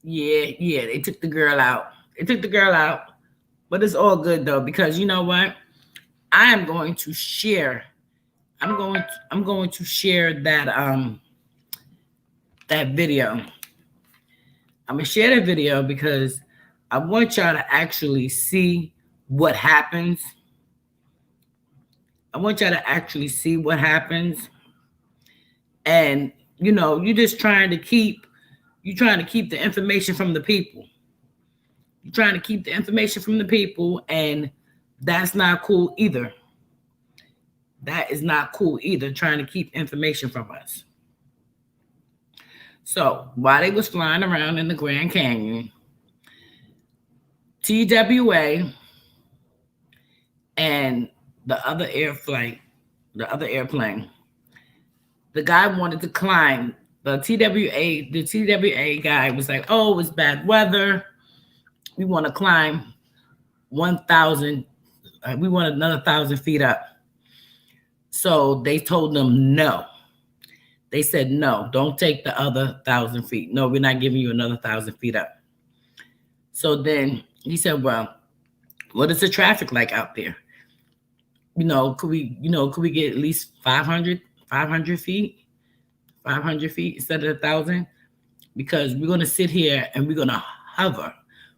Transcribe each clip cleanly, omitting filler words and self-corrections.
Yeah, they took the girl out. They took the girl out. But it's all good though, because you know what? I am going to share. I'm going to share that video. I'm gonna share the video because I want y'all to actually see what happens. I want y'all to actually see what happens. And you're trying to keep the information from the people. You're trying to keep the information from the people, and that's not cool either. That is not cool either, trying to keep information from us. So while they was flying around in the Grand Canyon, TWA and the other the other airplane, the guy wanted to climb. The TWA guy was like, "Oh, it's bad weather. We want to climb 1,000. We want another 1,000 feet up." So they told them no. They said no. Don't take the other 1,000 feet. No, we're not giving you another 1,000 feet up. So then he said, "Well, what is the traffic like out there? Could we get at least 500 feet, 500 feet instead of 1,000? Because we're gonna sit here and we're gonna hover.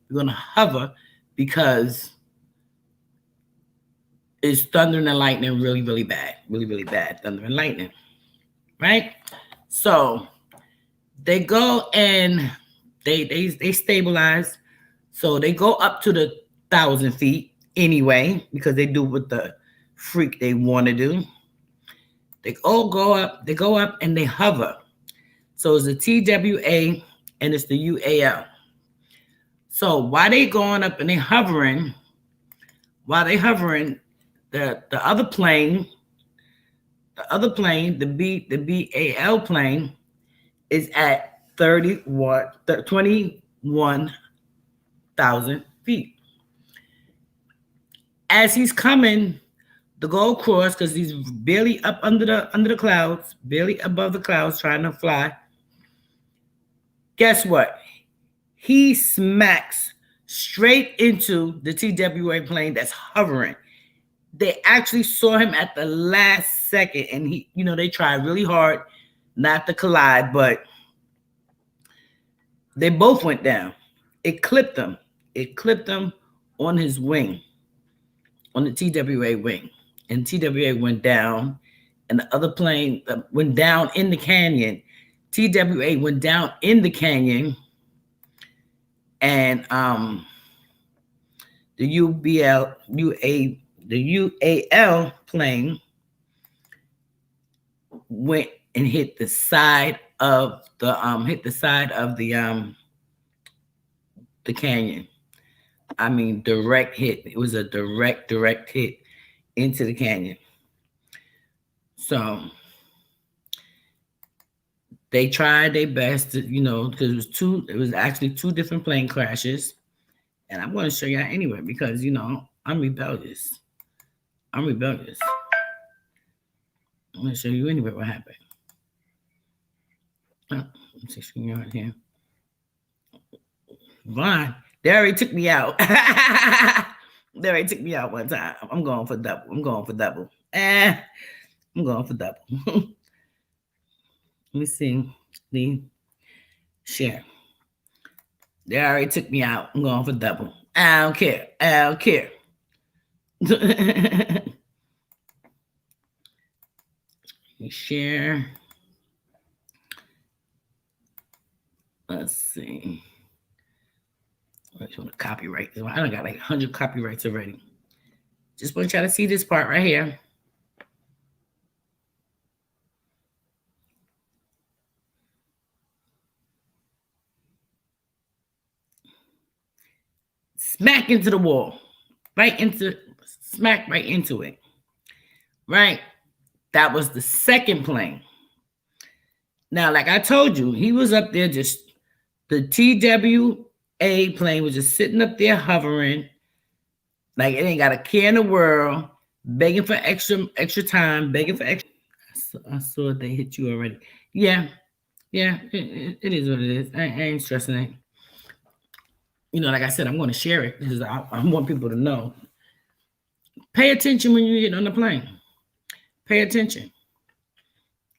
We're gonna hover because it's thundering and lightning really, really bad, really, really bad thunder and lightning, right?" So they go and they stabilize. So they go up to the 1,000 feet anyway because they do what the freak they want to do. They all go up. They go up and they hover. So it's the TWA and it's the UAL. So while they going up and they hovering, the other plane, the BAL plane, is at 21,000 feet. As he's coming to go across, because he's barely up under the clouds, barely above the clouds, trying to fly. Guess what? He smacks straight into the TWA plane that's hovering. They actually saw him at the last second, and they tried really hard not to collide, but they both went down. It clipped him. It clipped him on his wing, on the TWA wing, and TWA went down, and the other plane went down in the canyon. TWA went down in the canyon, and the UAL plane went and hit the side of the canyon. I mean, direct hit. It was a direct hit into the canyon. So they tried their best to, because it was actually two different plane crashes. And I'm going to show you anyway, because, I'm rebellious. I'm going to show you anyway what happened. Oh, I'm 16 yards here. Vaughn, they already took me out. They already took me out one time. I'm going for double. I'm going for double. Let me see the share. They already took me out. I'm going for double. I don't care. Share. Let's see. I just want to copyright this one. I done got like 100 copyrights already. Just want y'all to see this part right here. Smack into the wall. Smack right into it. Right? That was the second plane. Now, like I told you, he was up there the TWA plane was just sitting up there hovering. Like it ain't got a care in the world, begging for extra time, begging for extra. I saw they hit you already. Yeah, it is what it is. I ain't stressing it. like I said, I'm going to share it because I want people to know. Pay attention when you get on the plane. Pay attention.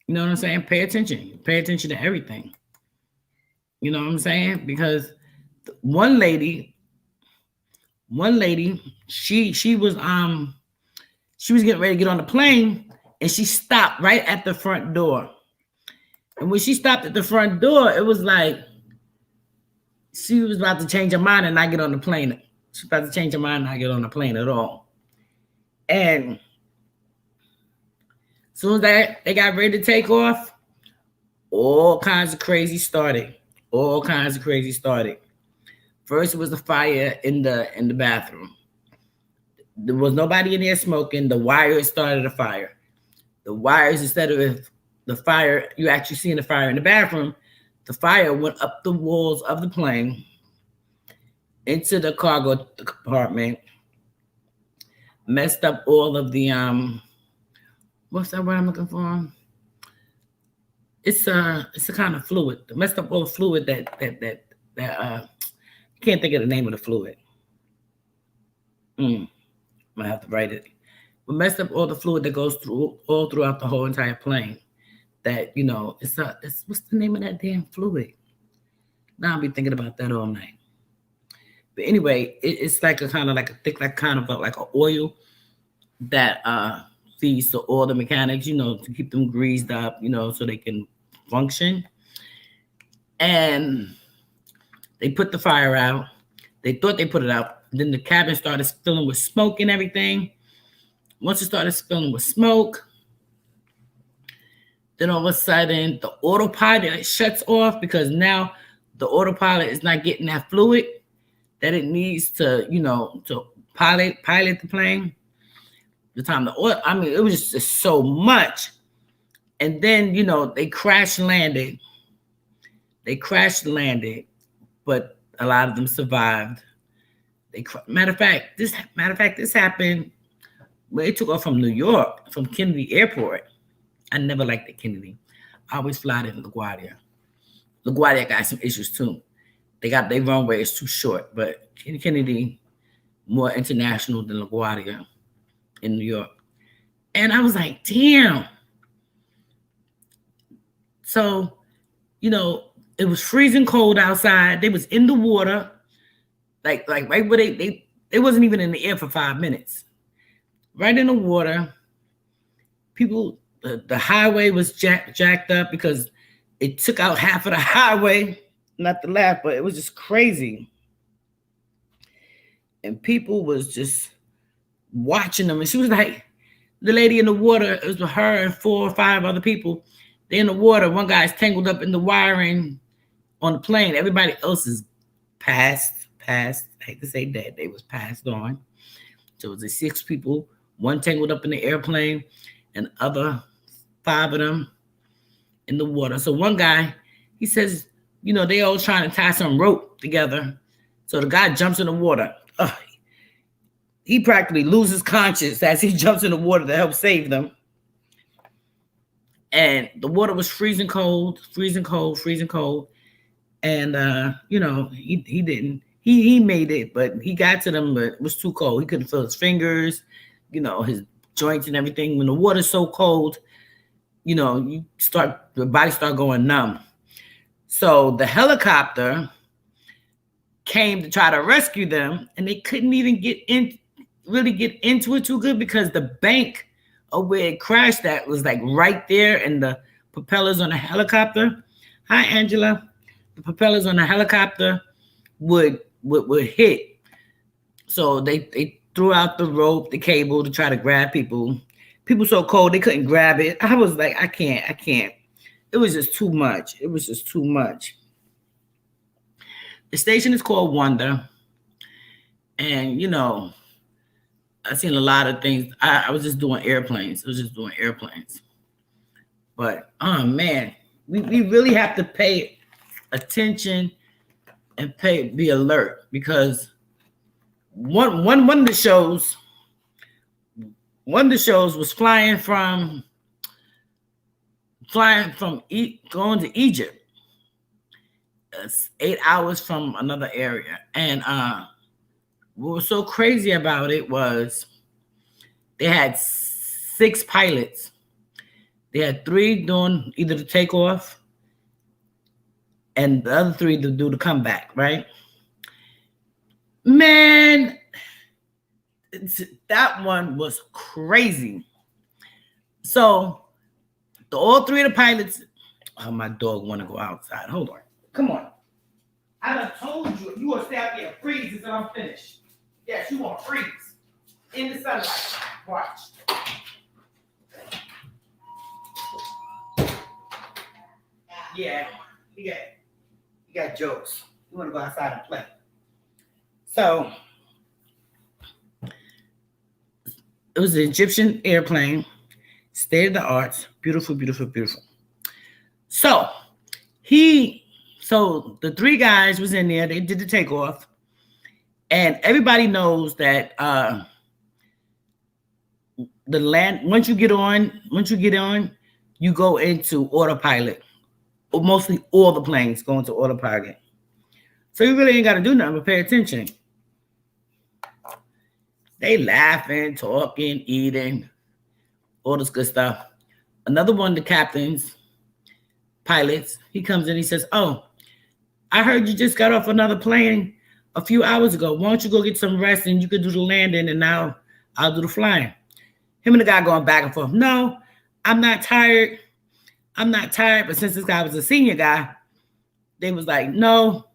You know what I'm saying? Pay attention. Pay attention to everything. You know what I'm saying? Because one lady, she was getting ready to get on the plane, and she stopped right at the front door. And when she stopped at the front door, it was like she was about to change her mind and not get on the plane. She was about to change her mind and not get on the plane at all. And as soon as they got ready to take off, all kinds of crazy started. All kinds of crazy started. First, it was the fire in the bathroom. There was nobody in there smoking. The wires started a fire. The wires, instead of the fire, you actually seeing the fire in the bathroom, the fire went up the walls of the plane into the cargo compartment, messed up all of the what's that word I'm looking for? It's a kind of fluid. It messed up all the fluid that I can't think of the name of the fluid. I have to write it. But messed up all the fluid that goes through all throughout the whole entire plane. That, it's what's the name of that damn fluid? Now I'll be thinking about that all night. But anyway, it's like a kind of like a thick, like kind of like an oil that feeds to all the mechanics, to keep them greased up, so they can function. And they put the fire out. They thought they put it out. Then the cabin started filling with smoke and everything. Once it started filling with smoke, then all of a sudden the autopilot shuts off because now the autopilot is not getting that fluid that it needs to, to pilot the plane. The time it was just so much. And then, they crash landed. But a lot of them survived. Matter of fact, this happened when they took off from New York, from Kennedy Airport. I never liked the Kennedy. I always fly to LaGuardia. LaGuardia got some issues too. Their runway is too short, but Kennedy more international than LaGuardia in New York. And I was like, damn. So, it was freezing cold outside. They was in the water, like right where they wasn't even in the air for 5 minutes. Right in the water. People, the highway was jacked up because it took out half of the highway. Not to laugh, but it was just crazy. And people was just watching them. And she was like, the lady in the water, it was with her and 4 or 5 other people. They're in the water. One guy's tangled up in the wiring on the plane. Everybody else is passed. I hate to say that. They was passed on. So it was the 6 people, one tangled up in the airplane, and other 5 of them in the water. So one guy, he says, they all trying to tie some rope together. So the guy jumps in the water. He practically loses conscience as he jumps in the water to help save them. And the water was freezing cold. And, he didn't. He made it, but he got to them, but it was too cold. He couldn't feel his fingers, his joints and everything. When the water's so cold, the body start going numb. So the helicopter came to try to rescue them, and they couldn't even get into it too good because the bank of where it crashed at was like right there, and the propellers on the helicopter. Hi, Angela. The propellers on the helicopter would hit. So they threw out the rope, the cable to try to grab people. People so cold they couldn't grab it. I was like, I can't. It was just too much. The station is called Wonder. And, I've seen a lot of things. I was just doing airplanes. But, oh, man, we really have to pay attention and be alert because one of the shows was flying from going to Egypt. 8 hours from another area. And what was so crazy about it was they had 6 pilots. They had 3 doing either the takeoff and the other 3 to do the comeback, right? Man, that one was crazy. So all 3 of the pilots. Oh, my dog want to go outside. Hold on. Come on. I done told you, you want to stay out there and freeze until I'm finished. Yes, you want to freeze in the sunlight. Watch. Yeah, you got jokes. You want to go outside and play. So it was an Egyptian airplane, state of the art, beautiful, beautiful, beautiful. So the 3 guys was in there. They did the takeoff, and everybody knows that the land. Once you get on, you go into autopilot. Mostly all the planes go into autopilot. So you really ain't got to do nothing but pay attention. They laughing, talking, eating, all this good stuff. Another one of the captains, pilots, he comes in, he says, "Oh, I heard you just got off another plane a few hours ago. Why don't you go get some rest and you could do the landing and now I'll do the flying." Him and the guy going back and forth. "No, I'm not tired. But since this guy was a senior guy, they was like, no."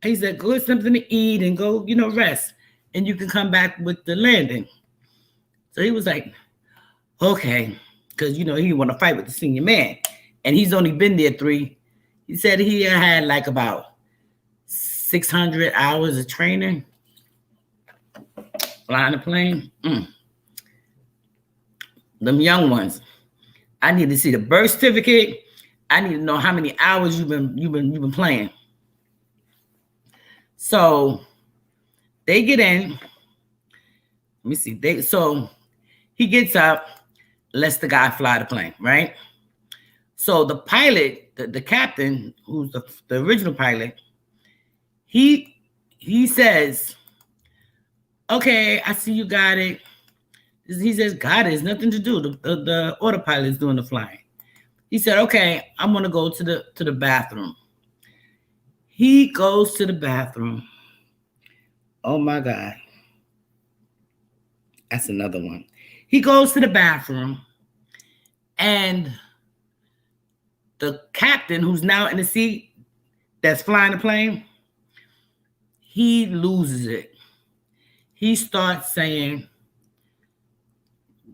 He said, "Go get something to eat and go, rest. And you can come back with the landing." So he was like, okay. Because, he didn't want to fight with the senior man. And he's only been there 3. He said he had like about 600 hours of training flying a plane. Them young ones. I need to see the birth certificate. I need to know how many hours you've been playing. So they get in. Let me see. So he gets up, lets the guy fly the plane, right? So the pilot, the captain, who's the original pilot, he says, "Okay, I see you got it." He says, "God, there's nothing to do. The autopilot is doing the flying." He said, "Okay, I'm gonna go to the bathroom." He goes to the bathroom. Oh my God. That's another one. He goes to the bathroom, and the captain, who's now in the seat that's flying the plane, he loses it. He starts saying,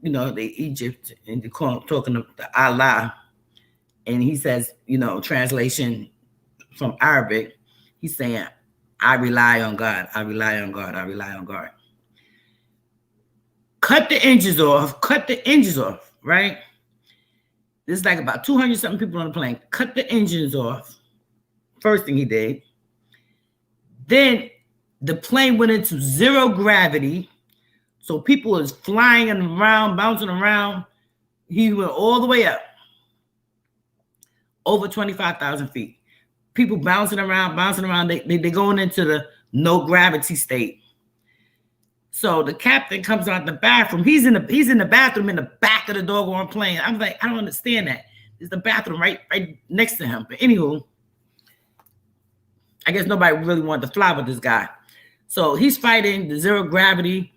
the Egypt, and talking to Allah, and he says, translation from Arabic, he's saying, "I rely on God. I rely on God. I rely on God." Cut the engines off, right? There's like about 200 something people on the plane. Cut the engines off. First thing he did. Then the plane went into 0 gravity. So people is flying around, bouncing around. He went all the way up. Over 25,000 feet. People bouncing around. They're going into the no gravity state. So the captain comes out the bathroom. He's in the bathroom in the back of the doggone plane. I'm like, I don't understand that. There's the bathroom right next to him. But anywho, I guess nobody really wanted to fly with this guy. So he's fighting the 0 gravity.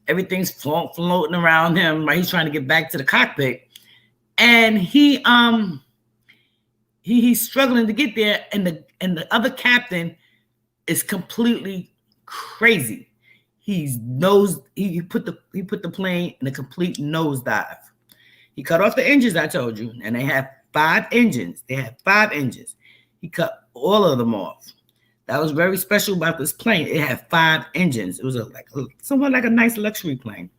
Everything's floating around him. Right? He's trying to get back to the cockpit. And he's struggling to get there. And the other captain is completely crazy. He put the plane in a complete nosedive. He cut off the engines, I told you, and they have 5 engines. He cut all of them off. That was very special about this plane. It had 5 engines. It was somewhat like a nice luxury plane.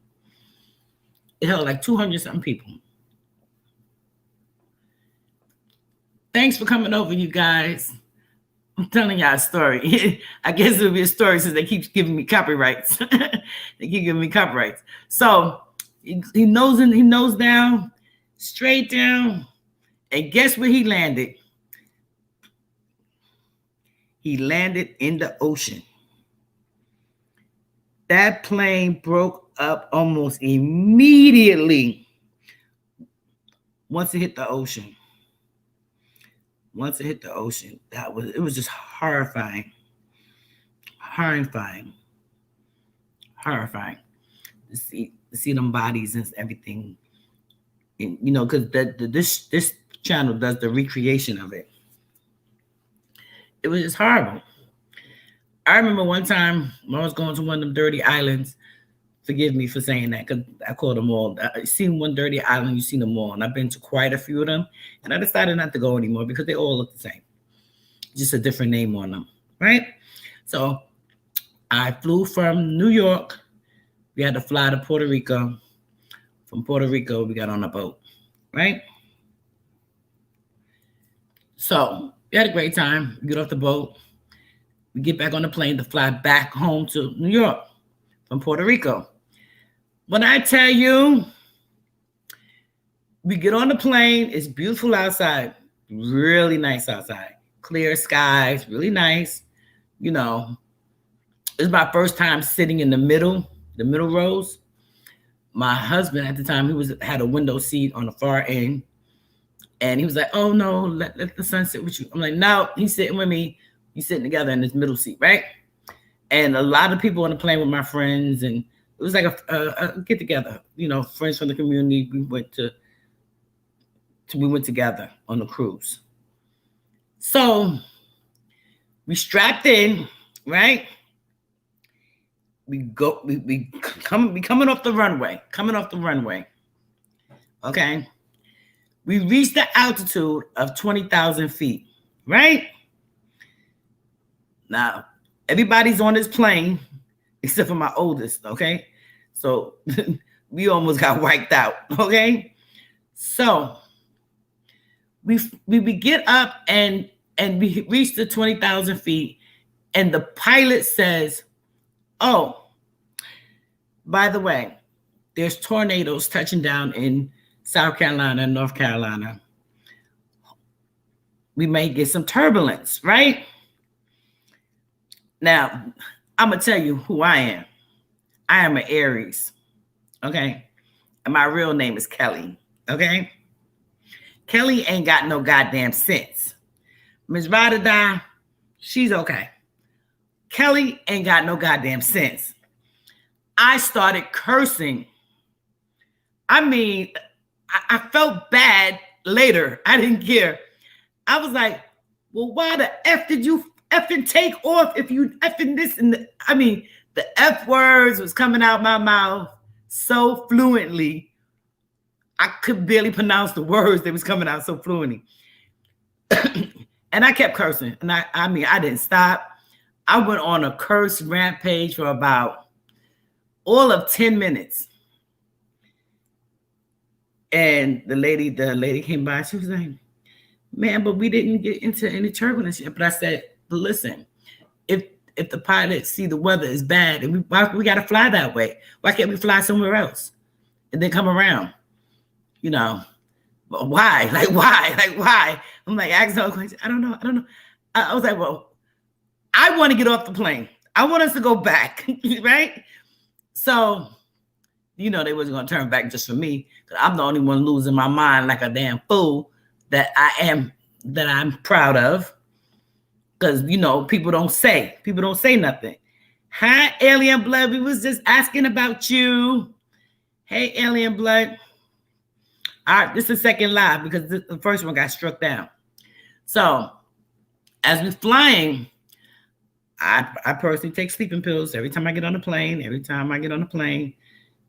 It held like 200 something people. Thanks for coming over, you guys. I'm telling y'all a story. I guess it'll be a story since they keep giving me copyrights. They keep giving me copyrights. So he nose down, straight down, and guess where he landed? He landed in the ocean. That plane broke up almost immediately once it hit the ocean. Once it hit the ocean, it was just horrifying. Horrifying. Horrifying. To see them bodies and everything. And, you know, because this channel does the recreation of it. It was just horrible. I remember one time when I was going to one of them dirty islands. Forgive me for saying that, because I call them all. I've seen one dirty island, you've seen them all. And I've been to quite a few of them. And I decided not to go anymore because they all look the same. Just a different name on them, right? So I flew from New York. We had to fly to Puerto Rico. From Puerto Rico, we got on a boat, right? So we had a great time. We get off the boat. We get back on the plane to fly back home to New York from Puerto Rico. When I tell you, we get on the plane, it's beautiful outside, really nice outside, clear skies, really nice. You know, it's my first time sitting in the middle rows. My husband at the time, had a window seat on the far end, and he was like, "Oh no, let the sun sit with you." I'm like, "No, he's sitting with me. He's sitting together in this middle seat, right?" And a lot of people on the plane with my friends, and it was like a get together, you know, friends from the community. We went together on the cruise. So we strapped in, right? We coming off the runway. Okay. We reached the altitude of 20,000 feet, right? Now, everybody's on this plane except for my oldest, okay? So we almost got wiped out, okay? So we get up and we reach the 20,000 feet, and the pilot says, "Oh, by the way, there's tornadoes touching down in South Carolina and North Carolina. We may get some turbulence, right?" Now, I'm going to tell you who I am. I am an Aries, okay? And my real name is Kelly, okay? Kelly ain't got no goddamn sense. Ms. Rada, she's okay. Kelly ain't got no goddamn sense. I started cursing. I mean, I felt bad later. I didn't care. I was like, well, why the F did you effing take off if you effing this? And the F words was coming out my mouth so fluently. I could barely pronounce the words that was coming out so fluently. And I kept cursing. And I didn't stop. I went on a curse rampage for about all of 10 minutes. And the lady came by. She was like, "Man, but we didn't get into any turbulence yet." But I said, "But listen, if the pilots see the weather is bad, and we got to fly that way, why can't we fly somewhere else and then come around? You know, why? Like why?" I'm like, asking her questions. I don't know. I was like, well, I want to get off the plane. I want us to go back, right? So, you know, they wasn't going to turn back just for me, because I'm the only one losing my mind like a damn fool that I'm proud of. Because, you know, people don't say nothing. "Hi, Alien Blood. We was just asking about you." Hey, Alien Blood. All right, this is the second live because the first one got struck down. So, as we're flying, I personally take sleeping pills every time I get on the plane,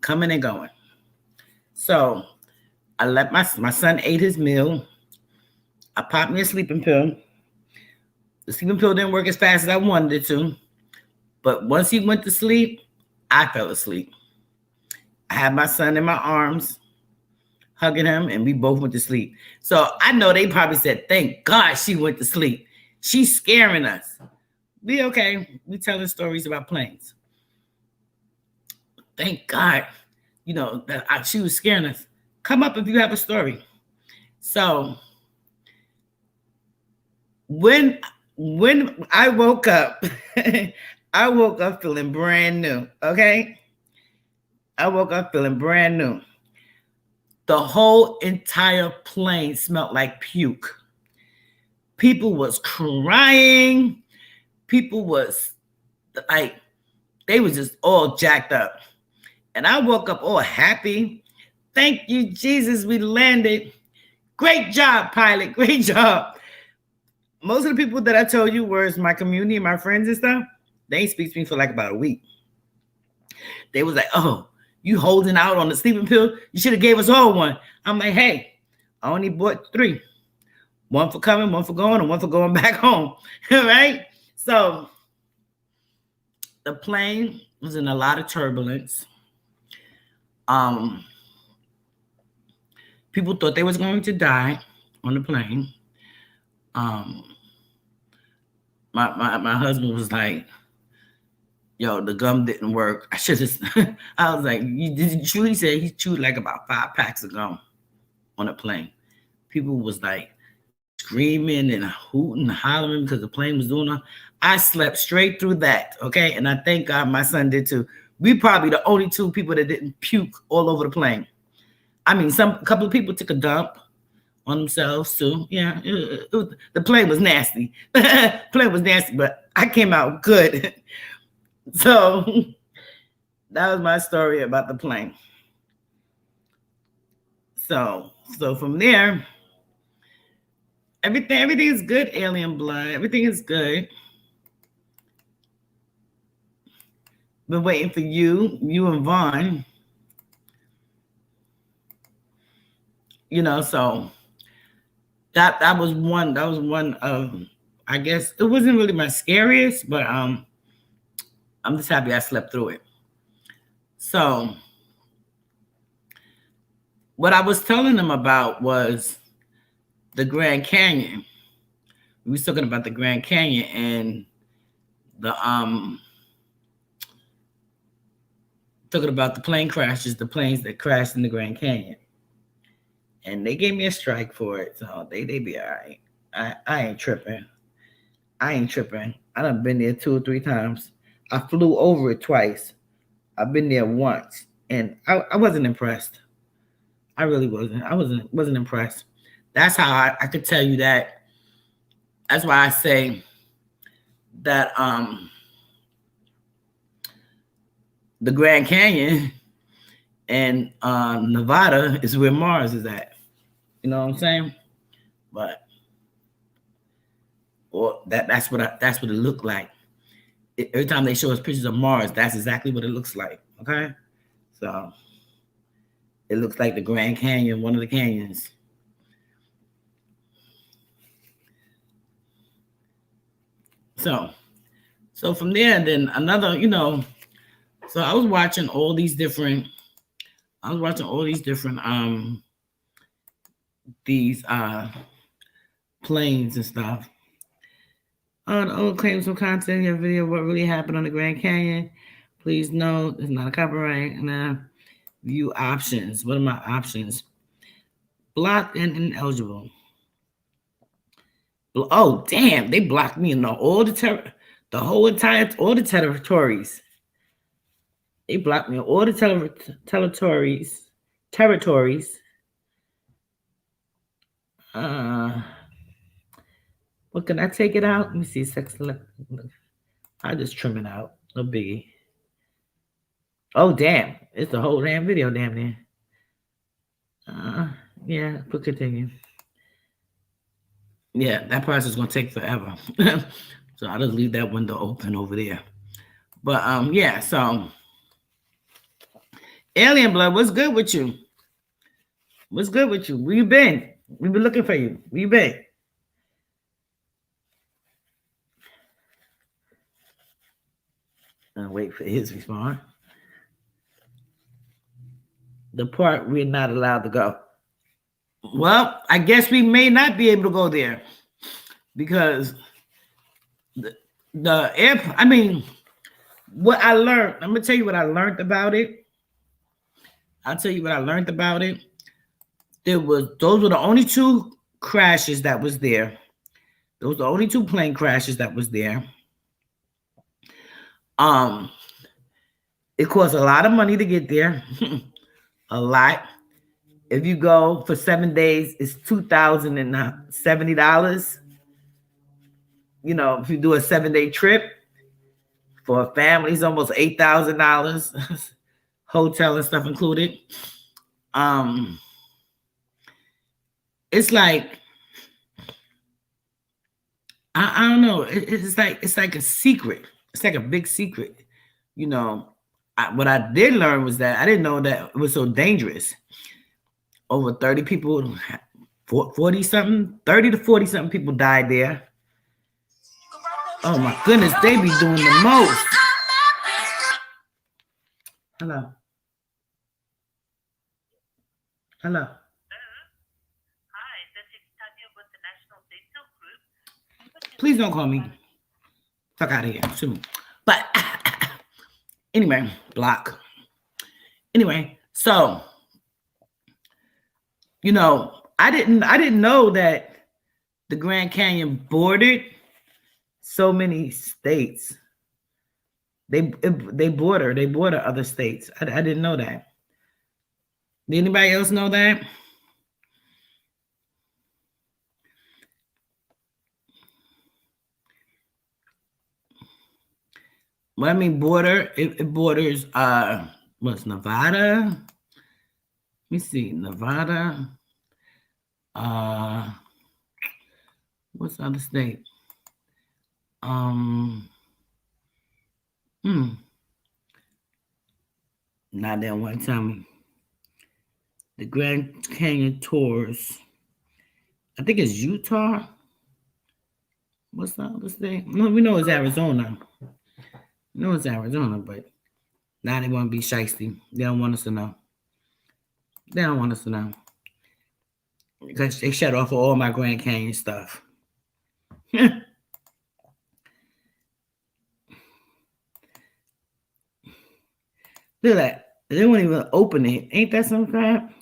coming and going. So, I let my son ate his meal. I popped me a sleeping pill. The sleeping pill didn't work as fast as I wanted it to. But once he went to sleep, I fell asleep. I had my son in my arms, hugging him, and we both went to sleep. So I know they probably said, "Thank God she went to sleep. She's scaring us." We okay. We telling stories about planes. Thank God, you know, that she was scaring us. Come up if you have a story. So when When I woke up, I woke up feeling brand new. Okay. I woke up feeling brand new. The whole entire plane smelled like puke. People was crying. People was like, they was just all jacked up. And I woke up all happy. Thank you, Jesus, we landed. Great job, pilot. Great job. Most of the people that I told you was my community and my friends and stuff, they ain't speak to me for like about a week. They was like, oh, you holding out on the sleeping pill? You should have gave us all one. I'm like, hey, I only bought 3. One for coming, one for going, and one for going back home. Right? So the plane was in a lot of turbulence. People thought they was going to die on the plane. My husband was like, yo, the gum didn't work. I should have. I was like, did you chew? He said he chewed like about 5 packs of gum on a plane. People was like screaming and hooting and hollering because the plane was doing it. I slept straight through that. Okay. And I thank God my son did too. We probably the only 2 people that didn't puke all over the plane. I mean, a couple of people took a dump on themselves too. Yeah, the plane was nasty. Plane was nasty, but I came out good. So that was my story about the plane. So from there, everything is good. Alien blood, everything is good. Been waiting for you and Vaughn. You know, so that was one of, I guess it wasn't really my scariest, but I'm just happy I slept through it. So what I was telling them about was the Grand Canyon. We was talking about the Grand Canyon and the talking about the plane crashes, the planes that crashed in the Grand Canyon. And they gave me a strike for it, so they be all right. I ain't tripping. I done been there 2 or 3 times. I flew over it twice. I've been there once, and I wasn't impressed. I really wasn't. I wasn't impressed. That's how I could tell you that. That's why I say that the Grand Canyon and Nevada is where Mars is at. You know what I'm saying? But that's what it looked like. Every time they show us pictures of Mars, that's exactly what it looks like. Okay, so it looks like the Grand Canyon, one of the canyons. So from there, then another, you know. So I was watching all these different. These planes and stuff. The old claims of content in your video, what really happened on the Grand Canyon. Please note, it's not a copyright. And view options. What are my options? Blocked and ineligible. Oh, damn. They blocked me in all the territories. They blocked me in all the territories. What can I take it out? Let me see. I just trim it out. No biggie. Oh, damn. It's the whole damn video, damn near. Yeah, put continue. Yeah, that process is going to take forever. So I'll just leave that window open over there. But, yeah, so Alien Blood, what's good with you? What's good with you? Where you been? We've been looking for you. Where you been? And wait for his response. The part we're not allowed to go. Well, I guess we may not be able to go there because the airport. I mean, what I learned. I'm gonna tell you what I learned about it. I'll tell you what I learned about it. Those were the only 2 crashes that was there. Those are the only 2 plane crashes that was there. It costs a lot of money to get there. A lot. If you go for 7 days, it's $2,070. You know, if you do a 7-day trip for a family, it's almost $8,000, hotel and stuff included. It's like, I don't know. It's like a secret. It's like a big secret. You know, what I did learn was that I didn't know that it was so dangerous. Over 30 people, 40 something, 30 to 40 something people died there. Oh my goodness, they be doing the most. Hello. Hello. Hi, this is Tanya with the National Dental Group. Please don't call me. Fuck out of here. Soon. But anyway, block. Anyway, so you know, I didn't know that the Grand Canyon bordered so many states. They border other states. I didn't know that. Did anybody else know that? Well, I mean, border, it borders, what's Nevada? Let me see, Nevada. What's the other state? Not that one. Tell me. The Grand Canyon tours. I think it's Utah. What's the other state? No, we know it's Arizona. We know it's Arizona, but now they want to be shiesty. They don't want us to know. They don't want us to know. Because they shut off all my Grand Canyon stuff. Look at that. They won't even open it. Ain't that some crap?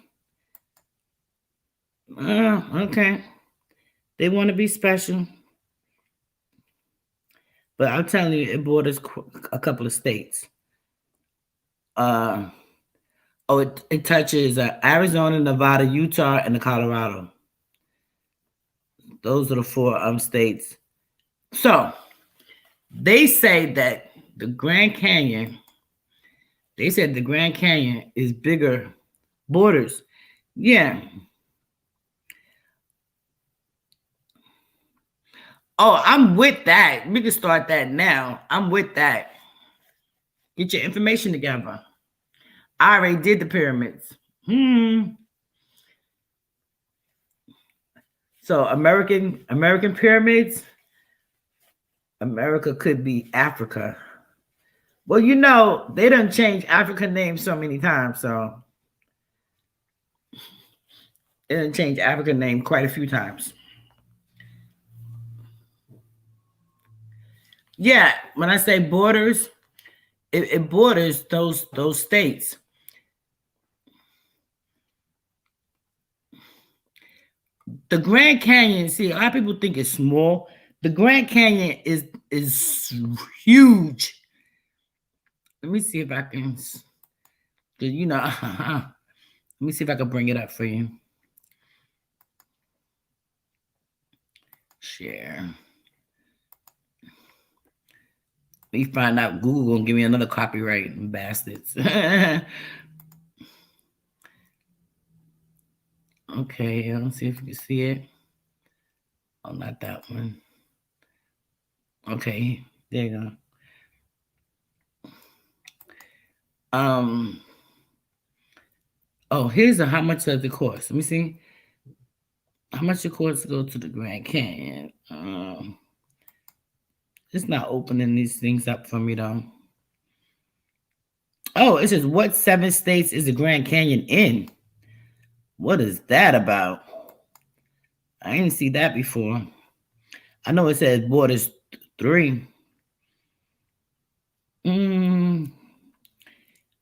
Okay. They want to be special. But I'm telling you, it borders a couple of states. It touches Arizona, Nevada, Utah, and Colorado. Those are the 4 states. So they say that the Grand Canyon, they said the Grand Canyon is bigger borders. Yeah. Oh, I'm with that. We can start that now. I'm with that. Get your information together. I already did the pyramids. So American pyramids. America could be Africa. Well, you know, they done changed African names so many times, so they done changed African name quite a few times. Yeah, when I say borders, it borders those states. The Grand Canyon, see, a lot of people think it's small. The Grand Canyon is huge. Let me see if I can, you know, let me see if I can bring it up for you. Share. Let me find out. Google gonna give me another copyright, bastards. Okay, let's see if you can see it. Oh, not that one. Okay, there you go. Oh, here's how much does it cost. Let me see. How much it costs to go to the Grand Canyon? It's not opening these things up for me though. Oh, it says what 7 states is the Grand Canyon in? What is that about? I didn't see that before. I know it says borders 3.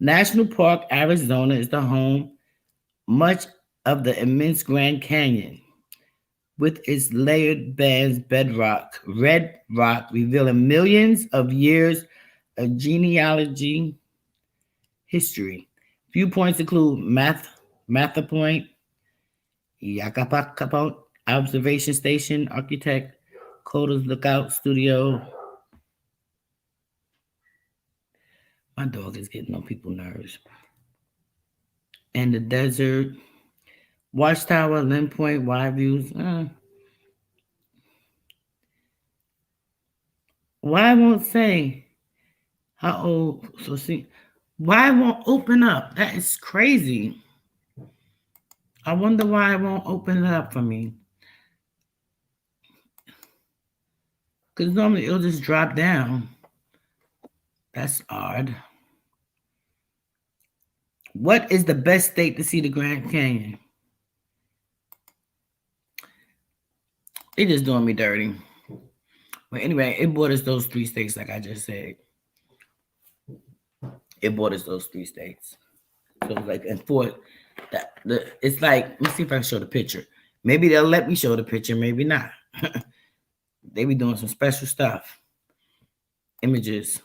National Park, Arizona is the home much of the immense Grand Canyon. with its layered bands red rock, revealing millions of years of genealogy history. Viewpoints include Mather Point, Yakapakapont Observation Station, Architect, Coda's Lookout Studio. My dog is getting on people's nerves. And the desert, Watchtower, Lynn Point, Wide Views. Why won't say how old? So see, why won't open up? That is crazy. I wonder why it won't open it up for me. Because normally it'll just drop down. That's odd. What is the best state to see the Grand Canyon? They just doing me dirty. But anyway, it borders those 3 states, like I just said. It borders those 3 states. So like, and for that, it's like, let me see if I can show the picture. Maybe they'll let me show the picture, maybe not. They be doing some special stuff. Images.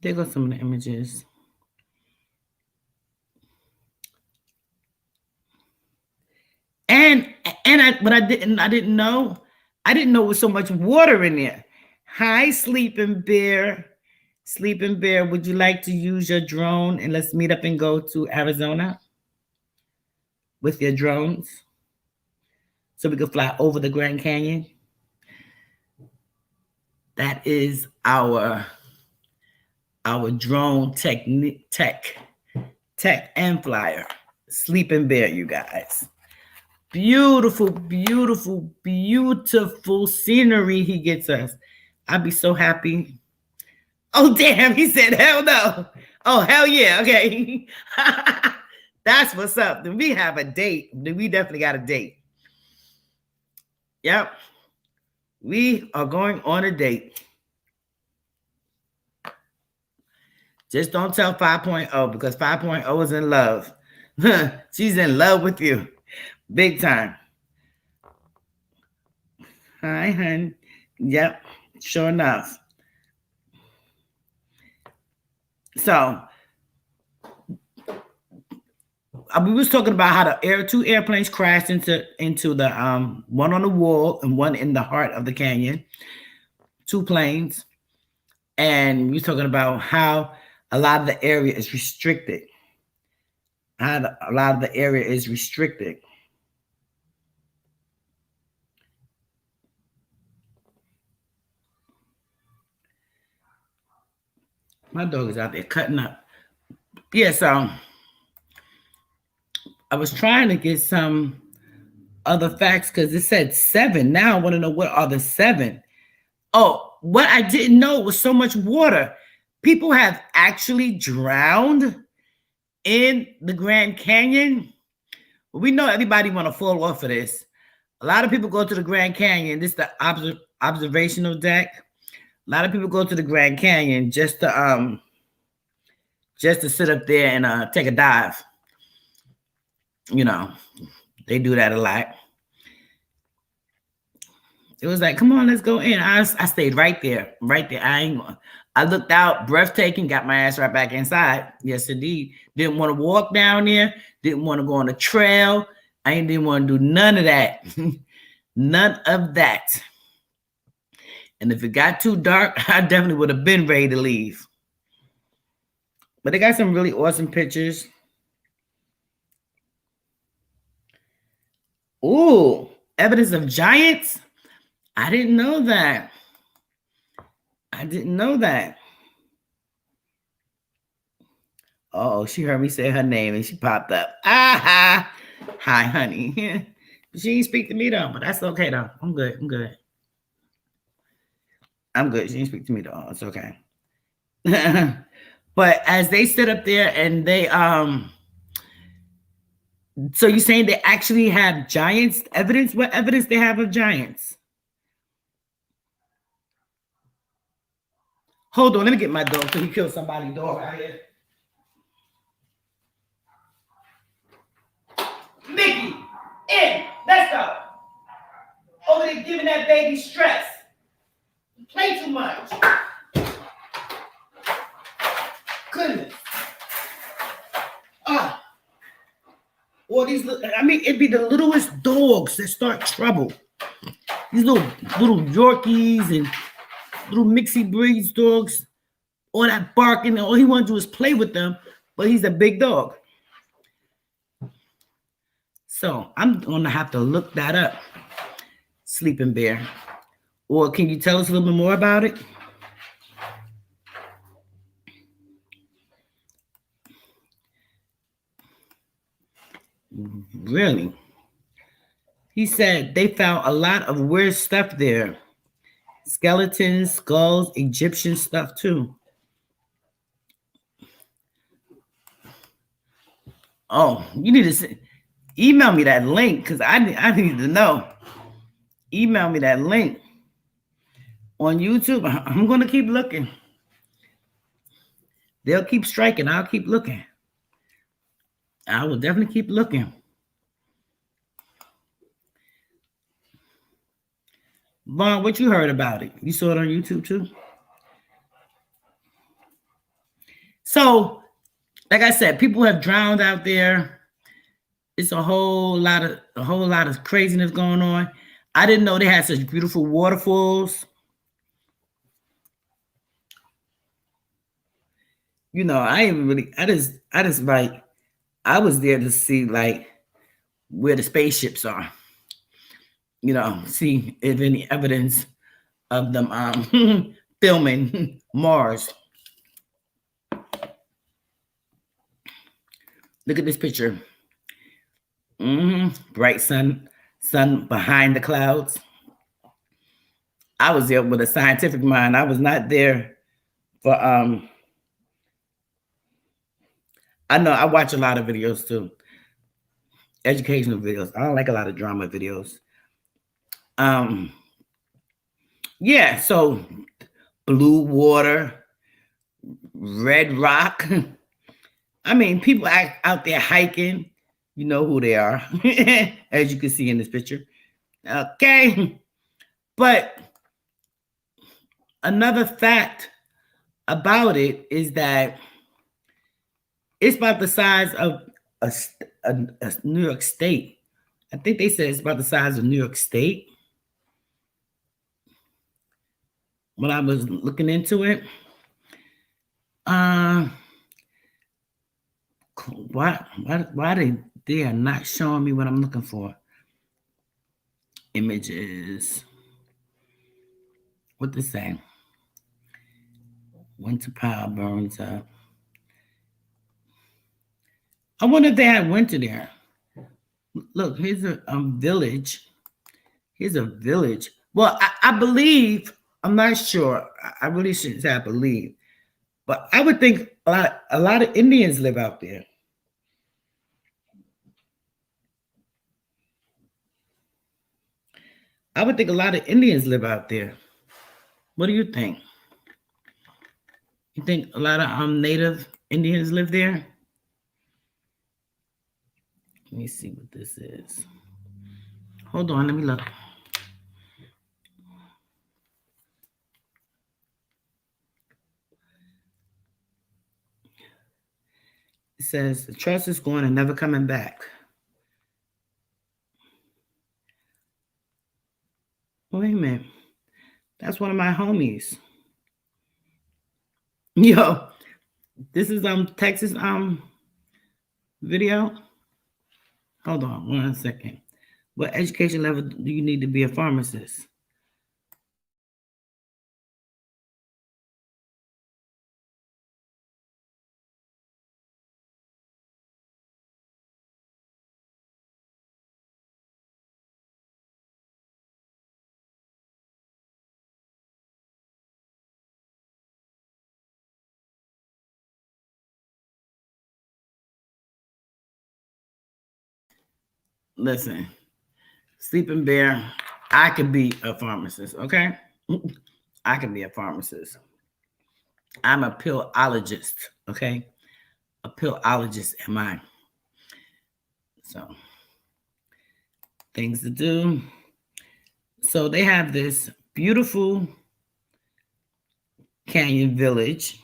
There go some of the images. But I didn't know there was so much water in there. Hi, Sleeping Bear. Sleeping Bear, would you like to use your drone and let's meet up and go to Arizona with your drones so we can fly over the Grand Canyon? That is our drone tech and flyer. Sleeping Bear, you guys. Beautiful, beautiful, beautiful scenery he gets us. I'd be so happy. Oh, damn, he said, hell no. Oh, hell yeah, okay. That's what's up. Then we have a date. We definitely got a date. Yep. We are going on a date. Just don't tell 5.0 because 5.0 is in love. She's in love with you. Big time. Hi, hun. Yep, sure enough. So we was talking about how the 2 airplanes crashed into the one on the wall and one in the heart of the canyon. 2 planes. And we was talking about how a lot of the area is restricted. A lot of the area is restricted. My dog is out there cutting up. Yeah, so I was trying to get some other facts because it said 7. Now I want to know what are the 7. Oh, what I didn't know was so much water. People have actually drowned in the Grand Canyon. We know everybody want to fall off of this. A lot of people go to the Grand Canyon. This is the observational deck. A lot of people go to the Grand Canyon just to sit up there and take a dive. You know, they do that a lot. It was like, come on, let's go in. I stayed right there. I looked out, breathtaking, got my ass right back inside. Yes, indeed. Didn't want to walk down there. Didn't want to go on the trail. I didn't want to do none of that. None of that. And if it got too dark, I definitely would have been ready to leave. But they got some really awesome pictures. Ooh, evidence of giants? I didn't know that. Oh, she heard me say her name and she popped up. Hi, honey. She didn't speak to me though, but that's okay though. I'm good. She didn't speak to me though. It's okay. But as they stood up there and they so you're saying they actually have giants evidence? What evidence they have of giants? Hold on, let me get my dog so he killed somebody's dog out here. Mickey, in the baby stressed. You play too much. Goodness. Or these, I mean, it'd be the littlest dogs that start trouble. These little Yorkies and little mixy breeds dogs, all that barking, all he wants to do is play with them, but he's a big dog. So I'm gonna have to look that up, sleeping bear. Or can you tell us a little bit more about it? Really? He said they found a lot of weird stuff there. Skeletons, skulls, Egyptian stuff too. Oh, you need to email me that link because I need to know. Email me that link on YouTube. I'm going to keep looking. They'll keep striking. I'll keep looking. I will definitely keep looking. Vaughn, what you heard about it? You saw it on YouTube too? So, like I said, people have drowned out there. It's a whole lot of craziness going on. I didn't know they had such beautiful waterfalls. You know, I was there to see like where the spaceships are. You know, see if any evidence of them filming Mars. Look at this picture. Bright sun behind the clouds. I was there with a scientific mind. I was not there for I know I watch a lot of videos too. Educational videos. I don't like a lot of drama videos. Yeah, so blue water, red rock. I mean, people out there hiking. You know who they are, as you can see in this picture. Okay. But another fact about it is that it's about the size of a New York State. I think they said it's about the size of New York State. When I was looking into it, why they are not showing me what I'm looking for? Images. What they say? Winter power burns up. I wonder if they had winter there. Look, here's a village. Here's a village. Well, I believe, I'm not sure. I really shouldn't say I believe, but I would think a lot of Indians live out there. I would think a lot of Indians live out there. What do you think? You think a lot of native Indians live there? Let me see what this is. Hold on, let me look. It says the trust is going and never coming back. Wait a minute. That's one of my homies. Yo, this is Texas video. Hold on 1 second. What education level do you need to be a pharmacist? Listen, Sleeping Bear, I could be a pharmacist, okay? I can be a pharmacist. I'm a pillologist, okay? A pillologist am I. So, things to do. So they have this beautiful canyon village.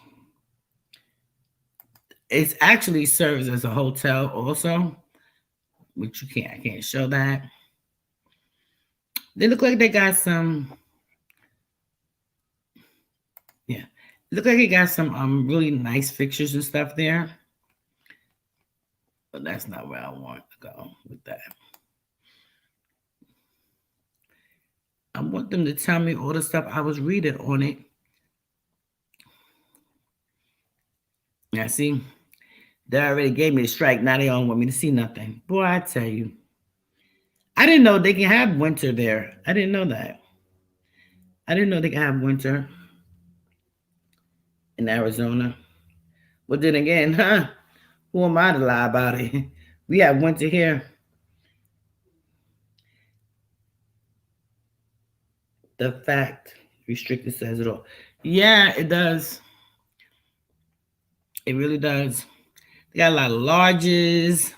It actually serves as a hotel also, which I can't show that. They look like they got some, yeah. Look like they got some really nice fixtures and stuff there. But that's not where I want to go with that. I want them to tell me all the stuff I was reading on it. Yeah, see, they already gave me a strike. Now they don't want me to see nothing. Boy, I tell you. I didn't know they can have winter there. I didn't know that. I didn't know they can have winter in Arizona. But then again, who am I to lie about it? We have winter here. The fact restricted says it all. Yeah, it does. It really does. They got a lot of lodges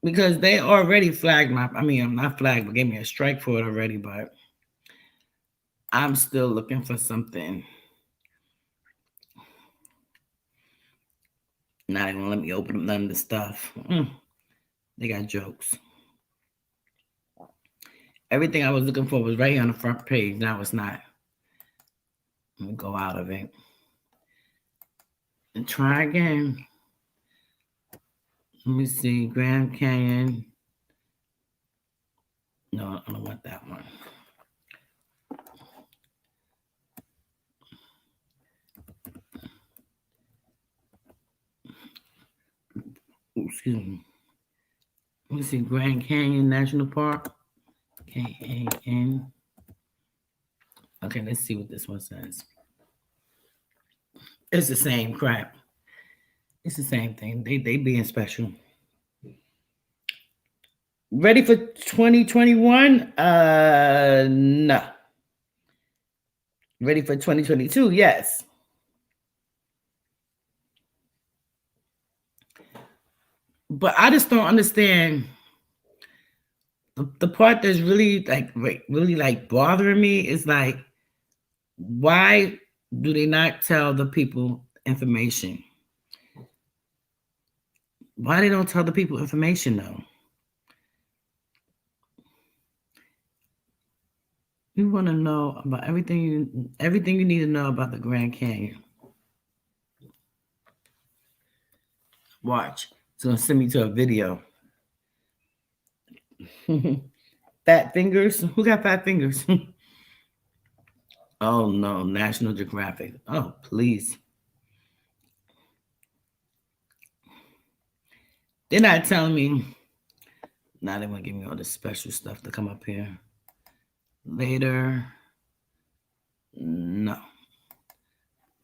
because they already flagged I'm not flagged, but gave me a strike for it already, but I'm still looking for something. Not even gonna let me open up none of the stuff. They got jokes. Everything I was looking for was right here on the front page. Now it's not. Let me go out of it and try again. Let me see. Grand Canyon. No, I don't want that one. Ooh, excuse me. Let me see. Grand Canyon National Park. K-A-N. Okay, let's see what this one says. It's the same crap. It's the same thing. They being special. Ready for 2021? No. Ready for 2022? Yes. But I just don't understand the part that's really like bothering me is like, why do they not tell the people information? Why they don't tell the people information though? You want to know about everything you need to know about the Grand Canyon. Watch. It's gonna send me to a video. Fat fingers? Who got fat fingers? Oh no, National Geographic. Oh, please. They're not telling me. Now they want to give me all this special stuff to come up here. Later. No.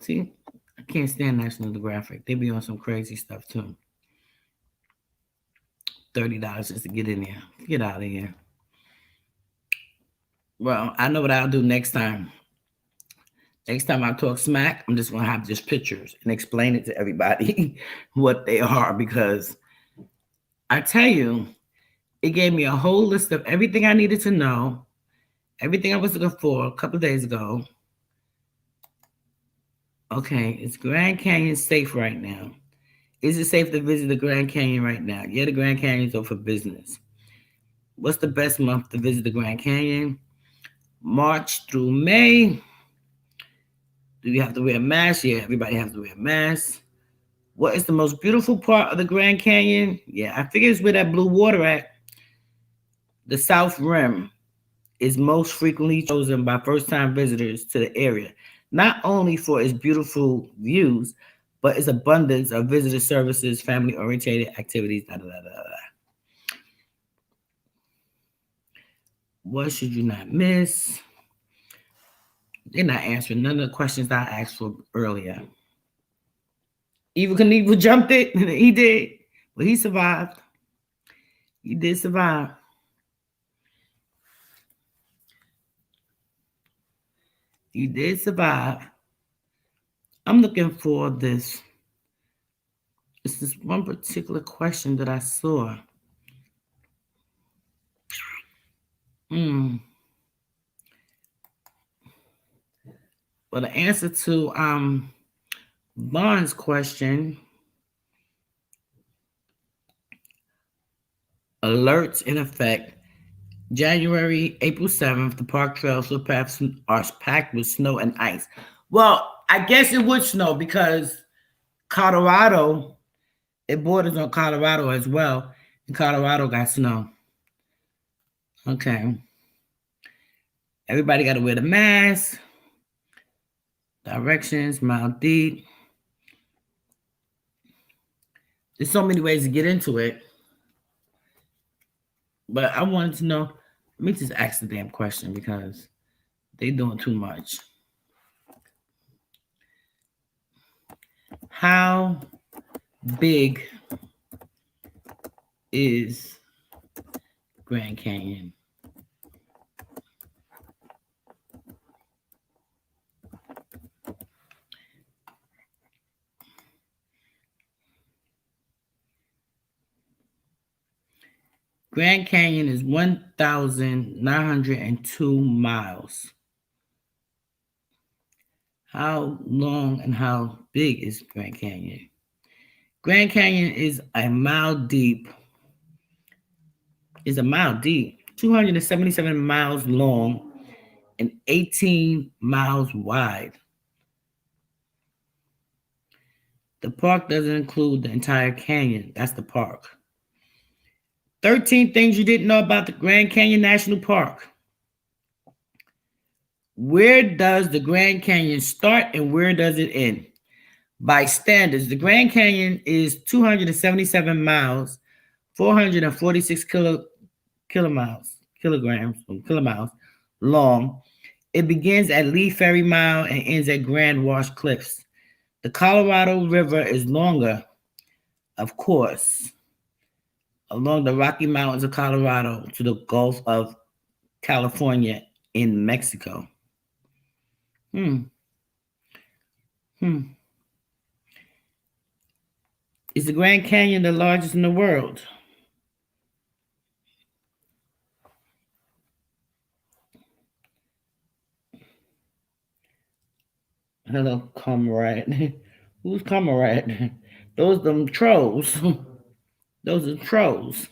See, I can't stand National Geographic. They be on some crazy stuff too. $30 just to get in there. Get out of here. Well, I know what I'll do next time. Next time I talk smack, I'm just gonna have just pictures and explain it to everybody what they are, because I tell you, it gave me a whole list of everything I needed to know, everything I was looking for a couple of days ago. Okay, is Grand Canyon safe right now? Is it safe to visit the Grand Canyon right now? Yeah, the Grand Canyon's open for business. What's the best month to visit the Grand Canyon? March through May. Do you have to wear a mask? Yeah, everybody has to wear a mask. What is the most beautiful part of the Grand Canyon? Yeah, I figure it's where that blue water at. The South Rim is most frequently chosen by first-time visitors to the area, not only for its beautiful views, but its abundance of visitor services, family-oriented activities, What should you not miss? They're not answering none of the questions I asked for earlier. Evel Knievel jumped it. He did. But he survived. He did survive. He did survive. I'm looking for this. It's this one particular question that I saw. Hmm. Well, the answer to Vaughn's question, alerts in effect. January, April 7th, the park trails footpaths are packed with snow and ice. Well, I guess it would snow because Colorado, it borders on Colorado as well. And Colorado got snow. Okay. Everybody got to wear the mask. Directions, mile deep. There's so many ways to get into it. But I wanted to know, let me just ask the damn question because they doing too much. How big is Grand Canyon? Grand Canyon is 1,902 miles. How long and how big is Grand Canyon? Grand Canyon is a mile deep. 277 miles long and 18 miles wide. The park doesn't include the entire canyon. That's the park. 13 things you didn't know about the Grand Canyon National Park. Where does the Grand Canyon start and where does it end? By standards, the Grand Canyon is 277 miles, 446 kilomiles long. It begins at Lee Ferry Mile and ends at Grand Wash Cliffs. The Colorado River is longer, of course, along the Rocky Mountains of Colorado to the Gulf of California in Mexico. Is the Grand Canyon the largest in the world? Hello, comrade. Who's comrade? Those them trolls. Those are trolls.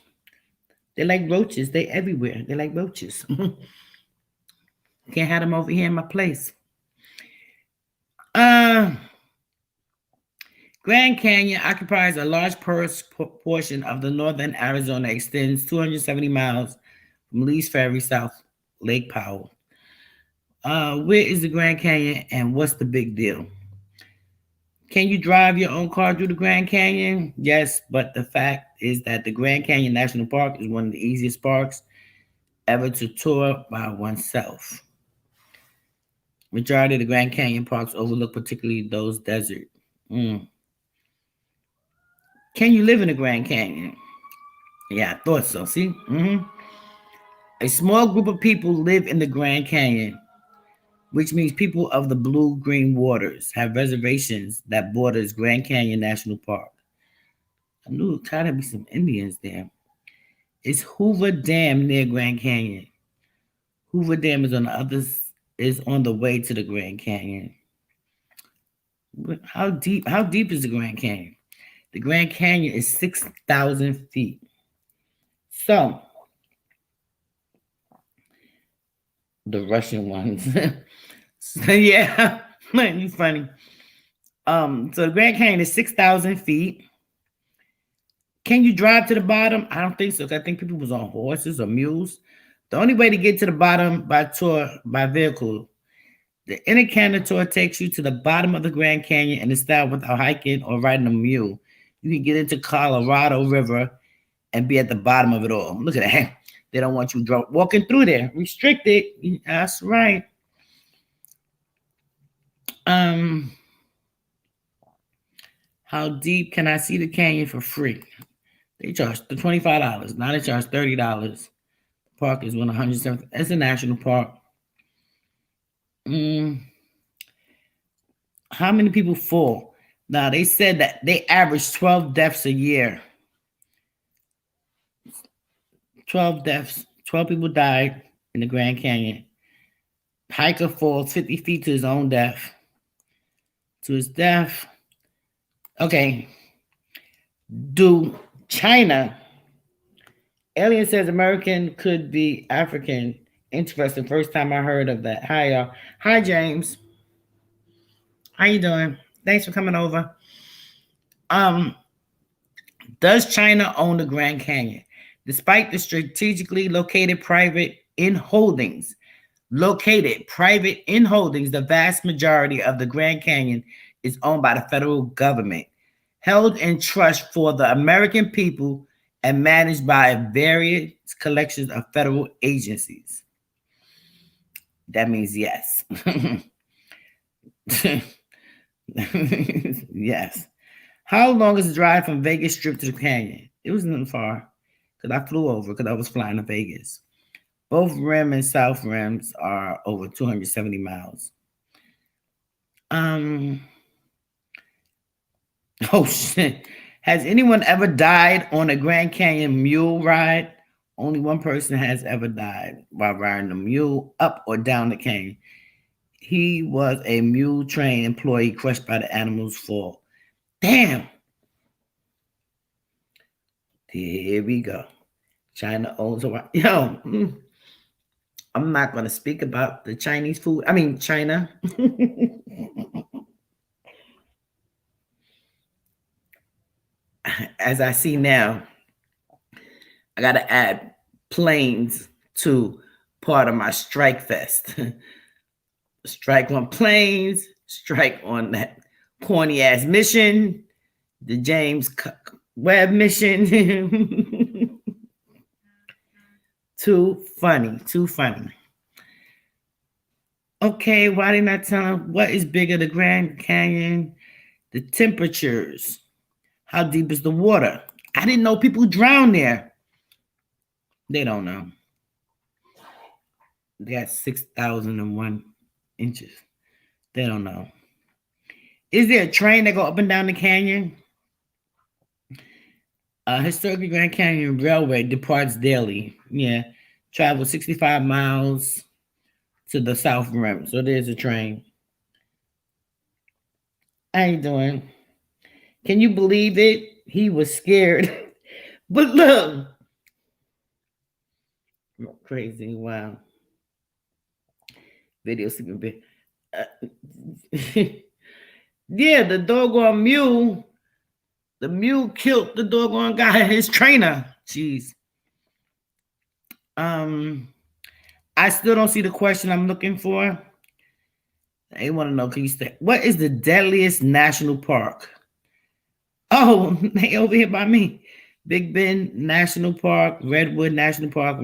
They're like roaches. They everywhere. They're like roaches. Can't have them over here in my place. Grand Canyon occupies a large portion of the northern Arizona, extends 270 miles from Lee's Ferry, South Lake Powell. Where is the Grand Canyon and what's the big deal? Can you drive your own car through the Grand Canyon? Yes, but the fact is that the Grand Canyon National Park is one of the easiest parks ever to tour by oneself. Majority of the Grand Canyon parks overlook particularly those desert. Can you live in the Grand Canyon? Yeah, I thought so. See? A small group of people live in the Grand Canyon, which means people of the blue-green waters have reservations that borders Grand Canyon National Park. I knew it kind of be some Indians there. Is Hoover Dam near Grand Canyon? Hoover Dam is on the way to the Grand Canyon. How deep is the Grand Canyon? The Grand Canyon is 6,000 feet. So, the Russian ones. So, yeah, you funny. So the Grand Canyon is 6,000 feet. Can you drive to the bottom? I don't think so. I think people was on horses or mules. The only way to get to the bottom by vehicle. The Inner Canyon Tour takes you to the bottom of the Grand Canyon and is style without hiking or riding a mule. You can get into Colorado River and be at the bottom of it all. Look at that. They don't want you walking through there. Restricted. That's right. How deep can I see the canyon for free? They charge the $25. Now they charge $30. The park is 107th. It's a national park. How many people fall? Now they said that they average 12 deaths a year. 12 deaths. 12 people died in the Grand Canyon. Hiker falls 50 feet to his own death. To his death. Okay. Do China, alien says American could be African. Interesting. First time I heard of that. Hi, y'all. Hi, James. How you doing? Thanks for coming over. Does China own the Grand Canyon? Despite the strategically located private in holdings, the vast majority of the Grand Canyon is owned by the federal government, held in trust for the American people, and managed by various collections of federal agencies. That means yes. Yes. How long is the drive from Vegas Strip to the canyon? It wasn't far because I flew over because I was flying to Vegas. Both rim and south rims are over 270 miles. Oh shit. Has anyone ever died on a Grand Canyon mule ride? Only one person has ever died while riding a mule up or down the canyon. He was a mule train employee crushed by the animal's fall. Damn. Here we go. China owns a yo. I'm not going to speak about the Chinese food. I mean, China. As I see now, I got to add planes to part of my strike fest. Strike on planes, strike on that corny ass mission, the James Webb mission. Too funny. Okay, why didn't I tell him what is bigger, the Grand Canyon, the temperatures? How deep is the water? I didn't know people drown there. They don't know. They got 6,001 inches. They don't know. Is there a train that go up and down the canyon? Historically, Grand Canyon Railway departs daily. Yeah, travels 65 miles to the south rim. So there's a train. How you doing? Can you believe it? He was scared. But look. Crazy. Wow. Video sleeping bit. Yeah, the doggone mule. The mule killed the doggone guy, his trainer. Jeez. I still don't see the question I'm looking for. I want to know, can you stay? What is the deadliest national park? Oh, they over here by me. Big Bend National Park, Redwood National Park,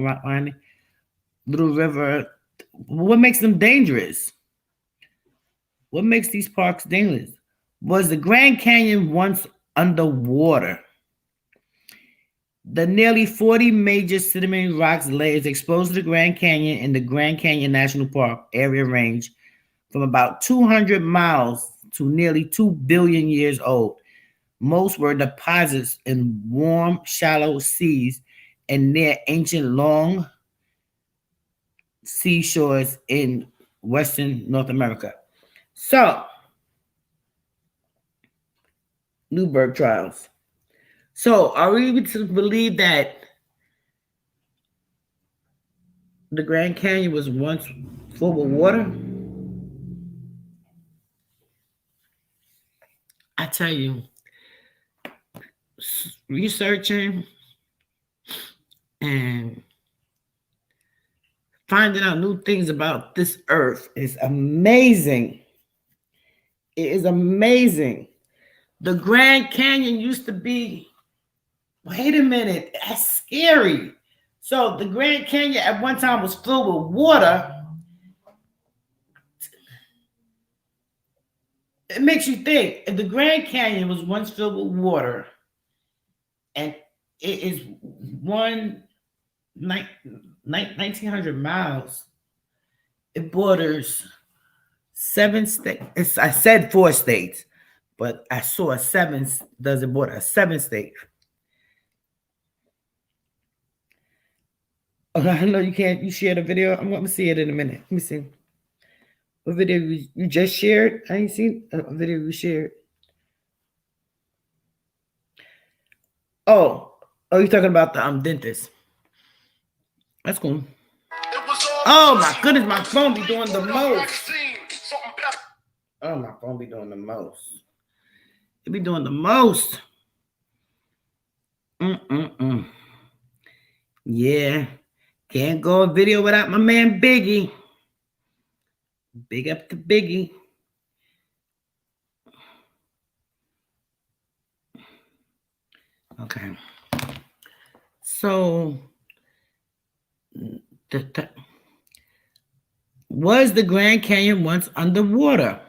Little River. What makes them dangerous? What makes these parks dangerous? Was the Grand Canyon once underwater? The nearly 40 major sedimentary rocks layers exposed to the Grand Canyon in the Grand Canyon National Park area range from about 200 miles to nearly 2 billion years old. Most were deposits in warm, shallow seas and near ancient long seashores in Western North America. So, Newberg trials. So, are we to believe that the Grand Canyon was once full of water? I tell you, researching and finding out new things about this earth is amazing. It is amazing. The Grand Canyon used to be, wait a minute, that's scary. So the Grand Canyon at one time was filled with water. It makes you think, if the Grand Canyon was once filled with water, and it is 1,900 miles, it borders 7 states. I said 4 states, but I saw a 7 doesn't border a 7 state. Oh, I know you can't. You share the video. I'm going to see it in a minute. Let me see. What video you just shared? I ain't seen a video you shared. Oh, you're talking about the dentist. That's cool. Oh my goodness, my phone be doing the most. Oh, my phone be doing the most. It be doing the most. Yeah. Can't go a video without my man Biggie. Big up to Biggie. Okay. So, was the Grand Canyon once underwater?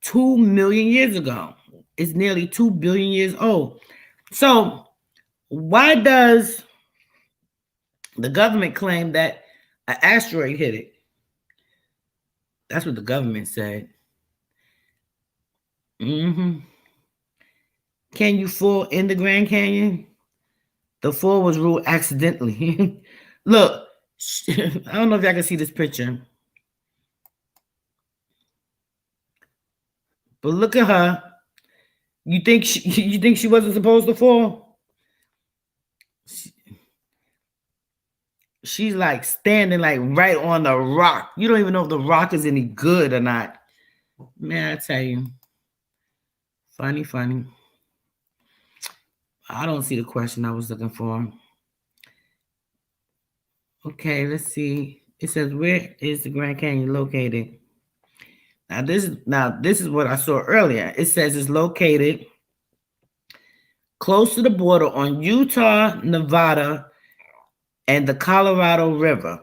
2 million years ago. It's nearly 2 billion years old. So, why does the government claim that an asteroid hit it? That's what the government said. Can you fall in the Grand Canyon? The fall was ruled accidentally. Look, I don't know if y'all can see this picture. But look at her. You think she wasn't supposed to fall? She's like standing like right on the rock. You don't even know if the rock is any good or not. Man, I tell you. Funny. I don't see the question I was looking for. Okay, let's see. It says, where is the Grand Canyon located? Now this is what I saw earlier. It says it's located close to the border on Utah, Nevada, and the Colorado River,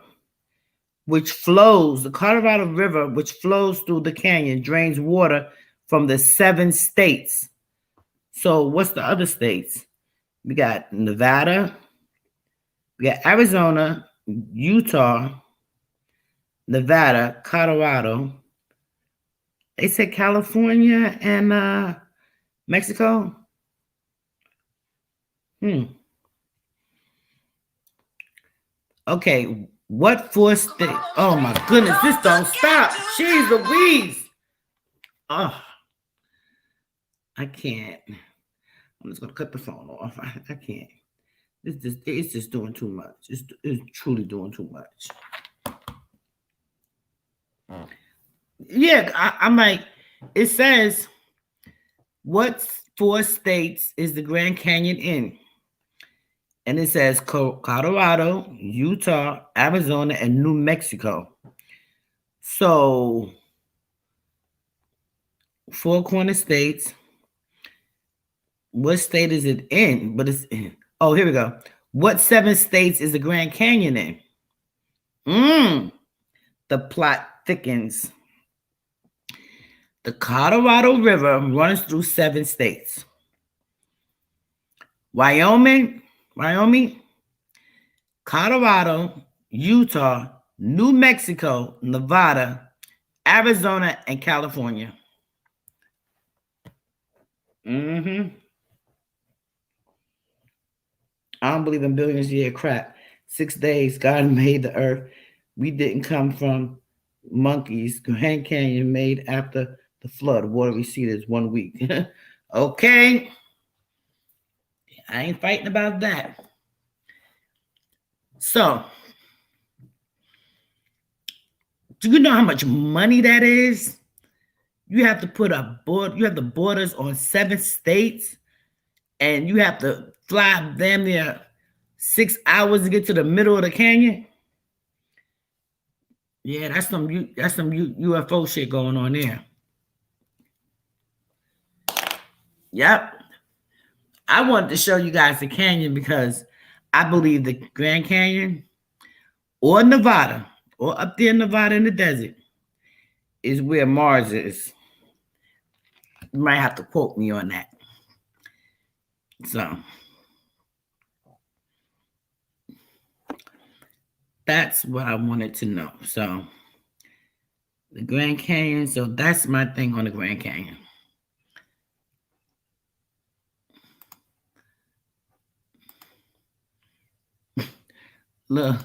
the Colorado River, which flows through the canyon, drains water from the 7 states. So what's the other states? We got Nevada, we got Arizona, Utah, Nevada, Colorado. They said California and Mexico. Okay, what 4 states? Oh my goodness, this don't stop. Jeez Louise. Oh, I can't. I'm just gonna cut the phone off. I can't. It's just doing too much. It's truly doing too much. Yeah, I'm like, it says, what 4 states is the Grand Canyon in? And it says Colorado, Utah, Arizona, and New Mexico. So 4 corner states. What state is it in? But it's in. Oh, here we go. What 7 states is the Grand Canyon in? The plot thickens. The Colorado River runs through 7 states. Wyoming, Colorado, Utah, New Mexico, Nevada, Arizona, and California. I don't believe in billions of year crap. 6 days, God made the earth. We didn't come from monkeys. Grand Canyon made after the flood. Water receded 1 week. Okay. I ain't fighting about that. So, do you know how much money that is? You have to put you have the borders on 7 states, and you have to fly damn near 6 hours to get to the middle of the canyon. Yeah, that's some UFO shit going on there. Yep. I wanted to show you guys the canyon because I believe the Grand Canyon or Nevada or up there in Nevada in the desert is where Mars is. You might have to quote me on that. So that's what I wanted to know. So the Grand Canyon. So that's my thing on the Grand Canyon. Look.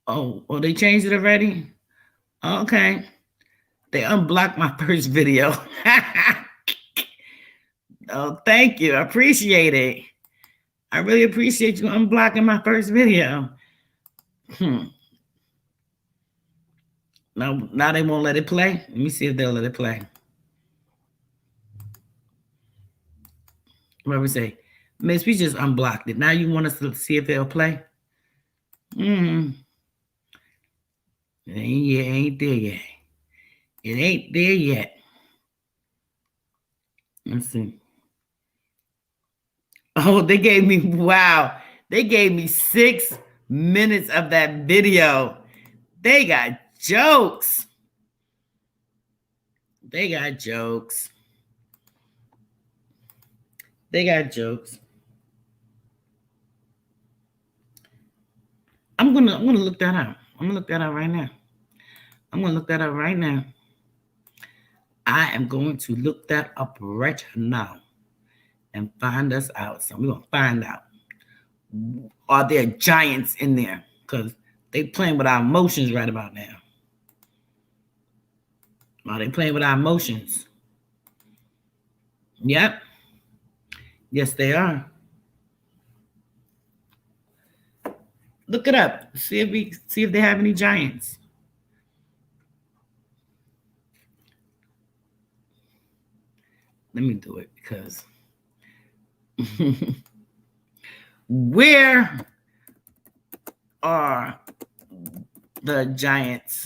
Oh, they changed it already? Okay. They unblocked my first video. Oh, thank you. I appreciate it. I really appreciate you unblocking my first video. Now they won't let it play. Let me see if they'll let it play. What we say? Miss, we just unblocked it. Now you want us to see if they'll play? It ain't there yet. It ain't there yet. Let's see. Oh, they gave me, wow. They gave me 6 minutes of that video. They got jokes. They got jokes. They got jokes. I'm gonna look that up. I'm gonna look that up right now. I'm gonna look that up right now. I am going to look that up right now and find us out. So we're gonna find out. Are there giants in there? Because they playing with our emotions right about now. Are they playing with our emotions? Yep. Yes, they are. Look it up. See if they have any giants. Let me do it because where are the giants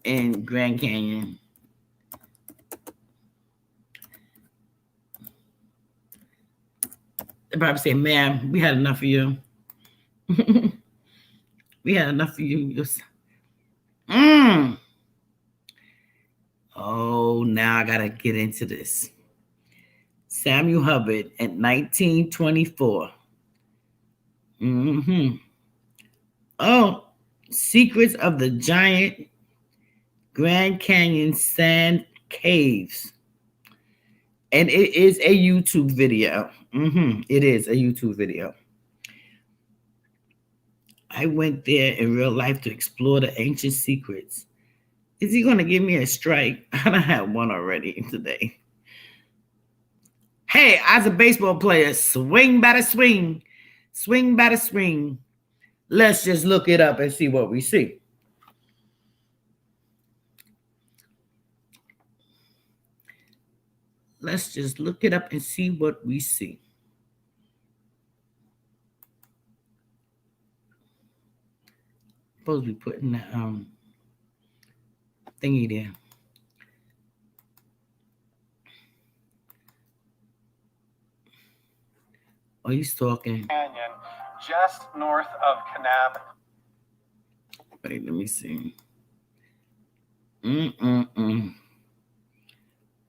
in Grand Canyon? They probably say, "Man, we had enough of you. We had enough of you." Oh, now I gotta get into this. Samuel Hubbard at 1924. Oh, Secrets of the Giant Grand Canyon Sand Caves. And it is a YouTube video. It is a YouTube video. I went there in real life to explore the ancient secrets. Is he going to give me a strike? I don't have one already today. Hey, as a baseball player, swing, batter, swing. Swing, batter, swing. Let's just look it up and see what we see. Let's just look it up and see what we see. Supposed to be putting the thingy there. Oh, he's talking. Canyon, just north of Kanab. Wait, let me see.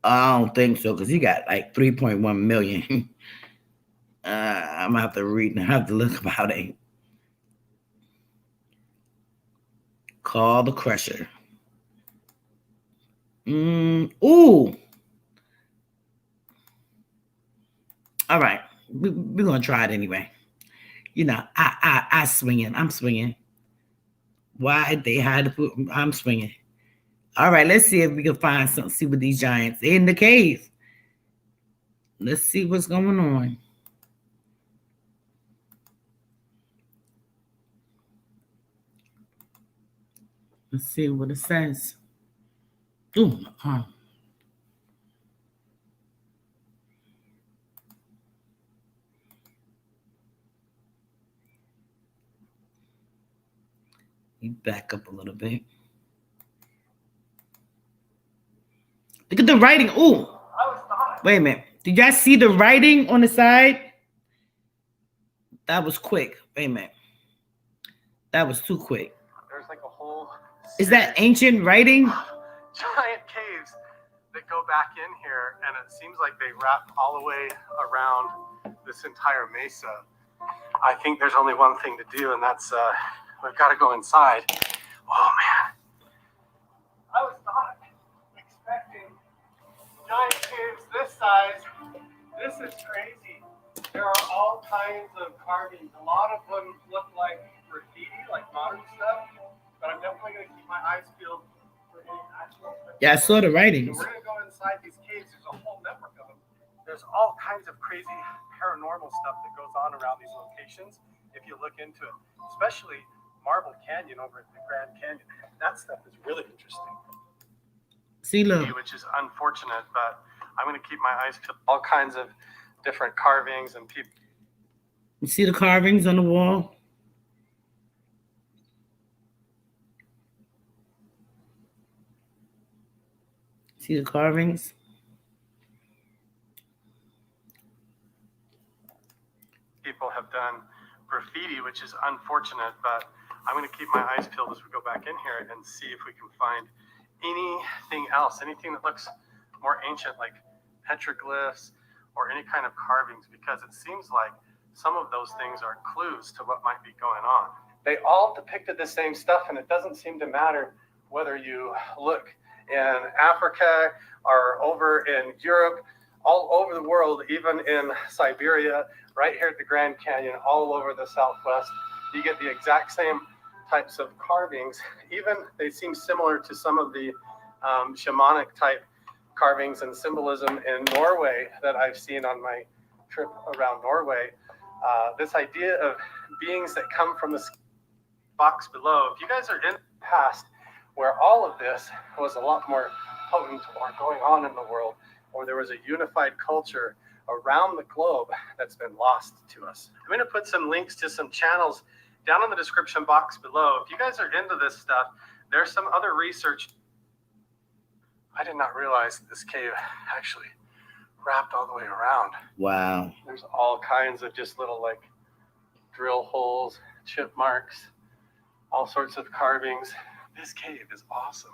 I don't think so, because he got like 3.1 million. I'm gonna have to read and have to look about it. Call the Crusher. Ooh. All right. We're gonna try it anyway. You know, I swinging. I'm swinging. Why they had to put? I'm swinging. All right, let's see if we can find something. See what these giants in the cave. Let's see what's going on. Let's see what it says. Ooh, You back up a little bit. Look at the writing. Ooh. Wait a minute. Did y'all see the writing on the side? That was quick. Wait a minute. That was too quick. There's like a whole... Is that ancient writing? Giant caves that go back in here, and it seems like they wrap all the way around this entire mesa. I think there's only one thing to do, and that's we've got to go inside. Oh man, I was not expecting giant caves this size. This is crazy. There are all kinds of carvings. A lot of them look like graffiti, like modern stuff, but I'm definitely going to keep my eyes peeled for any actual. Yeah, I saw the So writings. we're going to go inside these caves. There's a whole network of them. There's all kinds of crazy paranormal stuff that goes on around these locations if you look into it, especially Marble Canyon over at the Grand Canyon. That stuff is really interesting. See, look. Which is unfortunate, but I'm going to keep my eyes peeled. All kinds of different carvings and people. You see the carvings on the wall? See the carvings? People have done graffiti, which is unfortunate, but I'm going to keep my eyes peeled as we go back in here and see if we can find anything else, anything that looks more ancient, like petroglyphs or any kind of carvings, because it seems like some of those things are clues to what might be going on. They all depicted the same stuff, and it doesn't seem to matter whether you look in Africa or over in Europe, all over the world, even in Siberia, right here at the Grand Canyon, all over the Southwest, you get the exact same types of carvings. Even they seem similar to some of the shamanic type carvings and symbolism in Norway that I've seen on my trip around Norway. This idea of beings that come from the box below. If you guys are in the past where all of this was a lot more potent or going on in the world, or there was a unified culture around the globe that's been lost to us. I'm going to put some links to some channels down in the description box below. If you guys are into this stuff, there's some other research. I did not realize this cave actually wrapped all the way around. Wow. There's all kinds of just little like drill holes, chip marks, all sorts of carvings. This cave is awesome.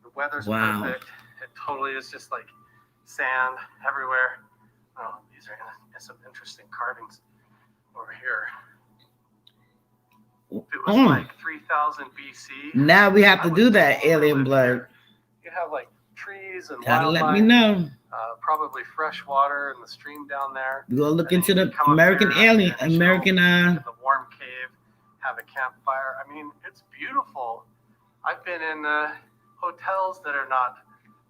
The weather's perfect. It totally is just like sand everywhere. Oh, these are some interesting carvings over here. If it was like 3000 BC. Now we have to do that, Alien Blood. You have like trees and Gotta wildlife. let me know. Probably fresh water in the stream down there. You go look into the American Alien, American the warm cave, have a campfire. I mean, it's beautiful. I've been in hotels that are not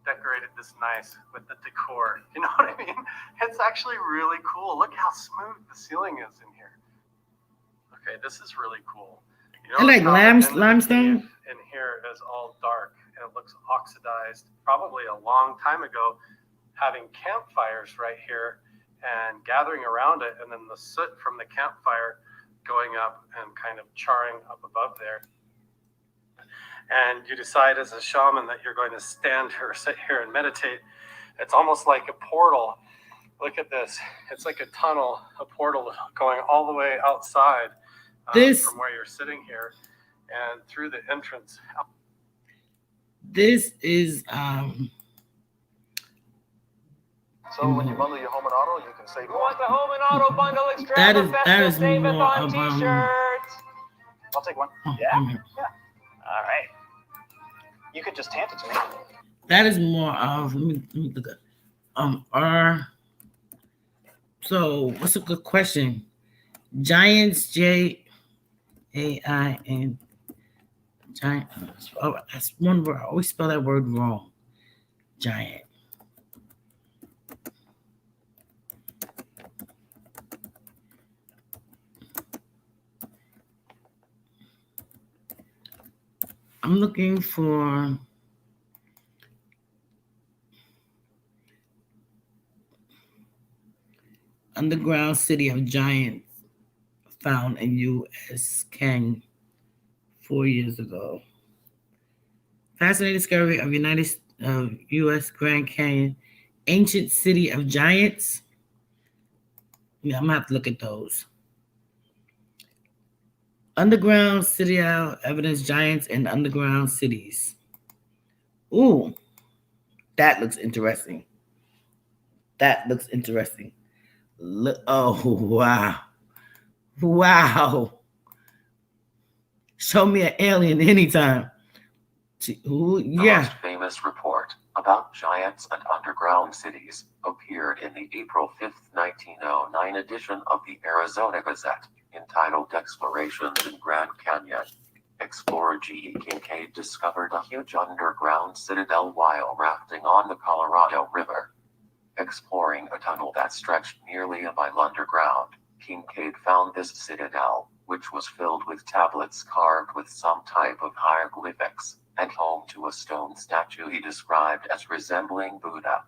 decorated this nice with the decor. You know what I mean? It's actually really cool. Look how smooth the ceiling is in here. Okay, this is really cool. You I like limestone. In here is all dark and it looks oxidized. Probably a long time ago, having campfires right here and gathering around it, and then the soot from the campfire going up and kind of charring up above there. And you decide as a shaman that you're going to stand here or sit here and meditate. It's almost like a portal. Look at this. It's like a tunnel, a portal going all the way outside from where you're sitting here and through the entrance. This is So when you bundle your home and auto, you can save Who more. wants a home and auto bundle that extravaganza? is Save it more on of t-shirts. I'll take one. Yeah. All right. You could just hand it to me. that is more of let me look at so what's a good question? Giants, Jain giant. Oh, that's one word. I always spell that word wrong. Giant. I'm looking for underground city of giants found in U.S. Canyon 4 years ago. Fascinating discovery of U.S. Grand Canyon, ancient city of giants. Yeah, I'm gonna have to look at those. Underground city evidence giants and underground cities. Ooh, that looks interesting. That looks interesting. Oh, wow. Wow. Show me an alien anytime. Ooh, The yeah. most famous report About Giants and Underground Cities appeared in the April 5, 1909 edition of the Arizona Gazette, entitled Explorations in Grand Canyon. Explorer G. E. Kincaid discovered a huge underground citadel while rafting on the Colorado River. Exploring a tunnel that stretched nearly a mile underground, Kincaid found this citadel, which was filled with tablets carved with some type of hieroglyphics, and home to a stone statue he described as resembling Buddha.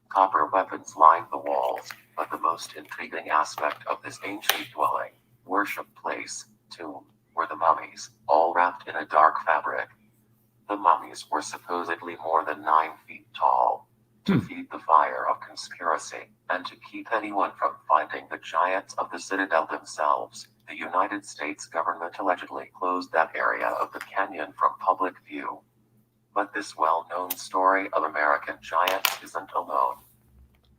Copper weapons lined the walls, but the most intriguing aspect of this ancient dwelling, worship place, tomb, were the mummies, all wrapped in a dark fabric. The mummies were supposedly more than 9 feet tall. To feed the fire of conspiracy, and to keep anyone from finding the giants of the citadel themselves, the United States government allegedly closed that area of the canyon from public view. But this well-known story of American giants isn't alone.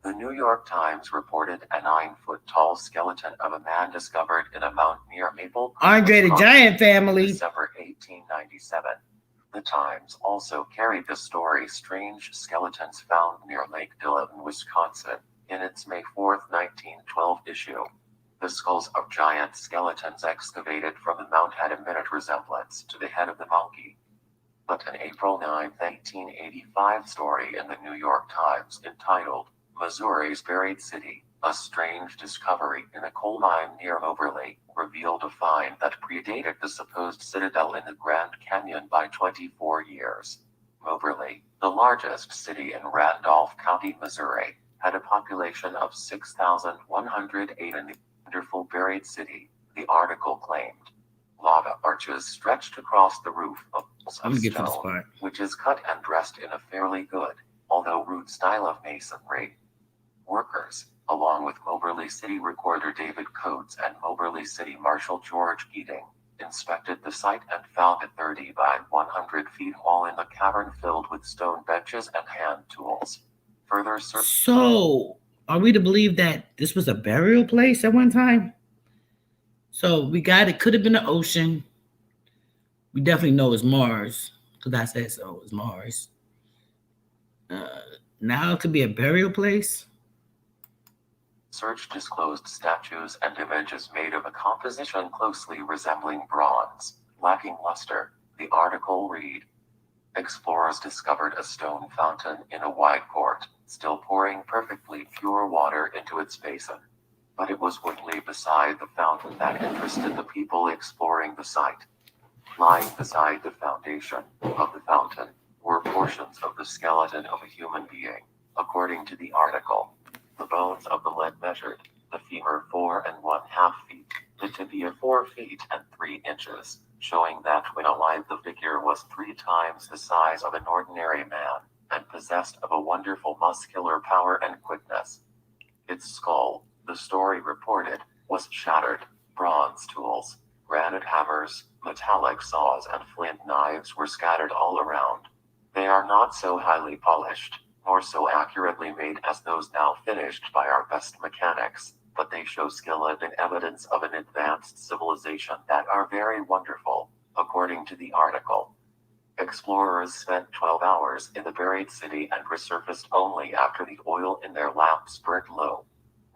The New York Times reported a 9-foot-tall skeleton of a man discovered in a mountain near Maple Creek, Andre the Wisconsin, Giant family. December 1897. The Times also carried the story Strange Skeletons Found Near Lake Dillon, Wisconsin, in its May 4, 1912 issue. The skulls of giant skeletons excavated from the mount had a minute resemblance to the head of the monkey. But an April 9, 1885 story in the New York Times entitled Missouri's Buried City, a Strange Discovery in a Coal Mine Near Moberly, revealed a find that predated the supposed citadel in the Grand Canyon by 24 years. Moberly, the largest city in Randolph County, Missouri, had a population of 6,108 in the wonderful buried city, the article claimed. Lava arches stretched across the roof of I'm gonna get to this stone, part. which is cut and dressed in a fairly good, although rude style of masonry. Workers, along with Moberly City Recorder David Coates and Moberly City Marshal George Keating, inspected the site and found a 30 by 100 feet hole in the cavern filled with stone benches and hand tools. Further search. So, are we to believe that this was a burial place at one time? So we got it. Could have been the ocean. We definitely know it's Mars because I said so. It's Mars. Now it could be a burial place. Search disclosed statues and images made of a composition closely resembling bronze, lacking luster. The article read. Explorers discovered a stone fountain in a wide court, still pouring perfectly pure water into its basin. But it was what lay beside the fountain that interested the people exploring the site. Lying beside the foundation of the fountain were portions of the skeleton of a human being, according to the article. The bones of the leg measured, the femur 4 1/2 feet, the tibia 4 feet and 3 inches, showing that when alive the figure was 3 times the size of an ordinary man, and possessed of a wonderful muscular power and quickness. Its skull, the story reported, was shattered. Bronze tools, granite hammers, metallic saws and flint knives were scattered all around. They are not so highly polished, nor so accurately made as those now finished by our best mechanics, but they show skill and evidence of an advanced civilization that are very wonderful, according to the article. Explorers spent 12 hours in the buried city and resurfaced only after the oil in their lamps burnt low.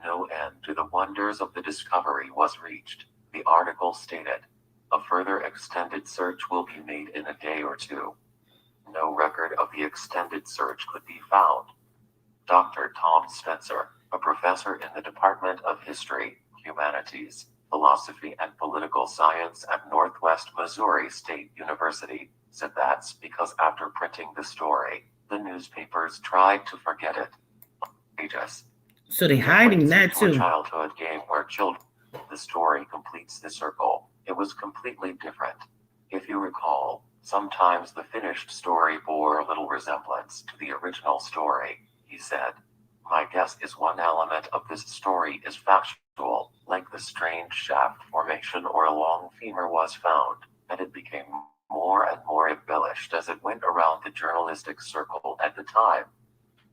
No end to the wonders of the discovery was reached, the article stated. A further extended search will be made in a day or two. No record of the extended search could be found. Dr. Tom Spencer, a professor in the Department of History, Humanities, Philosophy and Political Science at Northwest Missouri State University, said that's because after printing the story, the newspapers tried to forget it. Pages. So they're hiding that To a too. childhood game where children. The story completes the circle. It was completely different. If you recall, sometimes the finished story bore a little resemblance to the original story, he said. My guess is one element of this story is factual, like the strange shaft formation or a long femur was found, and it became more and more embellished as it went around the journalistic circle at the time.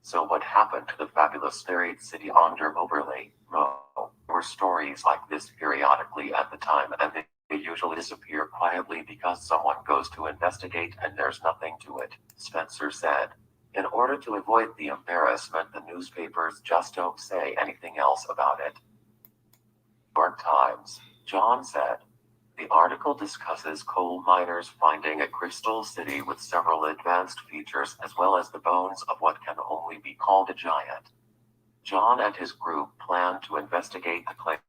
So what happened to the fabulous buried city under Moberly? There were stories like this periodically at the time, and they usually disappear quietly because someone goes to investigate and there's nothing to it, Spencer said. In order to avoid the embarrassment, the newspapers just don't say anything else about it. New York Times. John said. The article discusses coal miners finding a crystal city with several advanced features as well as the bones of what can only be called a giant. John and his group plan to investigate the claim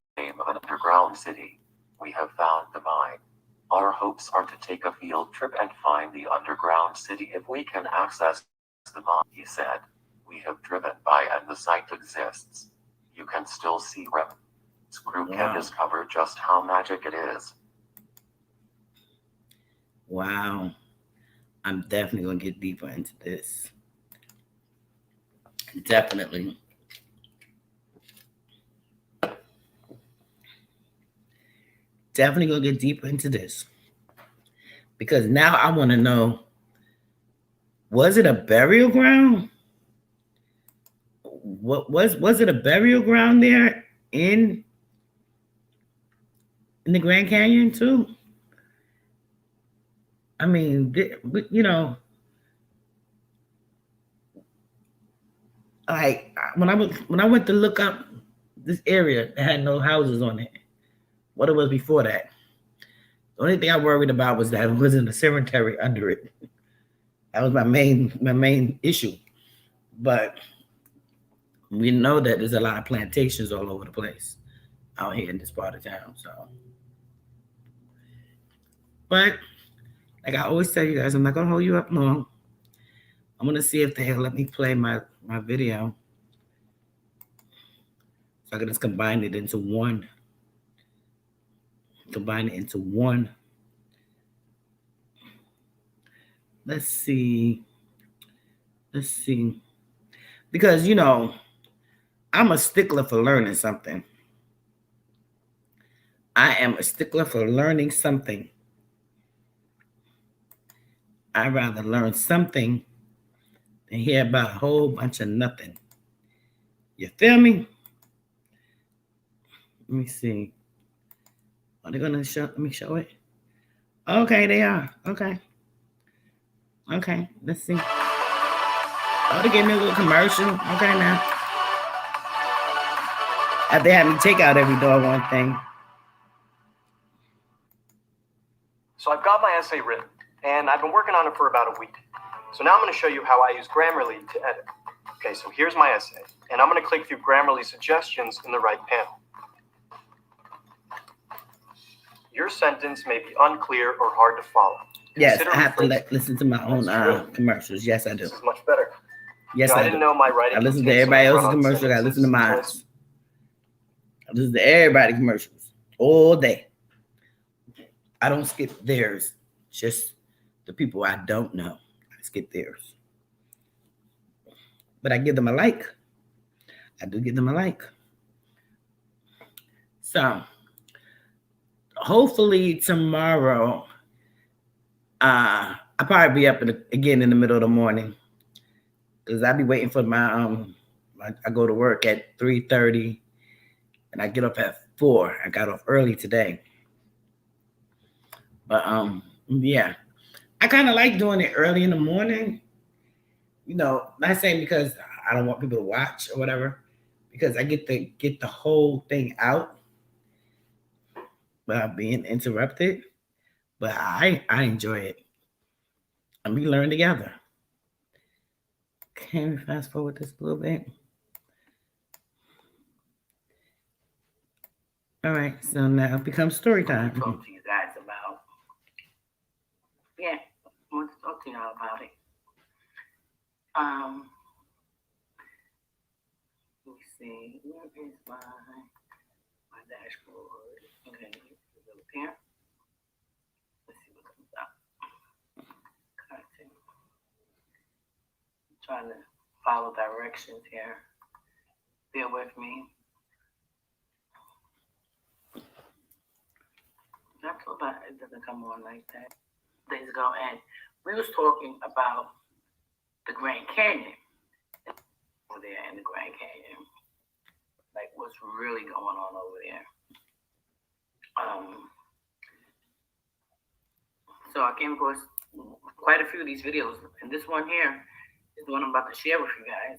of an underground city. We have found the mine. Our hopes are to take a field trip and find the underground city if we can access the mine, he said. We have driven by and the site exists. You can still see remnants. Group can discover just how magic it is. Wow. I'm definitely going to get deeper into this. Definitely. Definitely going to get deeper into this. Because now I want to know, was it a burial ground? What was it a burial ground there in the Grand Canyon too? I mean, you know, like when I went to look up this area, it had no houses on it. What it was before that. The only thing I worried about was that it wasn't a cemetery under it. That was my main issue. But we know that there's a lot of plantations all over the place out here in this part of town. So, but like I always tell you guys, I'm not gonna hold you up long. I'm gonna see if they'll let me play my video, so I can just combine it into one. Let's see. Because you know, I'm a stickler for learning something. I am a stickler for learning something. I'd rather learn something than hear about a whole bunch of nothing. You feel me? Let me see. Are they gonna show? Let me show it. Okay, they are. Okay, let's see. Oh, they gave me a little commercial. Okay, now. After they had me take out every doggone thing. So I've got my essay written, and I've been working on it for about a week. So now I'm going to show you how I use Grammarly to edit. Okay, so here's my essay, and I'm going to click through Grammarly suggestions in the right panel. Your sentence may be unclear or hard to follow. Yes, Consider I have to rephrasing. listen to my own commercials. Yes, I do. This is much better. Yes, I I didn't do. know my writing. I listen to contained everybody some else's run-on commercials. I listen to mine. sentences. I listen to everybody commercials all day. I don't skip theirs. Just the people I don't know. I skip theirs. But I give them a like. I do give them a like. So hopefully tomorrow, I'll probably be up again in the middle of the morning, because I'll be waiting for my I go to work at 3:30 and I get up at 4. I got off early today. But yeah. I kind of like doing it early in the morning. You know, not saying because I don't want people to watch or whatever, because I get to get the whole thing out without being interrupted. But I enjoy it. And we learn together. Can we fast forward this a little bit? All right, so now it becomes story time. Talk to you guys about. Yeah, I want to talk to y'all about it. Let me see. Where is my dashboard? Okay, go up here. Let's see what comes up. Content. I'm trying to follow directions here. Bear with me. Not so bad. It doesn't come on like that. Days ago, and we was talking about the Grand Canyon over there in the Grand Canyon, like what's really going on over there. So I came across quite a few of these videos, and this one here is the one I'm about to share with you guys.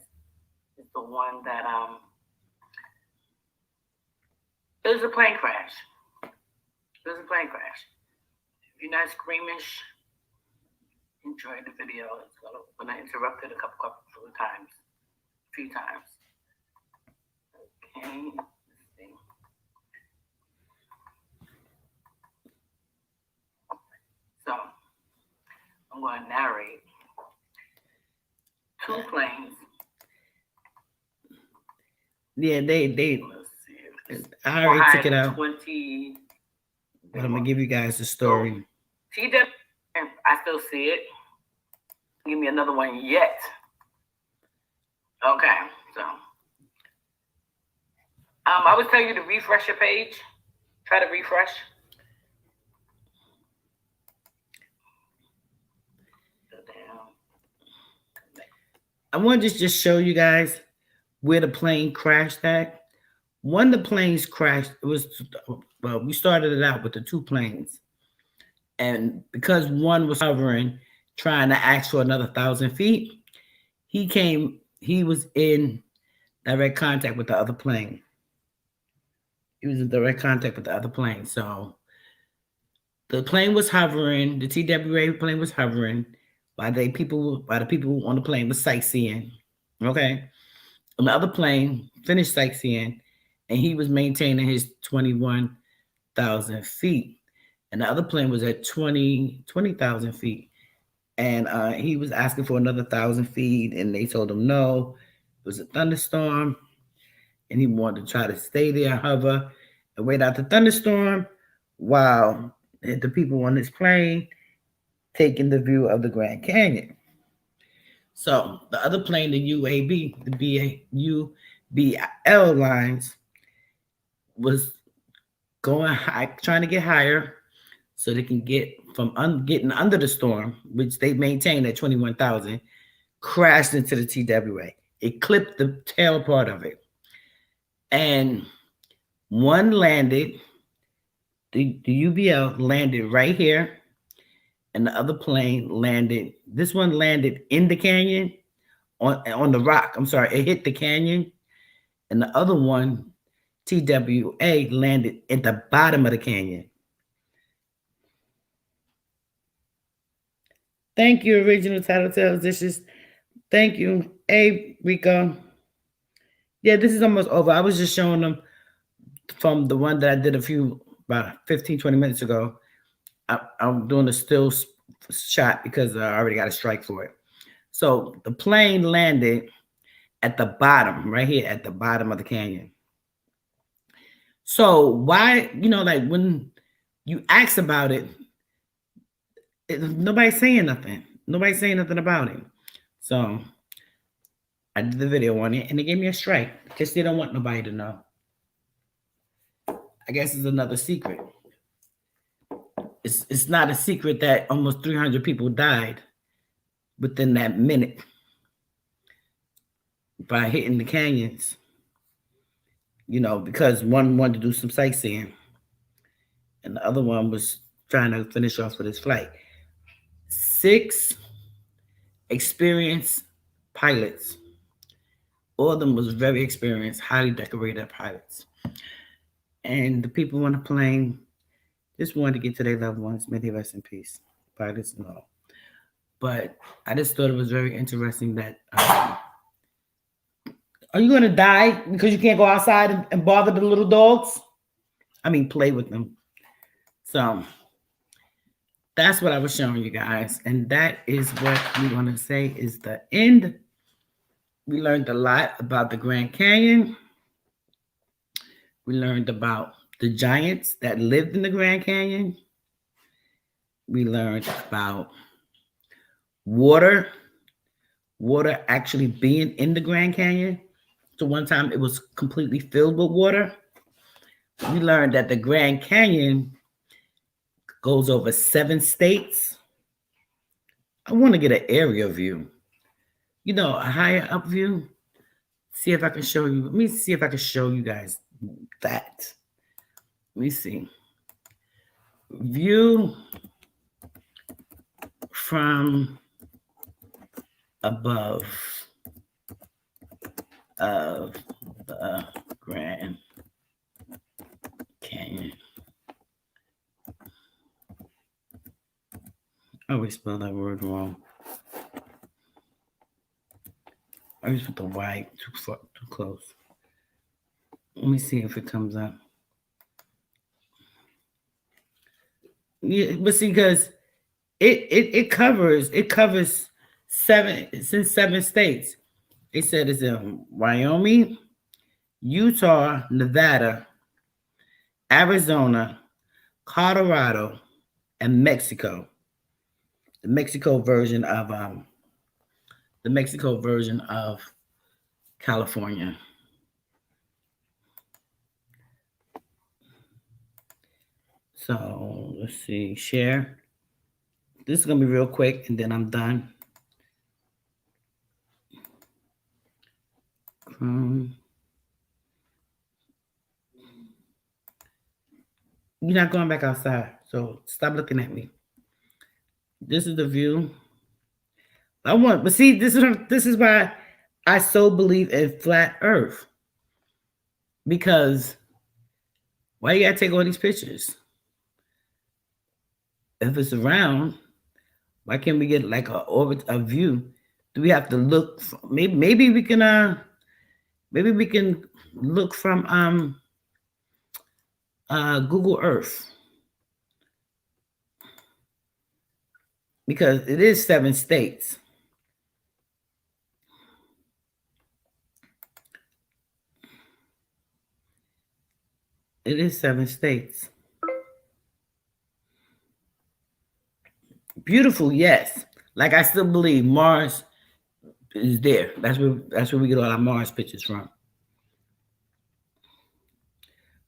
It's the one that it was a plane crash. It was a plane crash. If you're not squeamish, enjoy the video. It's gonna interrupt it a few times. Okay, let's see. So I'm going to narrate two planes. Yeah, they. Let's see. I already took it out. 20. But I'm gonna give you guys the story. TW, I still see it. Give me another one yet. Okay, so I was telling you to refresh your page. Try to refresh. I want to just show you guys where the plane crashed at. One of the planes crashed. It was, well, we started it out with the two planes. And because one was hovering, trying to ask for another 1,000 feet, he was in direct contact with the other plane. He was in direct contact with the other plane. So the plane was hovering, the TWA plane was hovering while the people on the plane was sightseeing. Okay. And the other plane finished sightseeing and he was maintaining his 21,000 feet. And the other plane was at 20,000 feet. And he was asking for another 1,000 feet and they told him no. It was a thunderstorm and he wanted to try to stay there, hover, and wait out the thunderstorm while the people on this plane taking the view of the Grand Canyon. So the other plane, the UAB, the UBL lines, was going high, trying to get higher so they can get from getting under the storm, which they maintained at 21,000, crashed into the TWA. It clipped the tail part of it. And one landed, the UBL landed right here, and the other plane landed, this one landed in the canyon, on the rock. I'm sorry, it hit the canyon. And the other one, TWA, landed at the bottom of the canyon. Thank you, Original Tattletales Dishes. Thank you. Hey, Rico. Yeah, this is almost over. I was just showing them from the one that I did about 15, 20 minutes ago. I'm doing a still shot because I already got a strike for it. So the plane landed at the bottom, right here at the bottom of the canyon. So why, like when you ask about it, nobody's saying nothing. Nobody's saying nothing about it. So I did the video on it and they gave me a strike because they don't want nobody to know. I guess it's another secret. It's not a secret that almost 300 people died within that minute by hitting the canyons, because one wanted to do some sightseeing and the other one was trying to finish off with his flight. 6 experienced pilots. All of them was very experienced, highly decorated pilots. And the people on the plane just wanted to get to their loved ones. May they rest in peace. Pilots, no. But I just thought it was very interesting that, are you going to die because you can't go outside and bother the little dogs? I mean, play with them. So that's what I was showing you guys. And that is what we want to say is the end. We learned a lot about the Grand Canyon. We learned about the giants that lived in the Grand Canyon. We learned about water actually being in the Grand Canyon. So one time it was completely filled with water. We learned that the Grand Canyon goes over 7 states. I want to get an area view, a higher up view. See if I can show you. Let me see if I can show you guys that. Let me see. View from above of the Grand Canyon. I always spell that word wrong. I always put the Y too close. Let me see if it comes up. Yeah, but see, because it covers seven states. It said it's in Wyoming, Utah, Nevada, Arizona, Colorado, and Mexico. The Mexico version of California. So let's see, share. This is gonna be real quick, and then I'm done. You're not going back outside, so stop looking at me. This is the view. But see, this is why I so believe in flat Earth. Because why you gotta take all these pictures? If it's around, why can't we get like a view? Do we have to look? Maybe we can look from Google Earth, because it is 7 states. It is 7 states. Beautiful, yes. Like I still believe Mars is there. That's where we get all our Mars pictures from.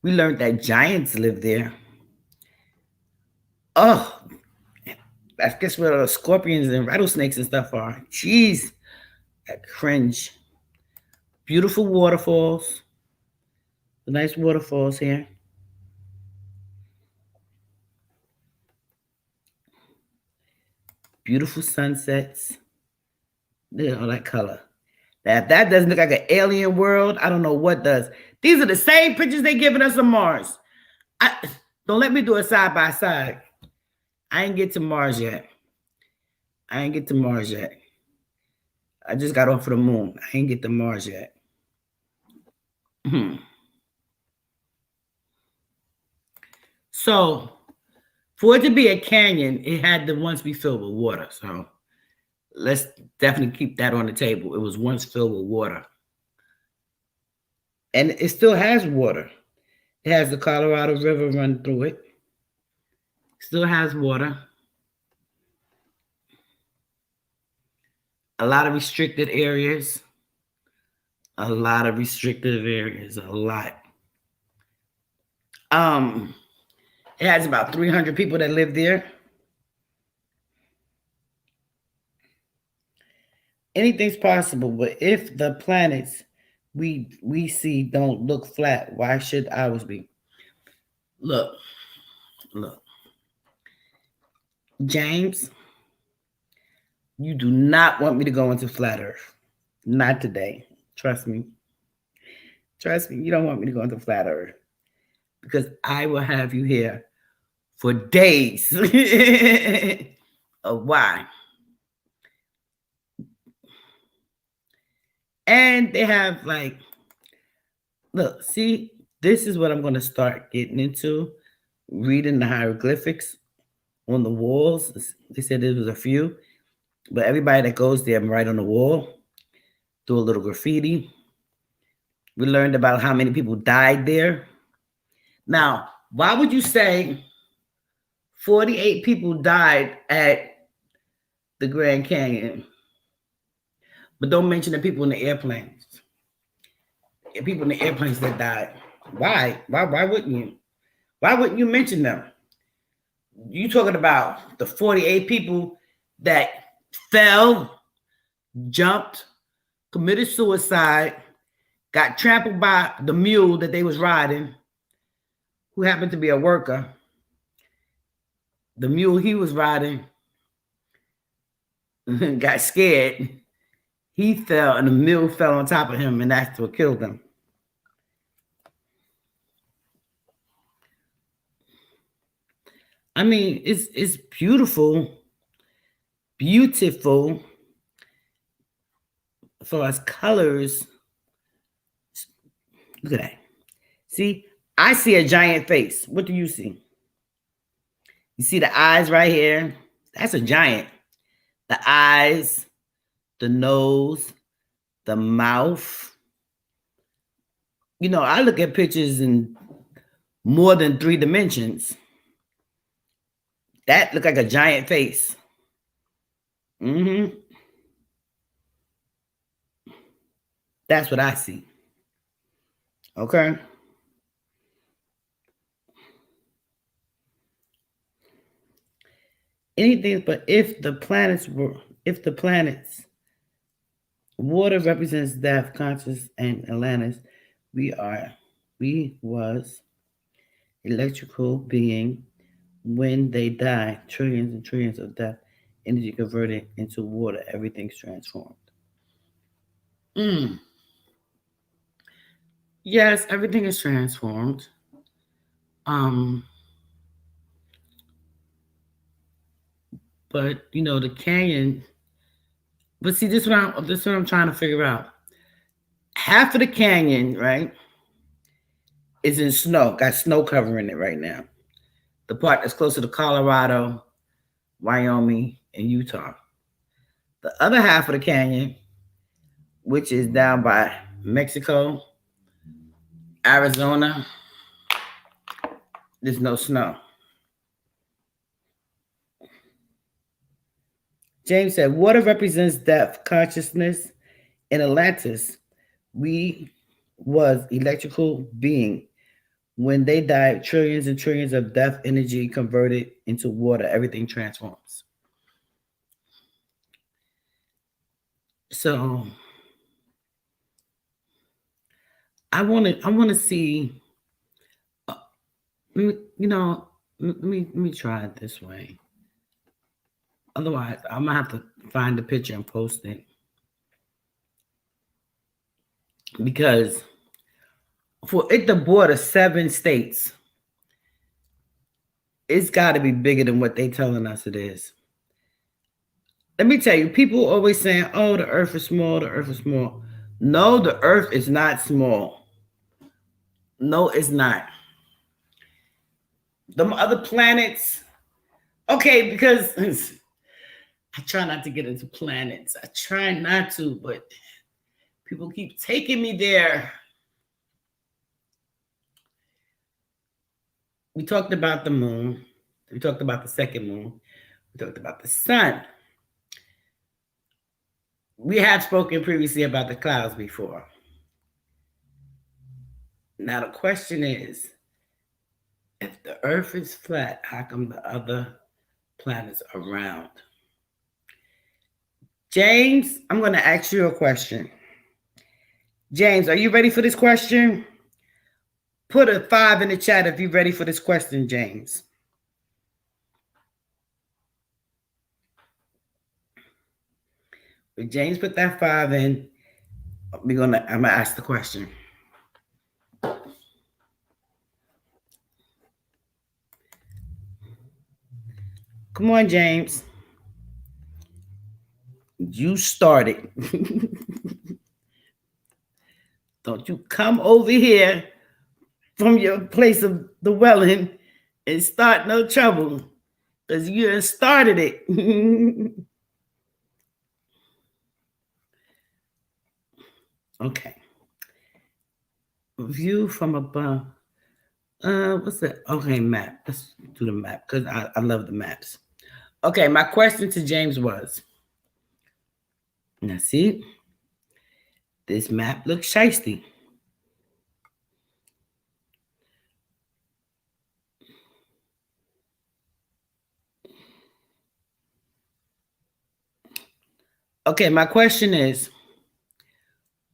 We learned that giants live there. Oh, I guess where the scorpions and rattlesnakes and stuff are. Jeez, I cringe. Beautiful waterfalls. The nice waterfalls here. Beautiful sunsets. Look at all that color. Now, if that doesn't look like an alien world, I don't know what does. These are the same pictures they giving us of Mars. Don't let me do it side by side. I ain't get to Mars yet. I just got off of the moon. I ain't get to Mars yet. So, for it to be a canyon, it had to once be filled with water. So, let's definitely keep that on the table. It was once filled with water. And it still has water. It has the Colorado River run through it. Still has water. A lot of restricted areas. A lot. It has about 300 people that live there. Anything's possible, but if the planets we see don't look flat, why should ours be? Look. James, you do not want me to go into flat Earth. Not today. Trust me. You don't want me to go into flat Earth, because I will have you here for days. Why? And they have look, see, this is what I'm going to start getting into, reading the hieroglyphics on the walls. They said there was a few, but everybody that goes there, I'm right on the wall, do a little graffiti. We learned about how many people died there. Now, why would you say 48 people died at the Grand Canyon, but don't mention the people in the airplanes? The people in the airplanes that died. Why? Why wouldn't you? Why wouldn't you mention them? You talking about the 48 people that fell, jumped, committed suicide, got trampled by the mule that they was riding, who happened to be a worker. The mule he was riding got scared he fell and the mill fell on top of him, and that's what killed him. I mean, it's beautiful, beautiful for us colors. Look at that. See, I see a giant face. What do you see? You see the eyes right here? That's a giant. The eyes, the nose, the mouth. You know, I look at pictures in more than 3 dimensions. That look like a giant face. That's what I see. Okay. Anything but if the planets, water represents death, conscious, and Atlantis, we was electrical being. When they die, trillions and trillions of death, energy converted into water, everything's transformed. Yes, everything is transformed. But you know, the canyon. But see, this is what I'm trying to figure out. Half of the canyon, right, is in snow. Got snow covering it right now. The part that's closer to Colorado, Wyoming, and Utah. The other half of the canyon, which is down by Mexico, Arizona, there's no snow. James said, water represents death, consciousness. In Atlantis, we was electrical being. When they died, trillions and trillions of death energy converted into water. Everything transforms. So I want to see. You know, let me try it this way. Otherwise, I'm gonna have to find the picture and post it, because for it to border 7 states, it's got to be bigger than what they telling us it is. Let me tell you, people always saying, "Oh, the Earth is small. The Earth is small." No, the Earth is not small. No, it's not. The other planets, okay, because I try not to get into planets. I try not to, but people keep taking me there. We talked about the moon. We talked about the second moon. We talked about the sun. We have spoken previously about the clouds before. Now the question is, if the Earth is flat, how come the other planets are round? James, I'm going to ask you a question. James, are you ready for this question? Put a 5 in the chat if you're ready for this question, James. When James put that 5 in, I'm gonna ask the question. Come on, James. You started. Don't you come over here from your place of dwelling and start no trouble, because you started it. Okay. View from above. What's that? Okay, map. Let's do the map, because I love the maps. Okay, my question to James was, now see, this map looks shiesty. Okay, my question is,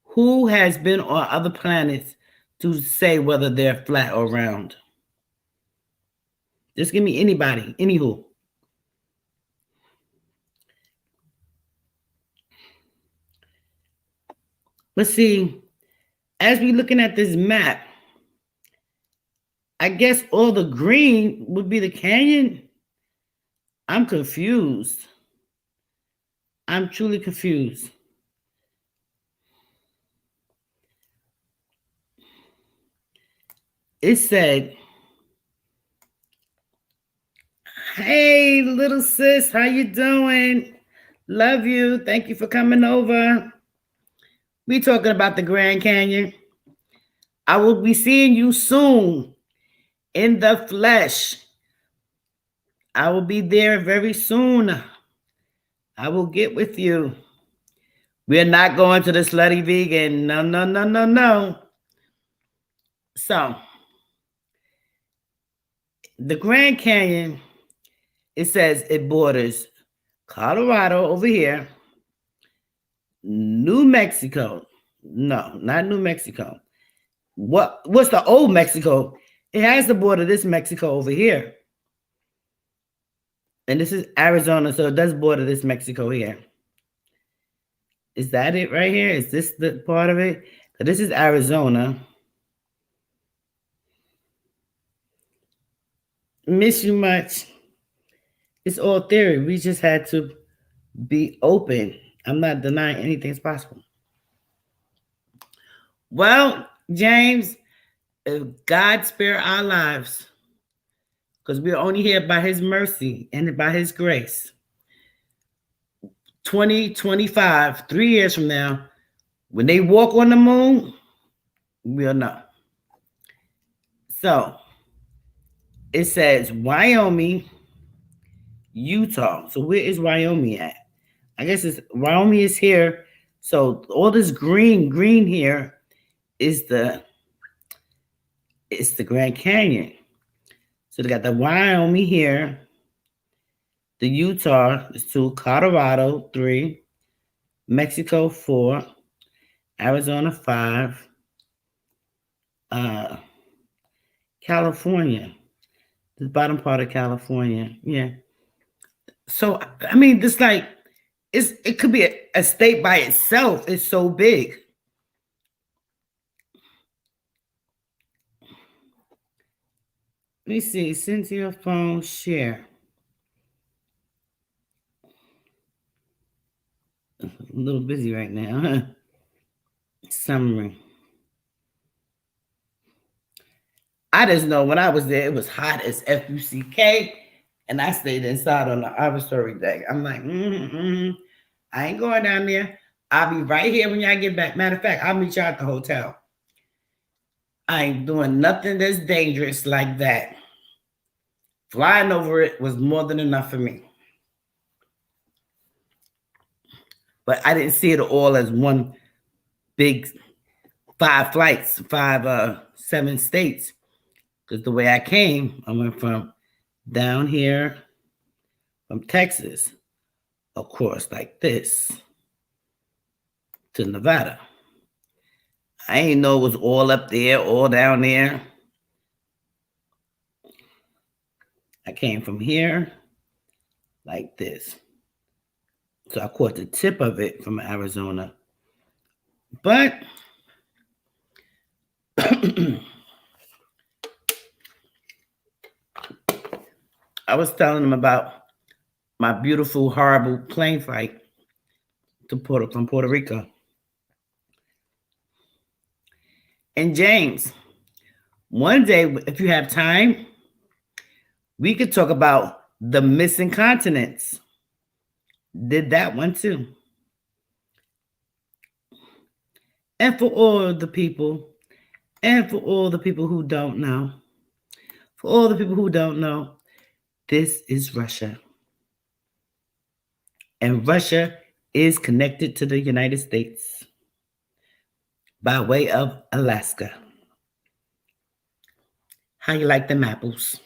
who has been on other planets to say whether they're flat or round? Just give me anybody, anywho. But see, as we looking at this map, I guess all the green would be the canyon. I'm confused. I'm truly confused. It said, hey, little sis, how you doing? Love you. Thank you for coming over. We talking about the Grand Canyon. I will be seeing you soon in the flesh. I will be there very soon. I will get with you. We're not going to the Slutty Vegan. No, no, no, no, no. So, the Grand Canyon, it says it borders Colorado over here, New Mexico. No, not New Mexico. What's the old Mexico? It has the border this Mexico over here. And this is Arizona, so it does border this Mexico here. Is that it right here? Is this the part of it? So this is Arizona. Miss you much. It's all theory. We just had to be open. I'm not denying anything's possible. Well, James, God spare our lives, because we're only here by his mercy and by his grace. 2025, 3 years from now, when they walk on the moon, we'll know. So it says Wyoming, Utah. So where is Wyoming at? I guess Wyoming is here. So all this green here is the Grand Canyon. So they got the Wyoming here, the Utah is 2, Colorado 3, Mexico 4, Arizona 5, California, the bottom part of California, yeah. So I mean, this like it could be a state by itself. It's so big. Let me see. Send to your phone, share. A little busy right now, huh? Summary. I just know when I was there, it was hot as FUCK, and I stayed inside on the observatory deck. I'm like, I ain't going down there. I'll be right here when y'all get back. Matter of fact, I'll meet y'all at the hotel. I ain't doing nothing that's dangerous like that. Flying over it was more than enough for me. But I didn't see it all as one big 5 flights, 7 states. Because the way I came, I went from down here, from Texas, of course, like this, to Nevada. I ain't know it was all up there, all down there. I came from here, like this. So I caught the tip of it from Arizona. But I was telling them about my beautiful, horrible plane flight from Puerto Rico. And James, one day, if you have time, we could talk about the missing continents. Did that one too. And for all the people, who don't know, this is Russia. And Russia is connected to the United States by way of Alaska. How you like them apples?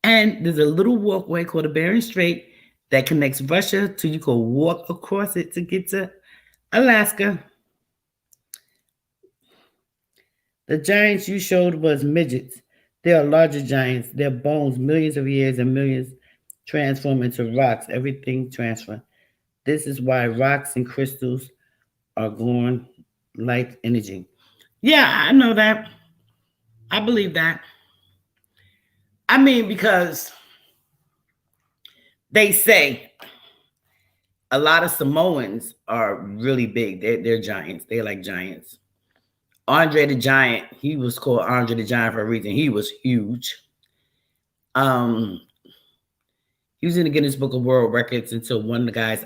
And there's a little walkway called the Bering Strait that connects Russia to, you can walk across it to get to Alaska. The giants you showed was midgets. They are larger giants. Their bones, millions of years and millions, transform into rocks. Everything transfer. This is why rocks and crystals are going life energy. Yeah, I know that. I believe that. I mean, because they say a lot of Samoans are really big. They're giants. They're like giants. Andre the Giant, he was called Andre the Giant for a reason. He was huge. He was in the Guinness Book of World Records until one of the guys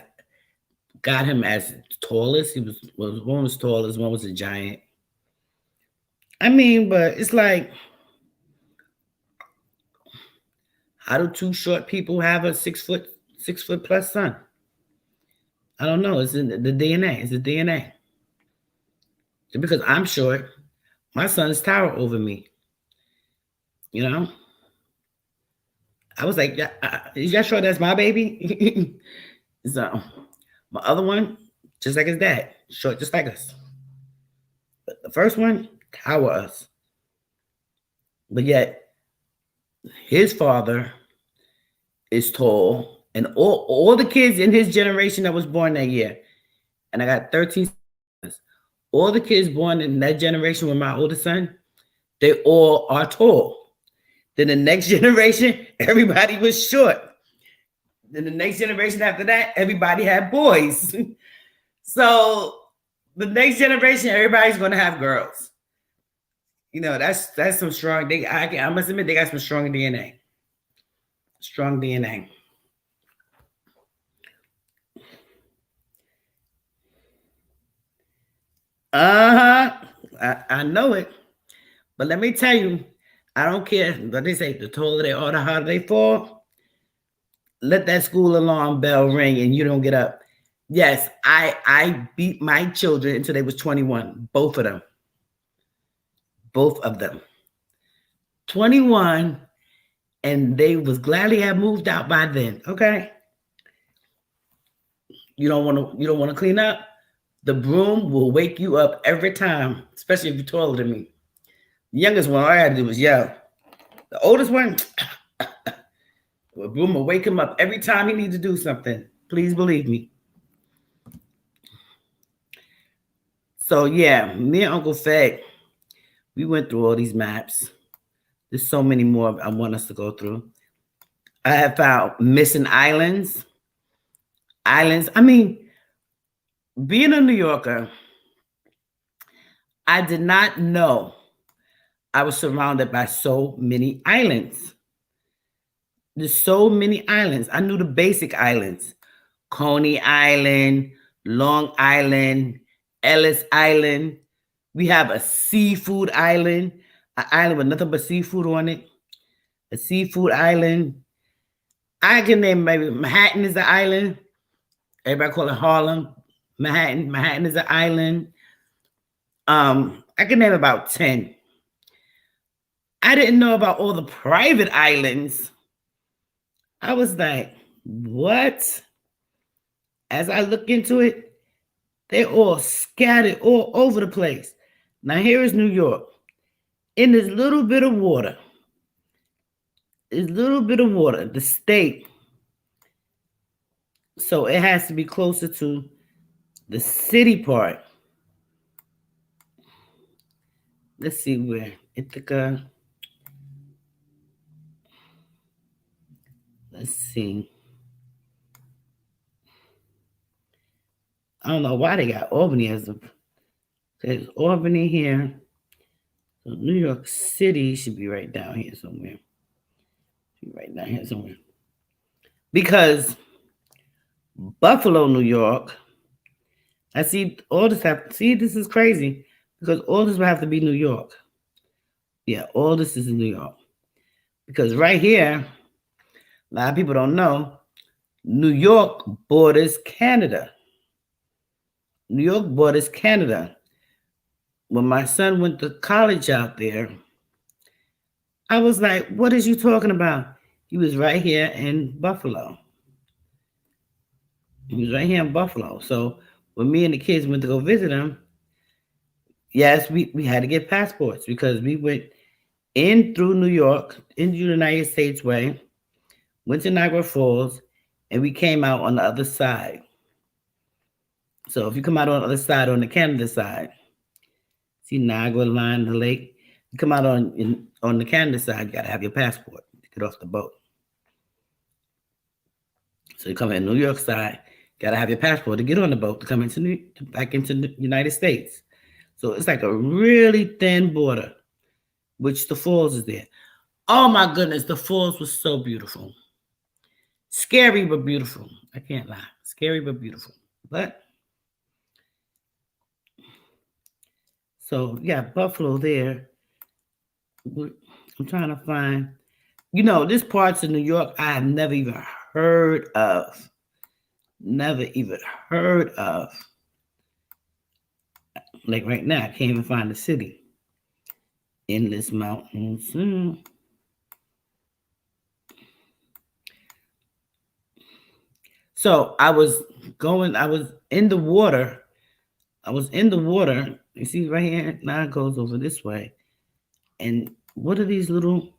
got him as tallest. One was tallest, one was a giant. I mean, but it's like, how do two short people have a 6 foot plus son? I don't know. It's in the DNA. It's the DNA. Because I'm short, my sons tower over me. You know? I was like, is y'all sure that's my baby? So, my other one, just like his dad, short just like us. But the first one, tower us. But yet, his father is tall, and all the kids in his generation that was born that year, and I got 13 sons, all the kids born in that generation with my oldest son, they all are tall. Then the next generation, everybody was short. Then the next generation after that, everybody had boys. So the next generation, everybody's going to have girls. You know, that's some strong. I must admit, they got some strong DNA. Strong DNA. I know it. But let me tell you, I don't care what they say. The taller they are, the harder they fall. Let that school alarm bell ring and you don't get up. Yes, I beat my children until they was 21. Both of them. Both of them. 21, and they was gladly have moved out by then. Okay. You don't want to clean up? The broom will wake you up every time, especially if you're taller than me. The youngest one, all I had to do was yell. The oldest one, the broom will wake him up every time he needs to do something. Please believe me. So yeah, me and Uncle Fed, we went through all these maps. There's so many more I want us to go through. I have found missing islands. I mean, being a New Yorker, I did not know I was surrounded by so many islands. There's so many islands. I knew the basic islands. Coney Island, Long Island, Ellis Island. We have a seafood island, an island with nothing but seafood on it. A seafood island. I can name maybe Manhattan is an island. Everybody call it Harlem. Manhattan is an island. I can name about 10. I didn't know about all the private islands. I was like, what? As I look into it, they're all scattered all over the place. Now here is New York. In this little bit of water, the state. So it has to be closer to the city part. Let's see where. Ithaca. Let's see. I don't know why they got Albany as a. There's Albany here. So New York City should be right down here somewhere. Because Buffalo, New York. I see all this have. See, this is crazy because all this will have to be New York. Yeah, all this is in New York. Because right here, a lot of people don't know, New York borders Canada. New York borders Canada. When my son went to college out there, I was like, what is you talking about? He was right here in Buffalo. So when me and the kids went to go visit him, yes, we had to get passports because we went in through New York, into the United States way, went to Niagara Falls, and we came out on the other side. So if you come out on the other side, on the Canada side, see Niagara line, the lake. You come out on the Canada side, you gotta have your passport to get off the boat. So you come in New York side, gotta have your passport to get on the boat to come back into the United States. So it's like a really thin border, which the falls is there. Oh my goodness, the falls was so beautiful. Scary but beautiful. I can't lie. Scary but beautiful. But so yeah, Buffalo there. I'm trying to find, there's parts of New York I have never even heard of. Never even heard of. Like right now, I can't even find the city. Endless Mountains. So I was in the water. You see right here, now it goes over this way. And what are these little,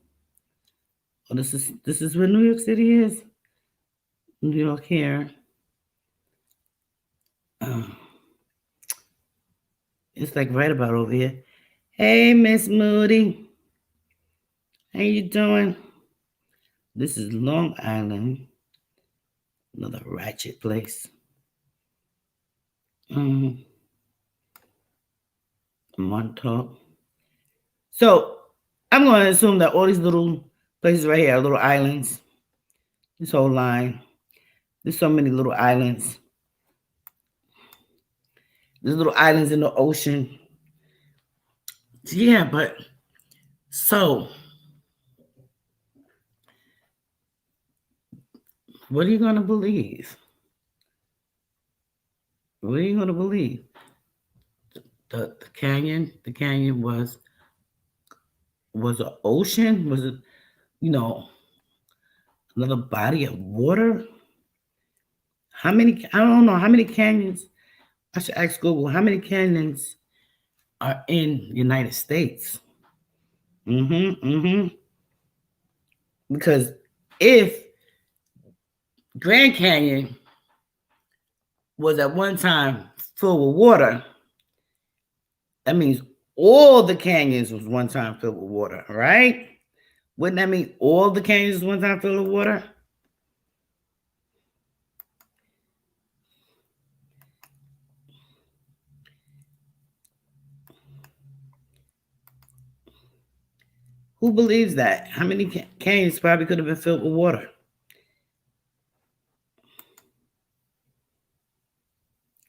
this is where New York City is. New York here. It's like right about over here. Hey, Miss Moody. How you doing? This is Long Island. Another ratchet place. Montauk. So I'm going to assume that all these little places right here are little islands. This whole line. There's so many little islands. There's little islands in the ocean. Yeah, but so what are you going to believe? What are you going to believe? The canyon was an ocean? Was it, another body of water? I don't know how many canyons. I should ask Google how many canyons are in the United States. Because if Grand Canyon was at one time filled with water, that means all the canyons was one time filled with water, right? Wouldn't that mean all the canyons was one time filled with water? Who believes that? How many canyons probably could have been filled with water?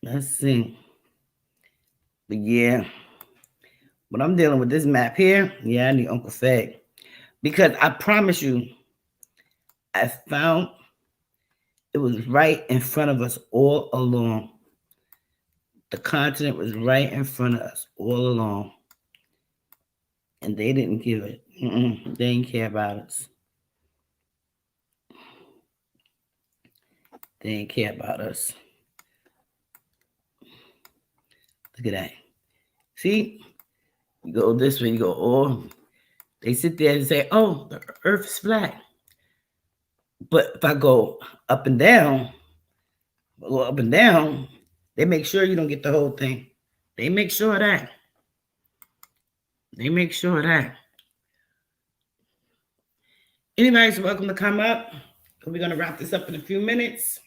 Let's see. But yeah, when I'm dealing with this map here, yeah, I need Uncle Fag. Because I promise you, I found it was right in front of us all along. The continent was right in front of us all along. And they didn't give it. They didn't care about us. They didn't care about us. Look at that. See? You go this way, you go, oh, they sit there and say, oh, the earth is flat. But if I go up and down, they make sure you don't get the whole thing. They make sure of that. Anybody's welcome to come up. We're going to wrap this up in a few minutes.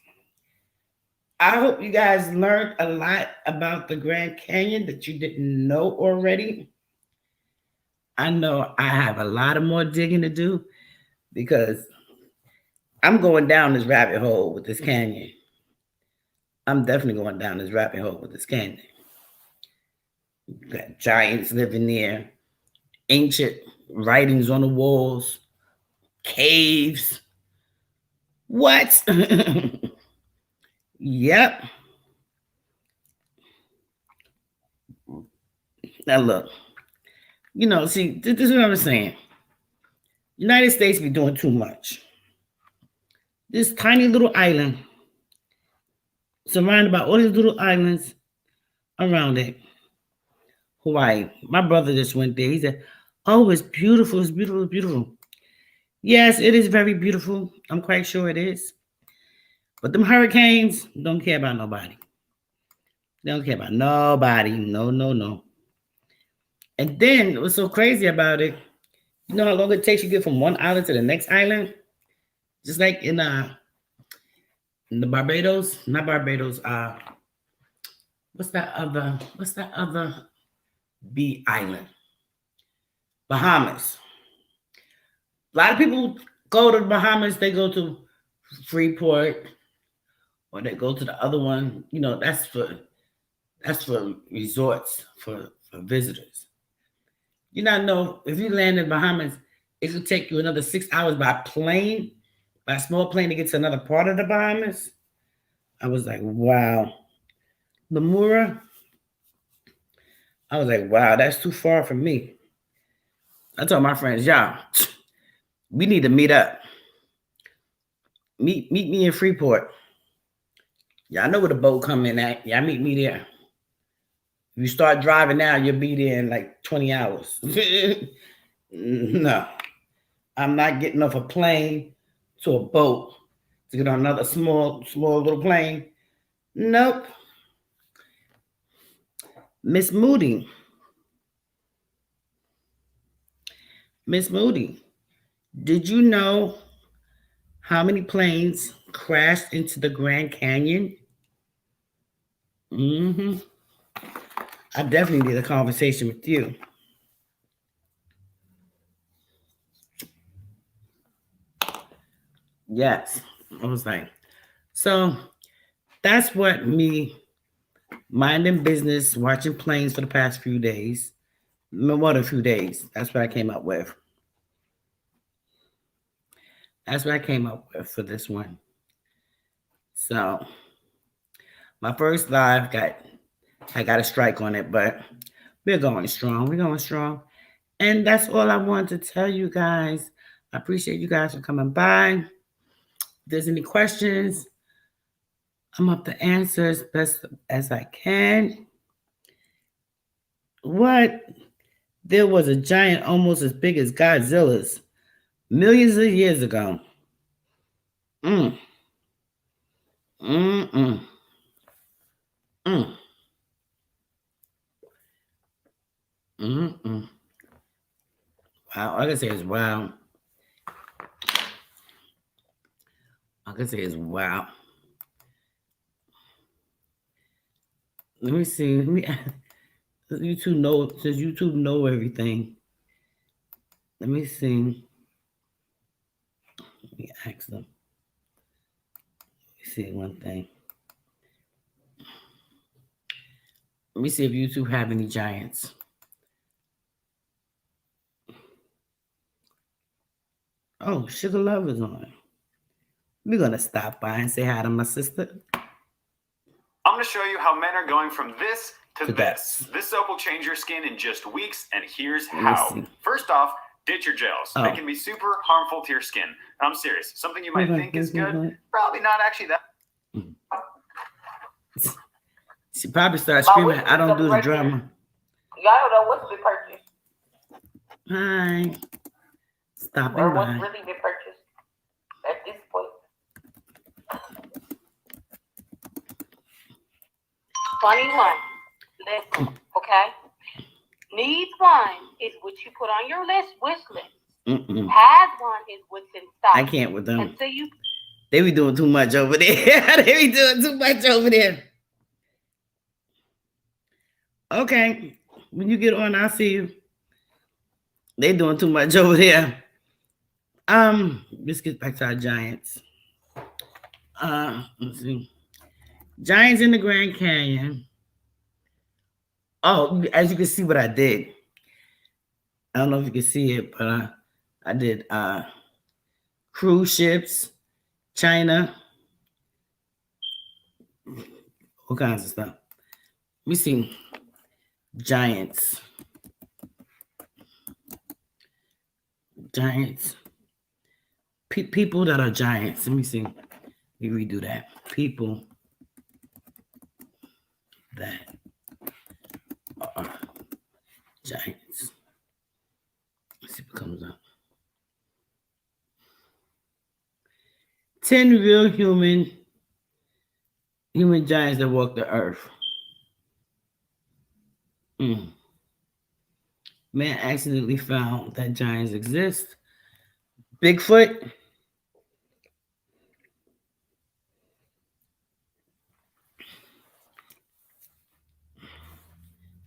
I hope you guys learned a lot about the Grand Canyon that you didn't know already. I know I have a lot of more digging to do because I'm going down this rabbit hole with this canyon. I'm definitely going down this rabbit hole with this canyon. You've got giants living there, ancient writings on the walls, caves. What? Yep. Now look, see, this is what I'm saying. United States be doing too much. This tiny little island, surrounded by all these little islands around it. Hawaii. My brother just went there. He said, oh, it's beautiful. It's beautiful. It's beautiful. Yes, it is very beautiful. I'm quite sure it is. But them hurricanes don't care about nobody. They don't care about nobody. No, no, no. And then what's so crazy about it, you know how long it takes you to get from one island to the next island? Just like in the Barbados, not Barbados, what's that other B island? Bahamas. A lot of people go to the Bahamas, they go to Freeport, or they go to the other one. You know, that's for resorts for visitors. You not know if you land in Bahamas, it could take you another 6 hours by plane, by small plane to get to another part of the Bahamas. I was like, wow. Lemura, I was like, wow, that's too far from me. I told my friends, y'all, we need to meet up. Meet me in Freeport. Y'all know where the boat come in at. Y'all meet me there. If you start driving now, you'll be there in like 20 hours. No. I'm not getting off a plane to a boat to get on another small little plane. Nope. Miss Moody. Miss Moody, did you know how many planes crashed into the Grand Canyon? Mm-hmm. I definitely need a conversation with you. Yes. I was like, so that's what me minding business, watching planes for the past few days. No more than a few days. That's what I came up with. That's what I came up with for this one. So my first live I got a strike on it, but we're going strong. We're going strong. And that's all I wanted to tell you guys. I appreciate you guys for coming by. If there's any questions, I'm up to answer as best as I can. What? There was a giant almost as big as Godzilla's millions of years ago. Mm. Mm-mm. Mm. Mm-mm. Wow. All I can say is wow. I can say is wow. Let me see. YouTube know, since YouTube know everything. Let me see. Let me ask them. Let me see one thing. Let me see if YouTube have any giants. Oh, Sugar Love is on. We're gonna stop by and say hi to my sister. I'm going to show you how men are going from this to To this. that. This soap will change your skin in just weeks, and here's Let me how. see. First off, ditch your gels. Oh. They can be super harmful to your skin. I'm serious. Something you might think is good, probably not actually that. She probably started screaming, I don't do the drama. Y'all don't know what's been purchased Hi. Stopping or what's by. really been purchased at this point. 21. Listen, okay? Needs one is what you put on your wish list. Mm-mm. Has one is what's in stock. I can't with them. Until you They be doing too much over there. They be doing too much over there. Okay. When you get on, I'll see you. They doing too much over there. Let's get back to our Giants. Let's see. Giants in the Grand Canyon. Oh, as you can see what I did. I don't know if you can see it, but I did cruise ships, China, all kinds of stuff. Let me see. Giants. Giants. People that are giants. Let me see. Let me redo that. People that are giants. Let's see what comes up. 10 real human giants that walk the earth. Man accidentally found that giants exist. Bigfoot.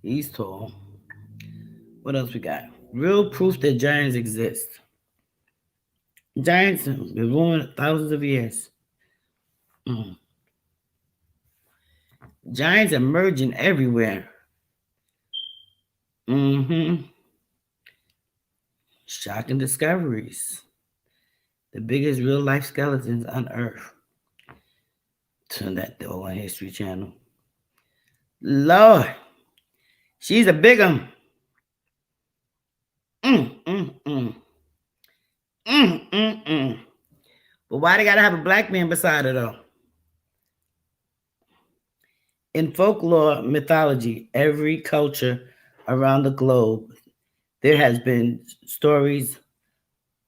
He's tall. What else we got? Real proof that giants exist. Giants have been born thousands of years. Giants emerging everywhere. Shocking discoveries. The biggest real life skeletons on Earth. Turn that door on History Channel. Lord, she's a big one. But why they gotta have a black man beside her though? In folklore mythology, every culture around the globe, there has been stories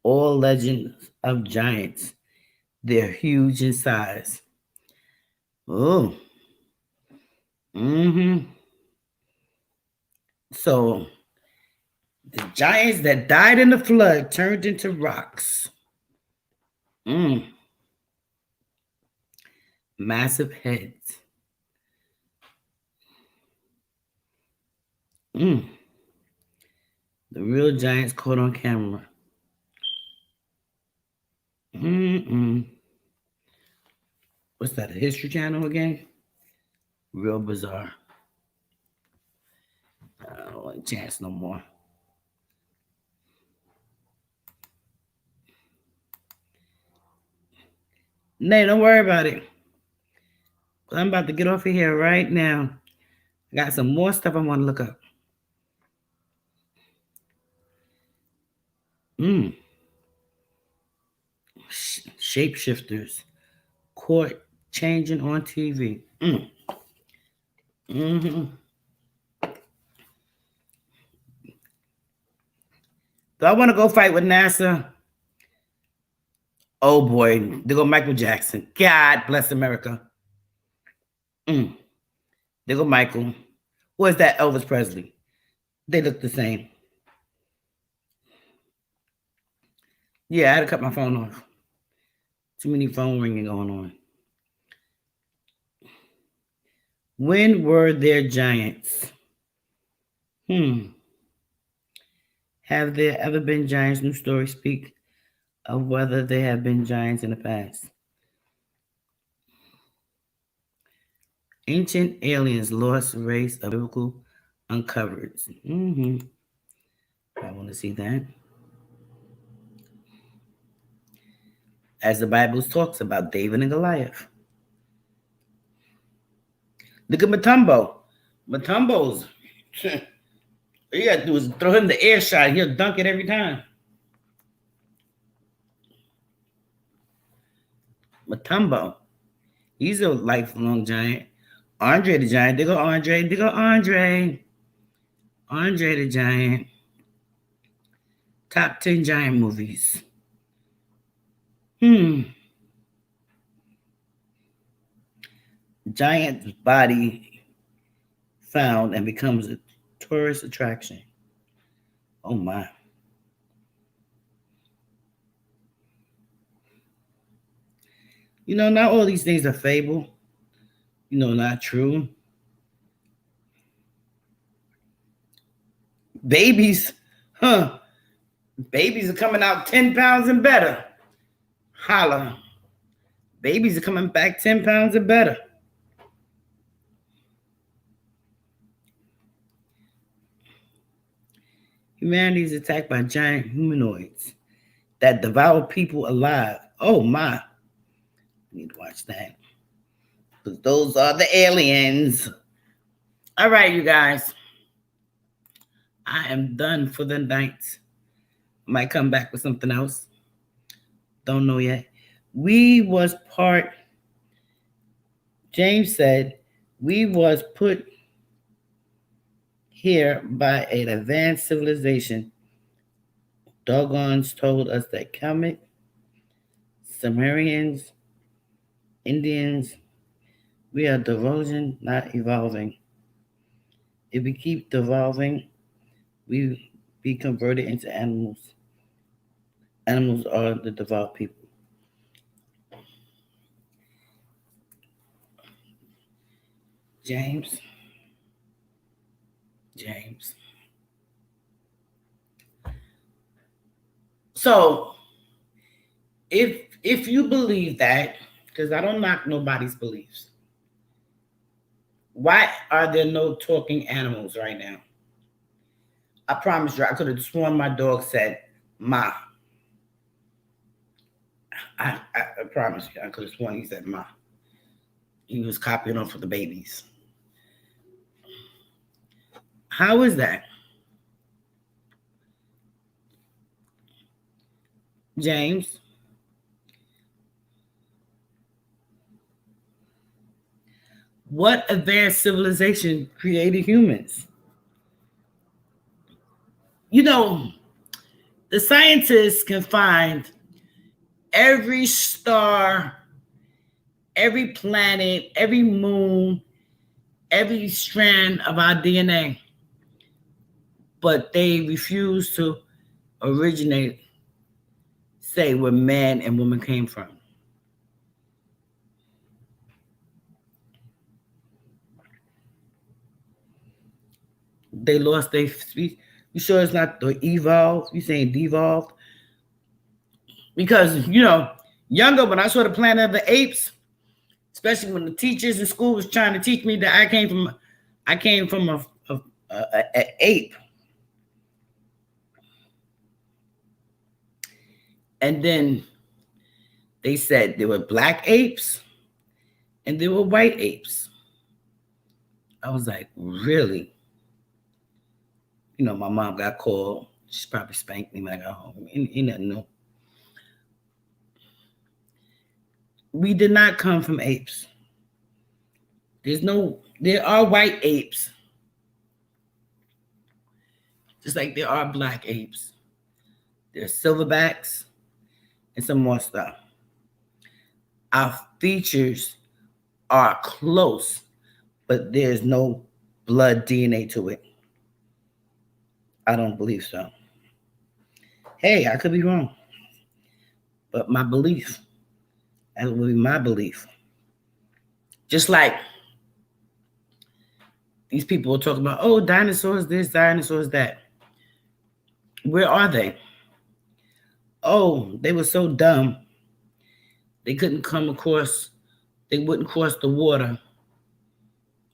or legends of giants. They're huge in size. Oh. So the giants that died in the flood turned into rocks. Massive heads. The real giants caught on camera. What's that, a History Channel again? Real bizarre. I don't want a chance no more. Nay, don't worry about it. I'm about to get off of here right now. I got some more stuff I want to look up. Shapeshifters caught changing on TV. Do I want to go fight with NASA? Oh boy, there go Michael Jackson. God bless America. There go Michael. What is that? Elvis Presley. They look the same. Yeah, I had to cut my phone off. Too many phone ringing going on. When were there giants? Have there ever been giants? New stories speak of whether there have been giants in the past. Ancient aliens, lost race of biblical uncovered. I want to see that. As the Bible talks about David and Goliath. Look at Matumbo. Matumbo's, all you got to do is throw him the air shot. He'll dunk it every time. Matumbo. He's a lifelong giant. Andre the Giant. There go Andre. There go Andre. Andre the Giant. Top 10 giant movies. Giant's body found and becomes a tourist attraction. Oh my. You know, not all these things are fable. You know, not true. Babies, babies are coming out 10 pounds and better. Holla. Babies are coming back 10 pounds and better. Humanity is attacked by giant humanoids that devour people alive. Oh my. I need to watch that. Because those are the aliens. All right, you guys. I am done for the night. Might come back with something else. Don't know yet. James said, we was put here by an advanced civilization. Dogons told us that Kemet, Sumerians, Indians, we are diverging, not evolving. If we keep devolving, we be converted into animals. Animals are the devolved people. James. So if you believe that, because I don't knock nobody's beliefs, why are there no talking animals right now? I promise you, I could have sworn my dog said ma. I promise you, I could have sworn he said ma. He was copying off of the babies. How is that? James? What advanced civilization created humans? You know, the scientists can find every star, every planet, every moon, every strand of our DNA, but they refuse to say where man and woman came from. They lost their speech. You sure it's not the evolved? You saying devolved? Because, younger, when I saw the Planet of the Apes, especially when the teachers in school was trying to teach me that I came from an ape. And then they said there were black apes and there were white apes. I was like, really? My mom got called. She probably spanked me when I got home. Ain't nothing new. We did not come from apes. There are white apes. Just like there are black apes. There's silverbacks and some more stuff. Our features are close, but there's no blood DNA to it. I don't believe so. Hey, I could be wrong. But my belief, that would be my belief. Just like these people will talk about, oh, dinosaurs this, dinosaurs that. Where are they? Oh, they were so dumb. They wouldn't cross the water.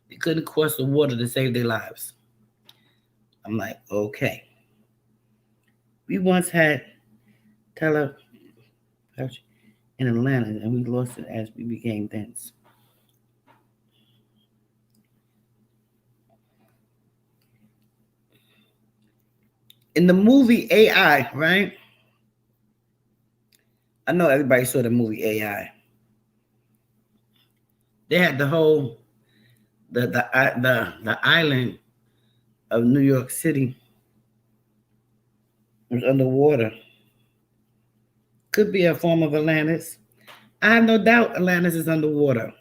They couldn't cross the water to save their lives. I'm like, okay. We once had teleportation in Atlanta, and we lost it as we became dense. In the movie AI, right? I know everybody saw the movie AI. They had the whole the island of New York City was underwater. Could be a form of Atlantis. I have no doubt Atlantis is underwater.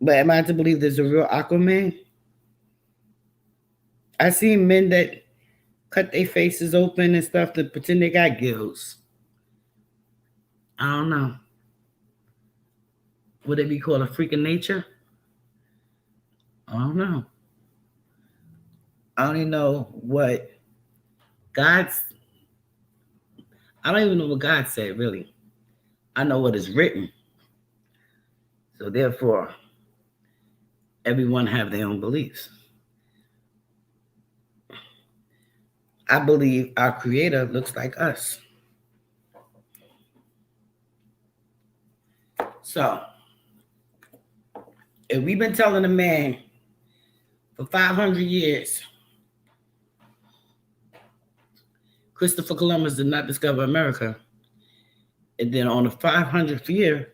But am I to believe there's a real Aquaman? I seen men that cut their faces open and stuff to pretend they got gills. I don't know. Would it be called a freak of nature? I don't know. I don't even know what I don't even know what God said, really. I know what is written. So therefore, everyone have their own beliefs. I believe our Creator looks like us. So, if we've been telling a man for 500 years, Christopher Columbus did not discover America, and then on the 500th year,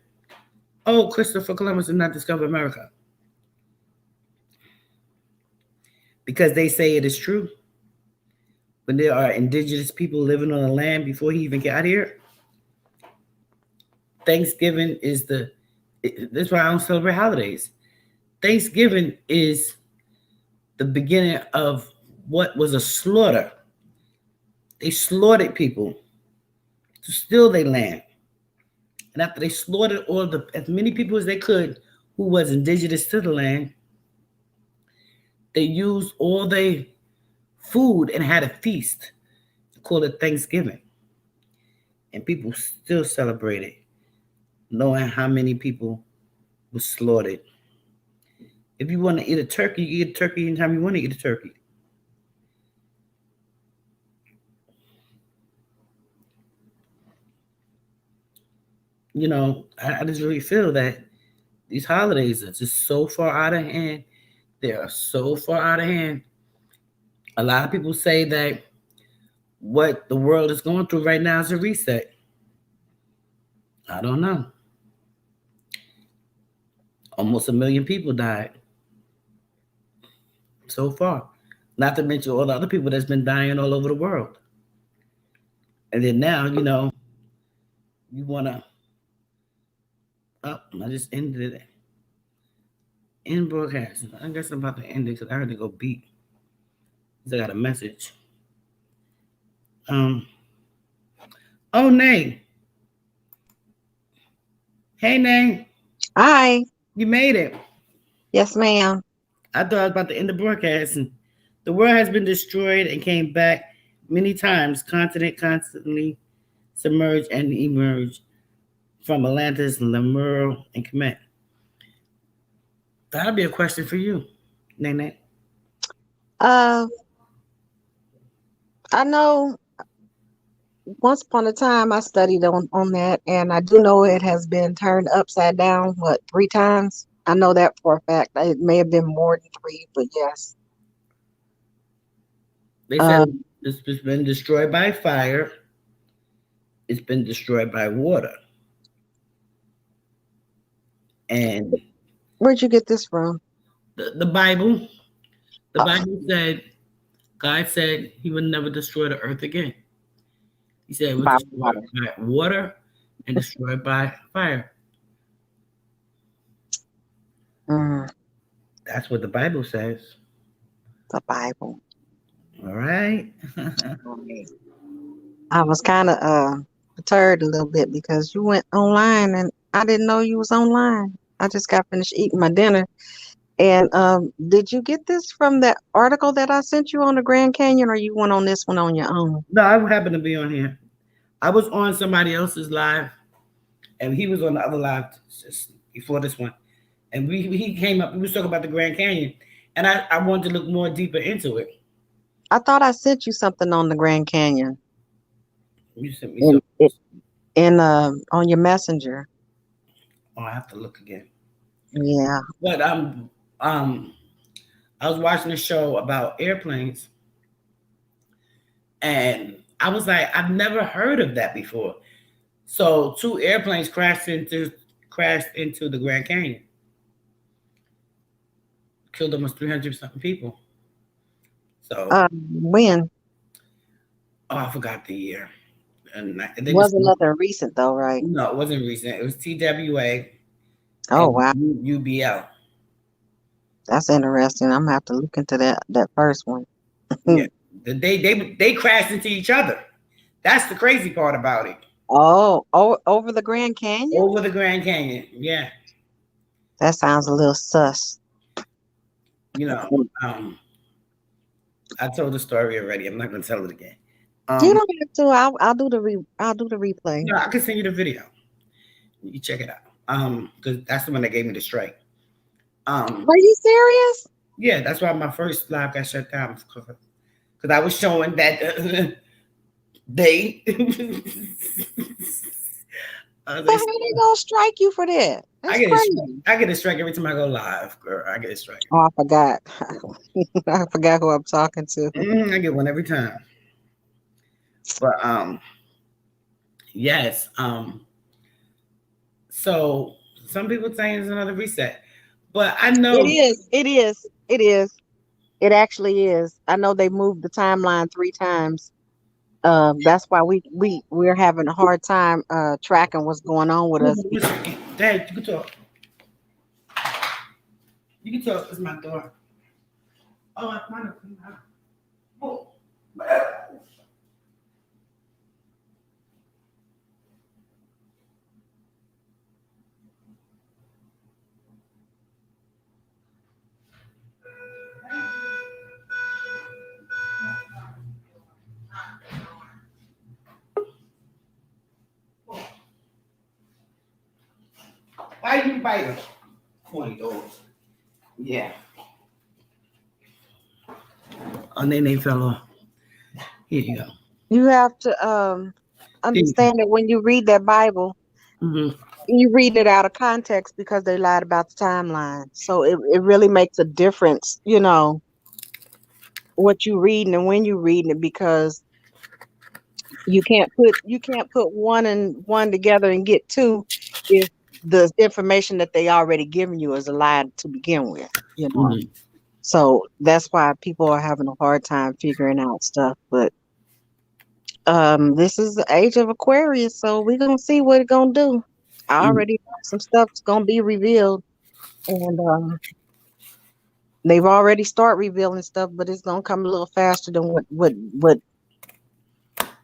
Christopher Columbus did not discover America. Because they say it is true. When there are indigenous people living on the land before he even got here, Thanksgiving is that's why I don't celebrate holidays. Thanksgiving is the beginning of what was a slaughter. They slaughtered people to steal their land. And after they slaughtered as many people as they could who was indigenous to the land, they used all their food and had a feast. Call it Thanksgiving. And people still celebrate it, knowing how many people were slaughtered. If you want to eat a turkey, you eat a turkey anytime you want to eat a turkey. You know, I just really feel that these holidays are just so far out of hand. They are so far out of hand. A lot of people say that what the world is going through right now is a reset. I don't know. Almost 1 million people died so far. Not to mention all the other people that's been dying all over the world. And then now, you know, you want to... Oh, I just ended it. End broadcast. I guess I'm about to end it because I had to go beat. I got a message. Oh, Nay. Hey, Nay. Hi. You made it. Yes, ma'am. I thought I was about to end the broadcast. And the world has been destroyed and came back many times. Continent constantly submerged and emerged from Atlantis, Lemuria, and Kemet. That'll be a question for you, Nene. I know once upon a time I studied on that, and I do know it has been turned upside down, 3 times? I know that for a fact. It may have been more than 3, but yes. They said it's been destroyed by fire. It's been destroyed by water. And where'd you get this from? The Bible. The Bible said, God said he would never destroy the earth again. He said it was destroyed by water and destroyed by fire. That's what the Bible says. The Bible. All right. I was kind of perturbed a little bit because you went online and I didn't know you was online. I just got finished eating my dinner. And did you get this from that article that I sent you on the Grand Canyon, or you went on this one on your own? No, I happened to be on here. I was on somebody else's live, and he was on the other live just before this one. And he came up, we was talking about the Grand Canyon, and I wanted to look more deeper into it. I thought I sent you something on the Grand Canyon. You sent me something. On your messenger. Oh, I have to look again. Yeah. But I was watching a show about airplanes, and I was like, I've never heard of that before. So 2 airplanes crashed into the Grand Canyon. Killed almost 300-something people. So when? Oh, I forgot the year. And it wasn't nothing recent though, right? No, it wasn't recent. It was TWA. Oh wow. UBL. That's interesting. I'm gonna have to look into that first one. Yeah. They crashed into each other. That's the crazy part about it. Oh, over the Grand Canyon? Over the Grand Canyon, yeah. That sounds a little sus. You know, I told the story already. I'm not gonna tell it again. You don't have to. I'll do the replay. No, I can send you the video. You check it out. Because that's the one that gave me the strike. Are you serious? Yeah, that's why my first live got shut down because I was showing that they. How they gonna strike you for that? I get a strike every time I go live, girl. I get a strike. Oh, I forgot. I forgot who I'm talking to. I get one every time. But yes. So some people saying it's another reset, but I know it is. It actually is. I know they moved the timeline 3 times. That's why we're having a hard time tracking what's going on with us. Dad, you can talk. You can talk. It's my door. Oh, I find it. Oh. Why you bite it? $20. Yeah. Oh, then they fell off. Here you go. You have to understand that when you read that Bible, Mm-hmm. you read it out of context because they lied about the timeline. So it really makes a difference, you know, what you reading and when you reading it, because you can't put one and one together and get two if the information that they already given you is a lie to begin with, you know. Mm-hmm. So that's why people are having a hard time figuring out stuff. But this is the age of Aquarius, so we're gonna see what it's gonna do. I already know some stuff's gonna be revealed, and they've already started revealing stuff, but it's gonna come a little faster than what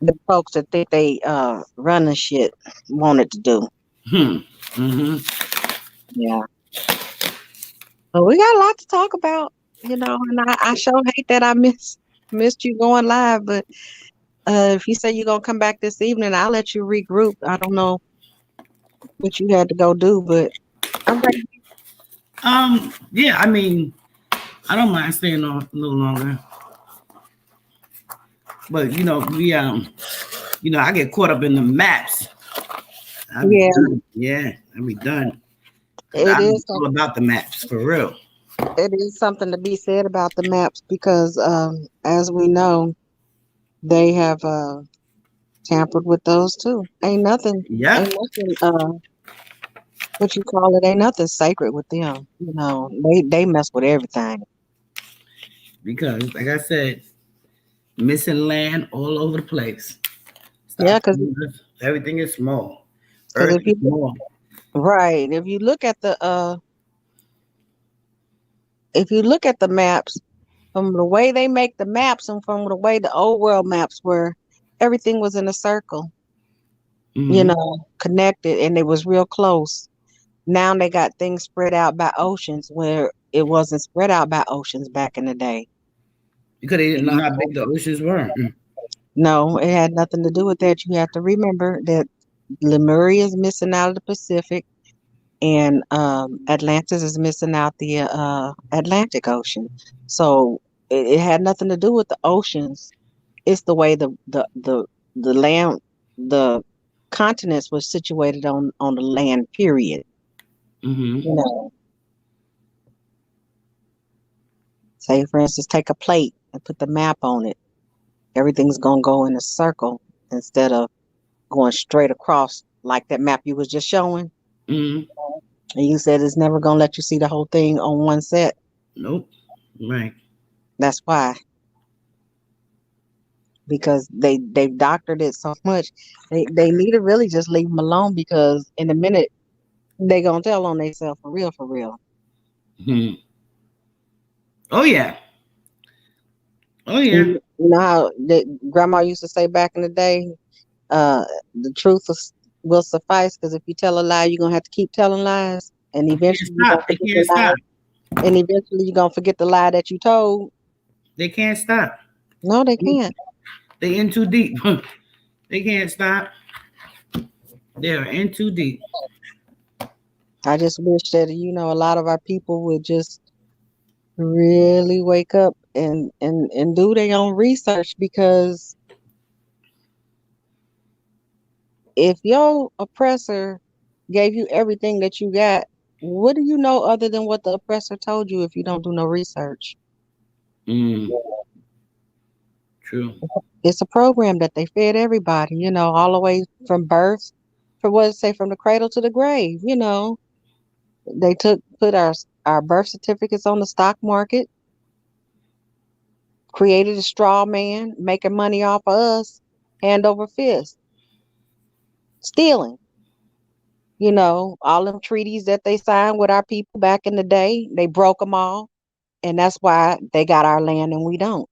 the folks that think they running shit wanted to do. Mm-hmm. Yeah. But we got a lot to talk about, you know, and I sure hate that I missed you going live, but if you say you're gonna come back this evening, I'll let you regroup. I don't know what you had to go do, but I'm ready. Yeah, I mean, I don't mind staying on a little longer. But you know, I get caught up in the maps. I'll be done. Yeah, I'll be done. It is all about the maps for real. It is something to be said about the maps because as we know, they have tampered with those too. Ain't nothing what you call it, ain't nothing sacred with them. You know, they mess with everything. Because like I said, missing land all over the place. Yeah, because everything is small. If you look at the maps, from the way they make the maps and from the way the old world maps were, everything was in a circle. Mm-hmm. You know, connected, and it was real close. Now they got things spread out by oceans where it wasn't spread out by oceans back in the day. Because they didn't know how big the oceans were. No, it had nothing to do with that. You have to remember that Lemuria is missing out of the Pacific, and Atlantis is missing out the Atlantic Ocean. So it had nothing to do with the oceans. It's the way the land, the continents were situated on the land. Period. Mm-hmm. You know, say for instance, take a plate and put the map on it. Everything's gonna go in a circle instead of going straight across like that map you was just showing. Mm-hmm. And you said it's never gonna let you see the whole thing on one set. Nope. Right. That's why. Because they've doctored it so much. They need to really just leave them alone, because in a minute they gonna tell on themselves for real, for real. Mm-hmm. Oh yeah. Oh yeah. You know how grandma used to say back in the day, the truth will suffice, because if you tell a lie, you're gonna have to keep telling lies, and eventually you're gonna forget the lie. And eventually you're gonna forget the lie that you told. They can't stop. No, they can't. They in too deep. They can't stop. They're in too deep. I just wish that, you know, a lot of our people would just really wake up and do their own research, because if your oppressor gave you everything that you got, what do you know other than what the oppressor told you if you don't do no research? True. It's a program that they fed everybody, you know, all the way from birth, from the cradle to the grave. You know, they put our birth certificates on the stock market, created a straw man, making money off of us, hand over fist, stealing. You know, all them treaties that they signed with our people back in the day, they broke them all. And that's why they got our land and we don't,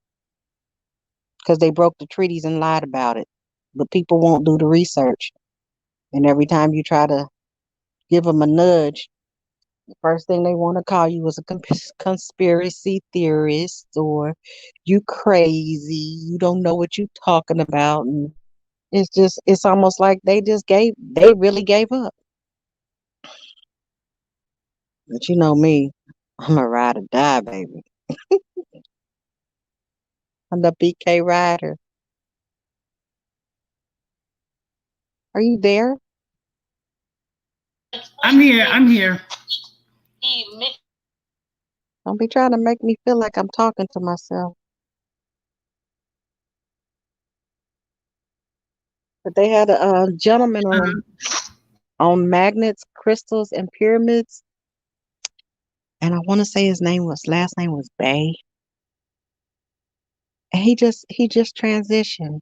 because they broke the treaties and lied about it. But people won't do the research. And every time you try to give them a nudge, the first thing they want to call you is a conspiracy theorist, or you crazy, you don't know what you're talking about. And it's almost like they really gave up. But you know me, I'm a ride or die, baby. I'm the BK rider. Are you there? I'm here. I'm here. Don't be trying to make me feel like I'm talking to myself. But they had a gentleman on magnets, crystals, and pyramids, and I want to say his last name was Bay, and he just transitioned.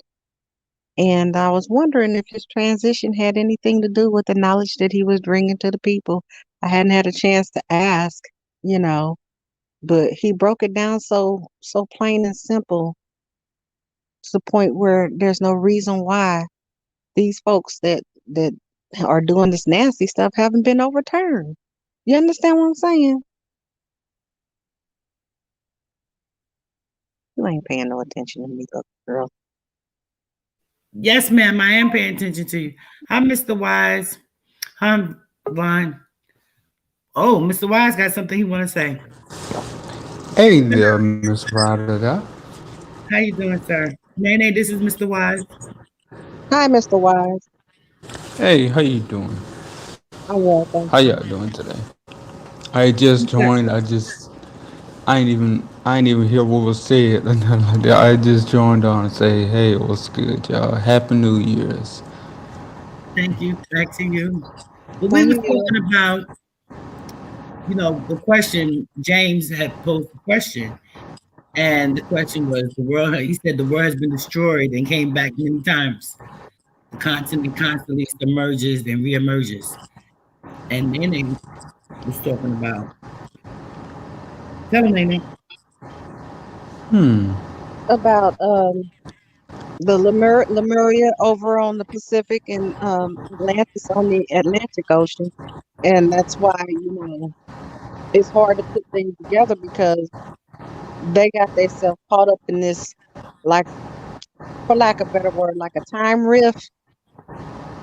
And I was wondering if his transition had anything to do with the knowledge that he was bringing to the people. I hadn't had a chance to ask, but he broke it down so plain and simple, to the point where there's no reason why these folks that are doing this nasty stuff haven't been overturned. You understand what I'm saying? You ain't paying no attention to me, little girl. Yes, ma'am. I am paying attention to you. Hi, Mr. Wise. I'm Vaughn. Oh, Mr. Wise got something he want to say. Hey there, Miss Ryder. How you doing, sir? Nene, this is Mr. Wise. Hi, Mr. Wise. Hey, how you doing? I'm well, thank How you. y'all doing today? I just joined. I ain't even hear what was said or nothing like that. I just joined on and say, hey, what's good, y'all? Happy New Year's. Thank you. Back to you. But we were talking about, the question. James had posed the question, and the question was the world. He said the world has been destroyed and came back many times. The continent constantly submerges and reemerges. And Nene was talking about. Tell me, Nene. About the Lemuria over on the Pacific, and Atlantis on the Atlantic Ocean. And that's why, it's hard to put things together, because they got themselves caught up in this, like, for lack of a better word, like a time rift.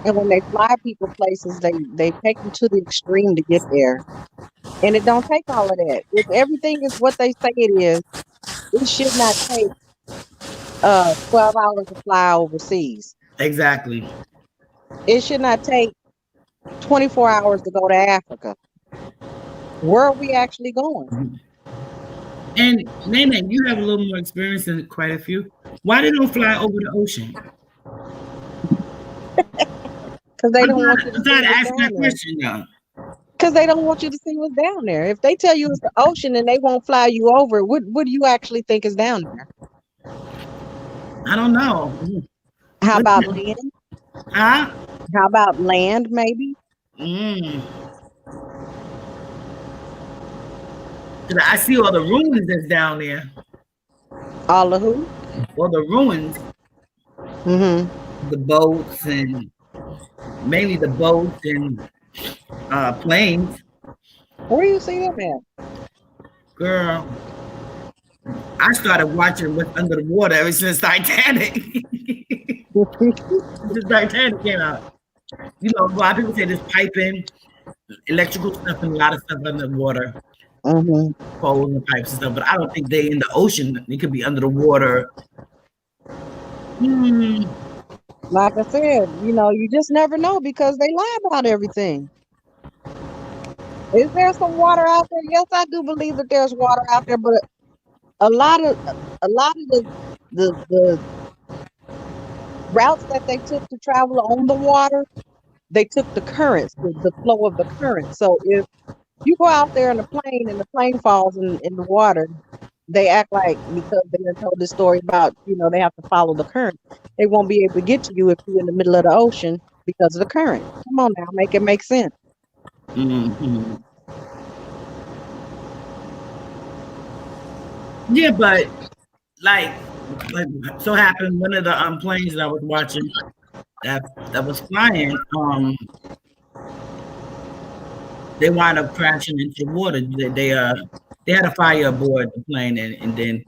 And when they fly people places, they take them to the extreme to get there. And it don't take all of that. If everything is what they say it is, it should not take 12 hours to fly overseas. Exactly. It should not take 24 hours to go to Africa. Where are we actually going? And Nene, you have a little more experience than quite a few. Why they don't fly over the ocean? Because they don't want you to I'm trying to ask that question now. Because they don't want you to see what's down there. If they tell you it's the ocean and they won't fly you over, what do you actually think is down there? I don't know. How about land? Huh? How about land, maybe? I see all the ruins that's down there. All the who? All the ruins. Mm-hmm. The boats, and mainly the boats and planes. Where do you see them at? Girl, I started watching what's under the water ever since Titanic. Since Titanic came out. A lot of people say there's piping, electrical stuff, and a lot of stuff under the water. Poles and pipes and stuff, but I don't think they in the ocean. They could be under the water. Like I said, you just never know, because they lie about everything. Is there some water out there? Yes, I do believe that there's water out there, but a lot of the routes that they took to travel on the water, they took the currents, the flow of the current. So if you go out there in a plane and the plane falls in the water, they act like, because they have told this story about, they have to follow the current. They won't be able to get to you if you're in the middle of the ocean because of the current. Come on now, make it make sense. Yeah, but like so happened one of the planes that I was watching that was flying, they wound up crashing into the water. They had a fire aboard the plane, and then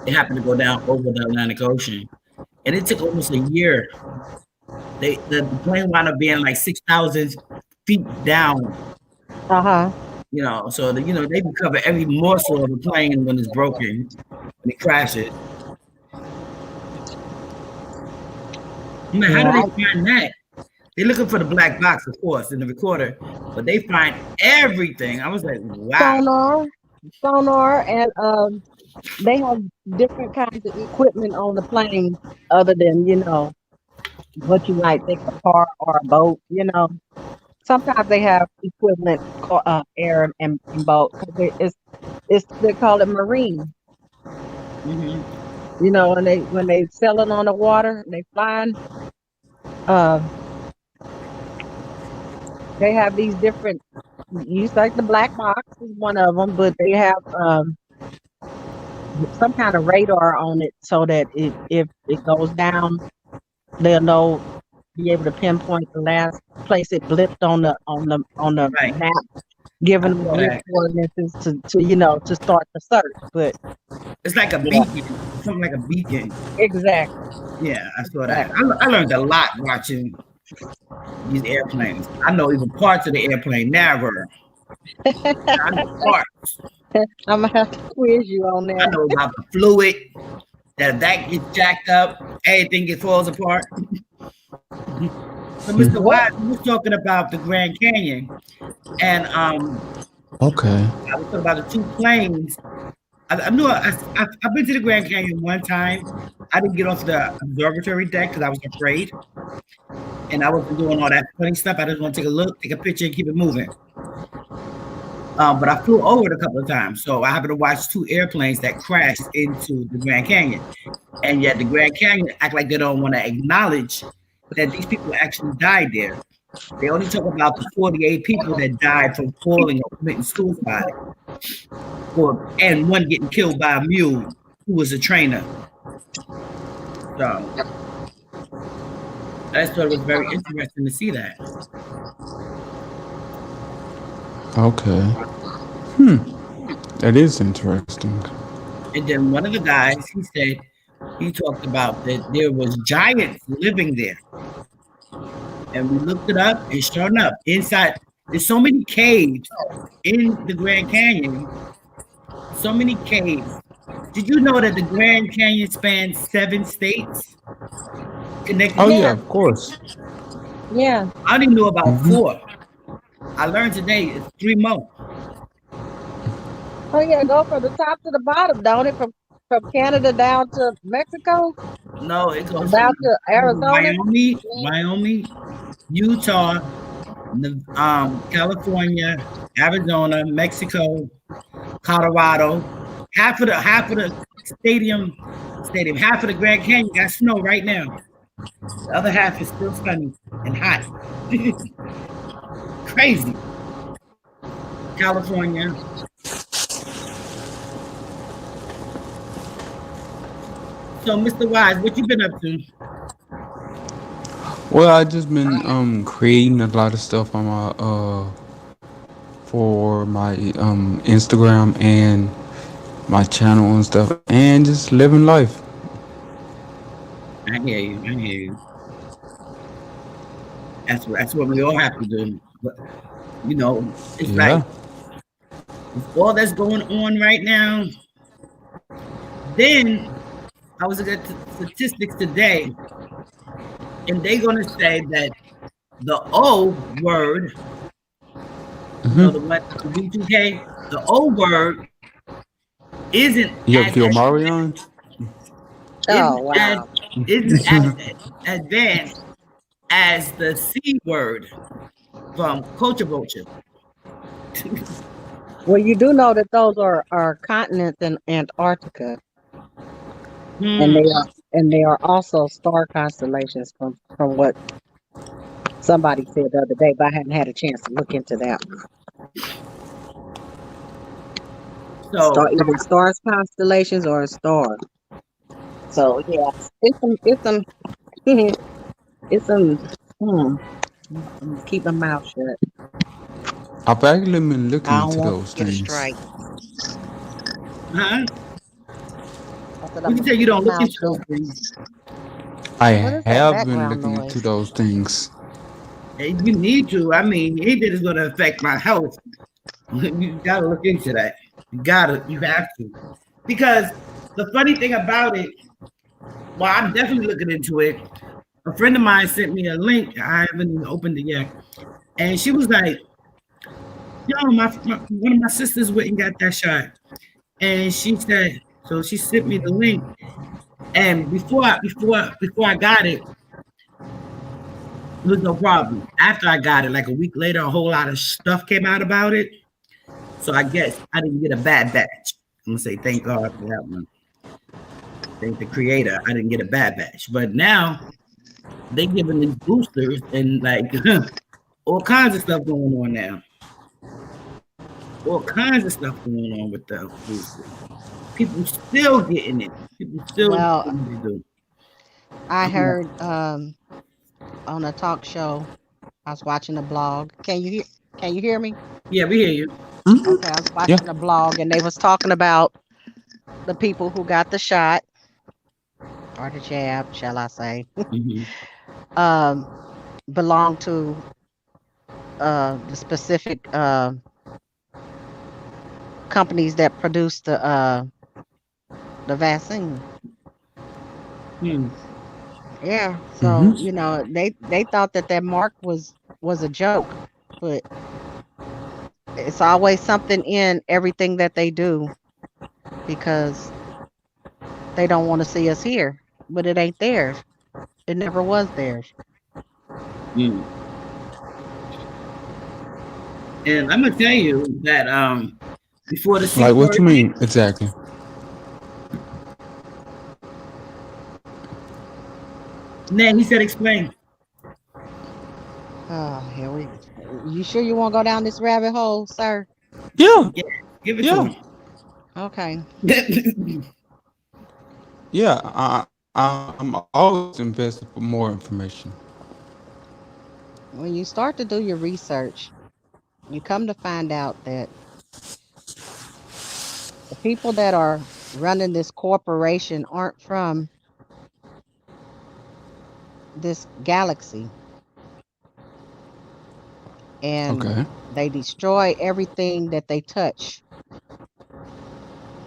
they happened to go down over the Atlantic Ocean, and it took almost a year. The plane wound up being like 6,000 feet down. You know, so they recover every morsel of the plane when it's broken, when it crashes. Man, how do they find that? They're looking for the black box, of course, in the recorder, but they find everything. I was like, wow. Sonar, and they have different kinds of equipment on the plane, other than what you might think a car or a boat. Sometimes they have equivalent air and boat, because they call it marine. Mm-hmm. When they sailing on the water, they flying. They have these different. Use like the black box is one of them, but they have some kind of radar on it, so that if it goes down, they'll be able to pinpoint the last place it blipped on the Right. map, giving them the coordinates to start the search. But It's like a beacon, something like a beacon. exactly. Yeah, I saw that. I learned a lot watching these airplanes. I know even parts of the airplane never. I know parts. I'm gonna have to quiz you on I that. know about the fluid, that gets jacked up, everything falls apart. So, Mr. Wise, we were talking about the Grand Canyon, and Okay. I was talking about the two planes. I've been to the Grand Canyon one time. I didn't get off the observatory deck because I was afraid, and I wasn't doing all that funny stuff. I just want to take a look, take a picture, and keep it moving. But I flew over it a couple of times, so I happened to watch two airplanes that crashed into the Grand Canyon, and yet the Grand Canyon act like they don't want to acknowledge that these people actually died there. They only talk about the 48 people that died from falling or committing suicide, and one getting killed by a mule who was a trainer. So I just thought it was very interesting to see that. Okay. That is interesting. And then one of the guys, he talked about that there was giants living there. And we looked it up, and sure enough, inside, there's so many caves in the Grand Canyon. So many caves. Did you know that the Grand Canyon spans 7 states? Connected. Oh yeah, of course. Yeah. I only knew about 4. I learned today it's 3 more. Oh yeah, go from the top to the bottom, don't it? From Canada down to Mexico, No, it goes down to Arizona. Wyoming, Utah, California, Arizona, Mexico, Colorado. Half of the stadium, half of the Grand Canyon got snow right now. The other half is still sunny and hot. Crazy. California. So, Mr. Wise, what you been up to? Well, I just been creating a lot of stuff on my for my Instagram and my channel and stuff, and just living life. I hear you. That's what we all have to do. But it's like with all that's going on right now. Then I was looking at statistics today, and they're gonna say that the O word, the B2K, the O word isn't Gilmarion? isn't as advanced as the C word from Culture Vulture. Well, you do know that those are continents in Antarctica, and they are also star constellations from what somebody said the other day, but I hadn't had a chance to look into that. Star, So either stars constellations or a star. So yeah, it's some it's some. I'm gonna keep my mouth shut. I've actually been looking I don't into want those to get a things. strike. huh? I said You I'm can gonna say you keep my don't look mouth into those shut. things. I What is that have been background looking into noise? those things. And you need to. I mean, anything is going to affect my health. You got to look into that. You have to. Because the funny thing about it, well, I'm definitely looking into it. A friend of mine sent me a link. I haven't even opened it yet. And she was like, yo, one of my sisters went and got that shot. And she said, so she sent me the link. And before I got it, it was no problem. After I got it, like a week later, a whole lot of stuff came out about it. So I guess I didn't get a bad batch. I'm gonna say thank God for that one. Thank the creator. I didn't get a bad batch. But now they giving these boosters and like all kinds of stuff going on now. All kinds of stuff going on with the boosters. People still getting it. People still Well, doing what they do. I heard on a talk show. I was watching a blog. Can you hear me? Yeah, we hear you. Okay, I was Yeah. watching a blog and they was talking about the people who got the shot or the jab, shall I say, Mhm. belong to the specific companies that produce the vaccine. Hmm. Yeah, so Mhm. you know they thought that mark was a joke, but it's always something in everything that they do because they don't want to see us here, but it ain't theirs. It never was theirs. Hmm. And I'm gonna tell you that before the Like, what you C-word mean exactly? Nan, he said explain. Oh, here we. You sure you want to go down this rabbit hole, sir? Yeah. Yeah, give it Yeah. to Okay. him. Yeah. I'm always invested for more information. When you start to do your research, you come to find out that the people that are running this corporation aren't from this galaxy, and Okay. they destroy everything that they touch,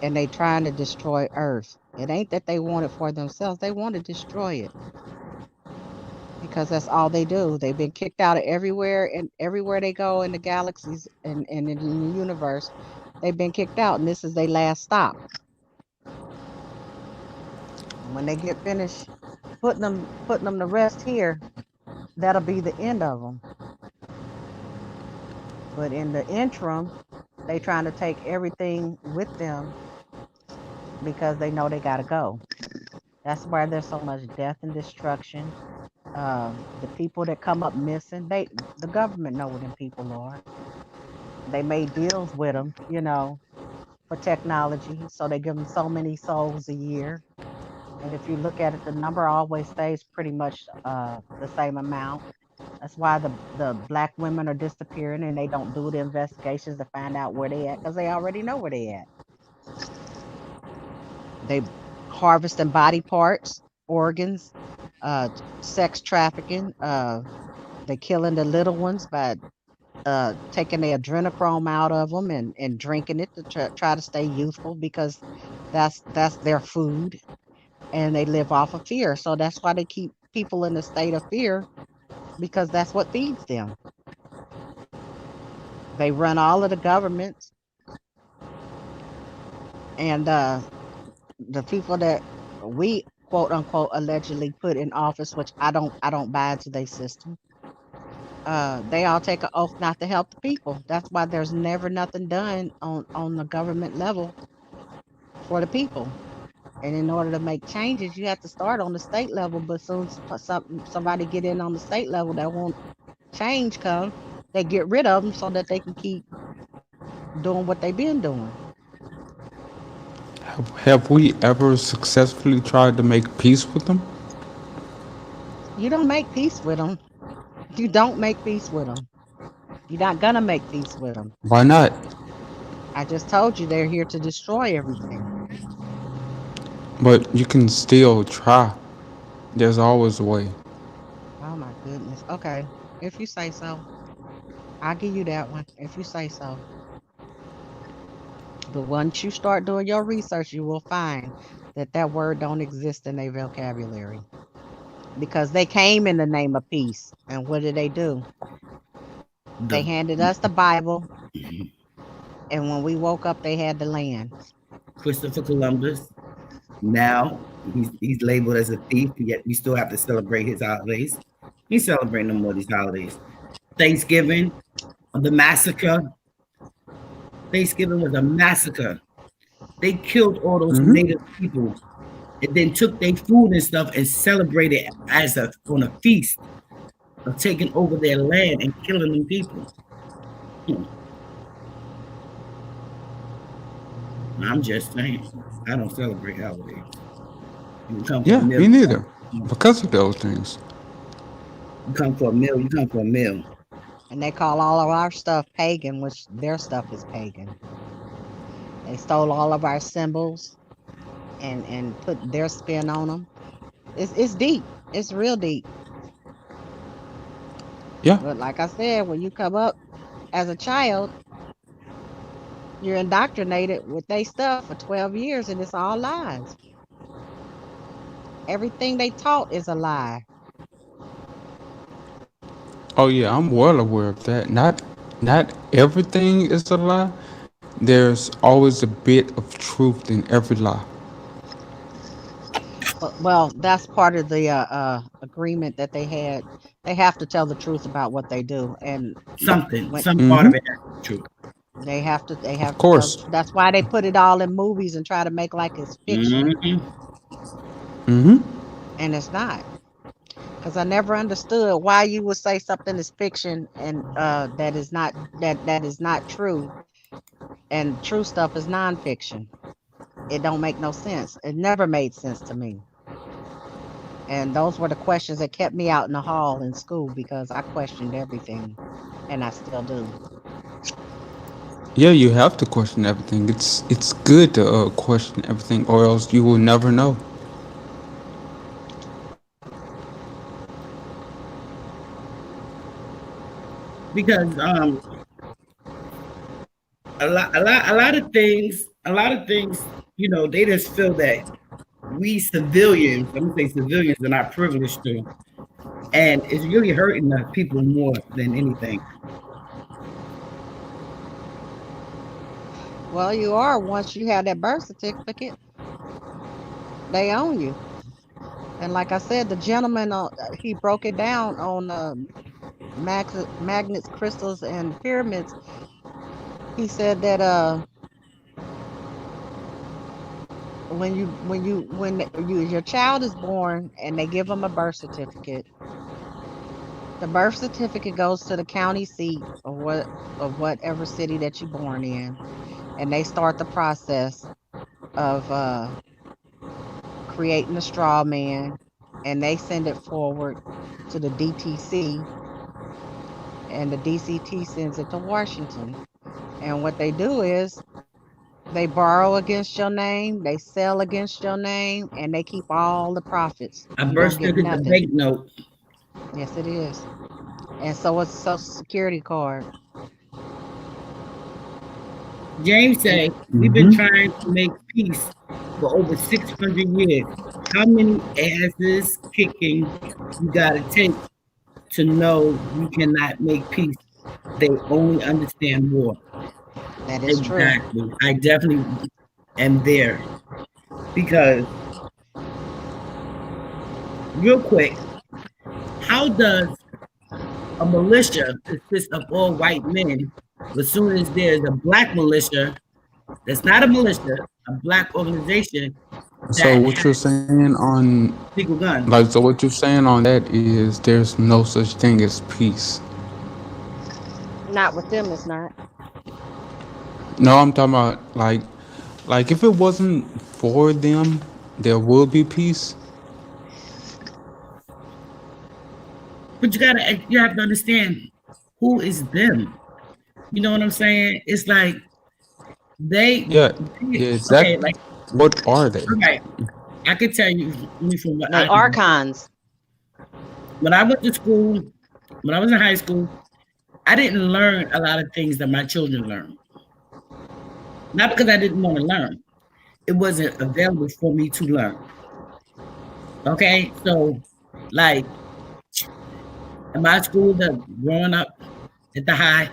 and they trying to destroy Earth. It ain't that they want it for themselves; they want to destroy it because that's all they do. They've been kicked out of everywhere, and everywhere they go in the galaxies and in the universe, they've been kicked out, and this is their last stop. When they get finished putting them to rest here, that'll be the end of them. But in the interim, they trying to take everything with them because they know they gotta go. That's why there's so much death and destruction. The people that come up missing, the government know where them people are. They made deals with them, you know, for technology, so they give them so many souls a year. And if you look at it, the number always stays pretty much the same amount. That's why the black women are disappearing and they don't do the investigations to find out where they at because they already know where they at. They harvesting body parts, organs, uh, sex trafficking. They killing the little ones by taking the adrenochrome out of them and drinking it to try to stay youthful because that's their food and they live off of fear. So that's why they keep people in a state of fear because that's what feeds them. They run all of the governments and the people that we quote unquote allegedly put in office, which I don't buy into their system. They all take an oath not to help the people. That's why there's never nothing done on the government level for the people. And in order to make changes, you have to start on the state level. But soon as somebody get in on the state level that won't change come, they get rid of them so that they can keep doing what they've been doing. Have we ever successfully tried to make peace with them? You don't make peace with them. You don't make peace with them. You're not gonna make peace with them. Why not? I just told you they're here to destroy everything. But you can still try. There's always a way. Oh my goodness. Okay, if you say so, I'll give you that one. If you say so. But once you start doing your research, you will find that that word don't exist in their vocabulary because they came in the name of peace. And what did they do? They handed us the Bible, and when we woke up, they had the land. Christopher Columbus. Now he's labeled as a thief, yet we still have to celebrate his holidays. He's celebrating no more of these holidays. Thanksgiving, the massacre. Thanksgiving was a massacre. They killed all those native people and then took their food and stuff and celebrated as on a feast of taking over their land and killing them people. I'm just saying, I don't celebrate holidays. You come for Yeah, a meal. me neither. Because of those things. You come for a meal. You come for a meal. And they call all of our stuff pagan, which their stuff is pagan. They stole all of our symbols and put their spin on them. It's deep. It's real deep. Yeah. But like I said, when you come up as a child, you're indoctrinated with their stuff for 12 years, and it's all lies. Everything they taught is a lie. Oh yeah, I'm well aware of that. Not everything is a lie. There's always a bit of truth in every lie. Well, that's part of the agreement that they had. They have to tell the truth about what they do, and some part of it is true. They have to. Of course. That's why they put it all in movies and try to make like it's fiction. And it's not. Because I never understood why you would say something is fiction and that is not true, and true stuff is nonfiction. It don't make no sense. It never made sense to me. And those were the questions that kept me out in the hall in school, because I questioned everything, and I still do. Yeah, you have to question everything. It's good to question everything, or else you will never know. Because a lot of things, you know, they just feel that we civilians, I'm gonna say civilians, are not privileged to, and it's really hurting the people more than anything. Well, you are once you have that birth certificate. They own you. And like I said, the gentleman, he broke it down on magnets, crystals, and pyramids. He said that when your child is born and they give them a birth certificate, the birth certificate goes to the county seat of whatever city that you're born in, and they start the process of creating a straw man, and they send it forward to the DTC, and the DCT sends it to Washington. And what they do is they borrow against your name, they sell against your name, and they keep all the profits. A birth certificate, a banknote. Yes, it is. And so it's a Social Security card. James said, we've been trying to make peace for over 600 years. How many asses kicking you gotta take to know you cannot make peace? They only understand war. That is exactly true. I definitely am there, because real quick, how does a militia consist of all white men, but as soon as there's a black militia that's not a militia, a black organization? So what you're saying on legal guns. Like, so what you're saying on that is there's no such thing as peace. Not with them, it's not. No, I'm talking about like Like if it wasn't for them, there would be peace. But you have to understand who is them. You know what I'm saying? It's like Yeah, exactly. okay, like What are they? okay. I could tell you from what They I archons. when I went to school, when I was in high school, I didn't learn a lot of things that my children learned. Not because I didn't want to learn. It wasn't available for me to learn. Okay, so like in my school, growing up at the high,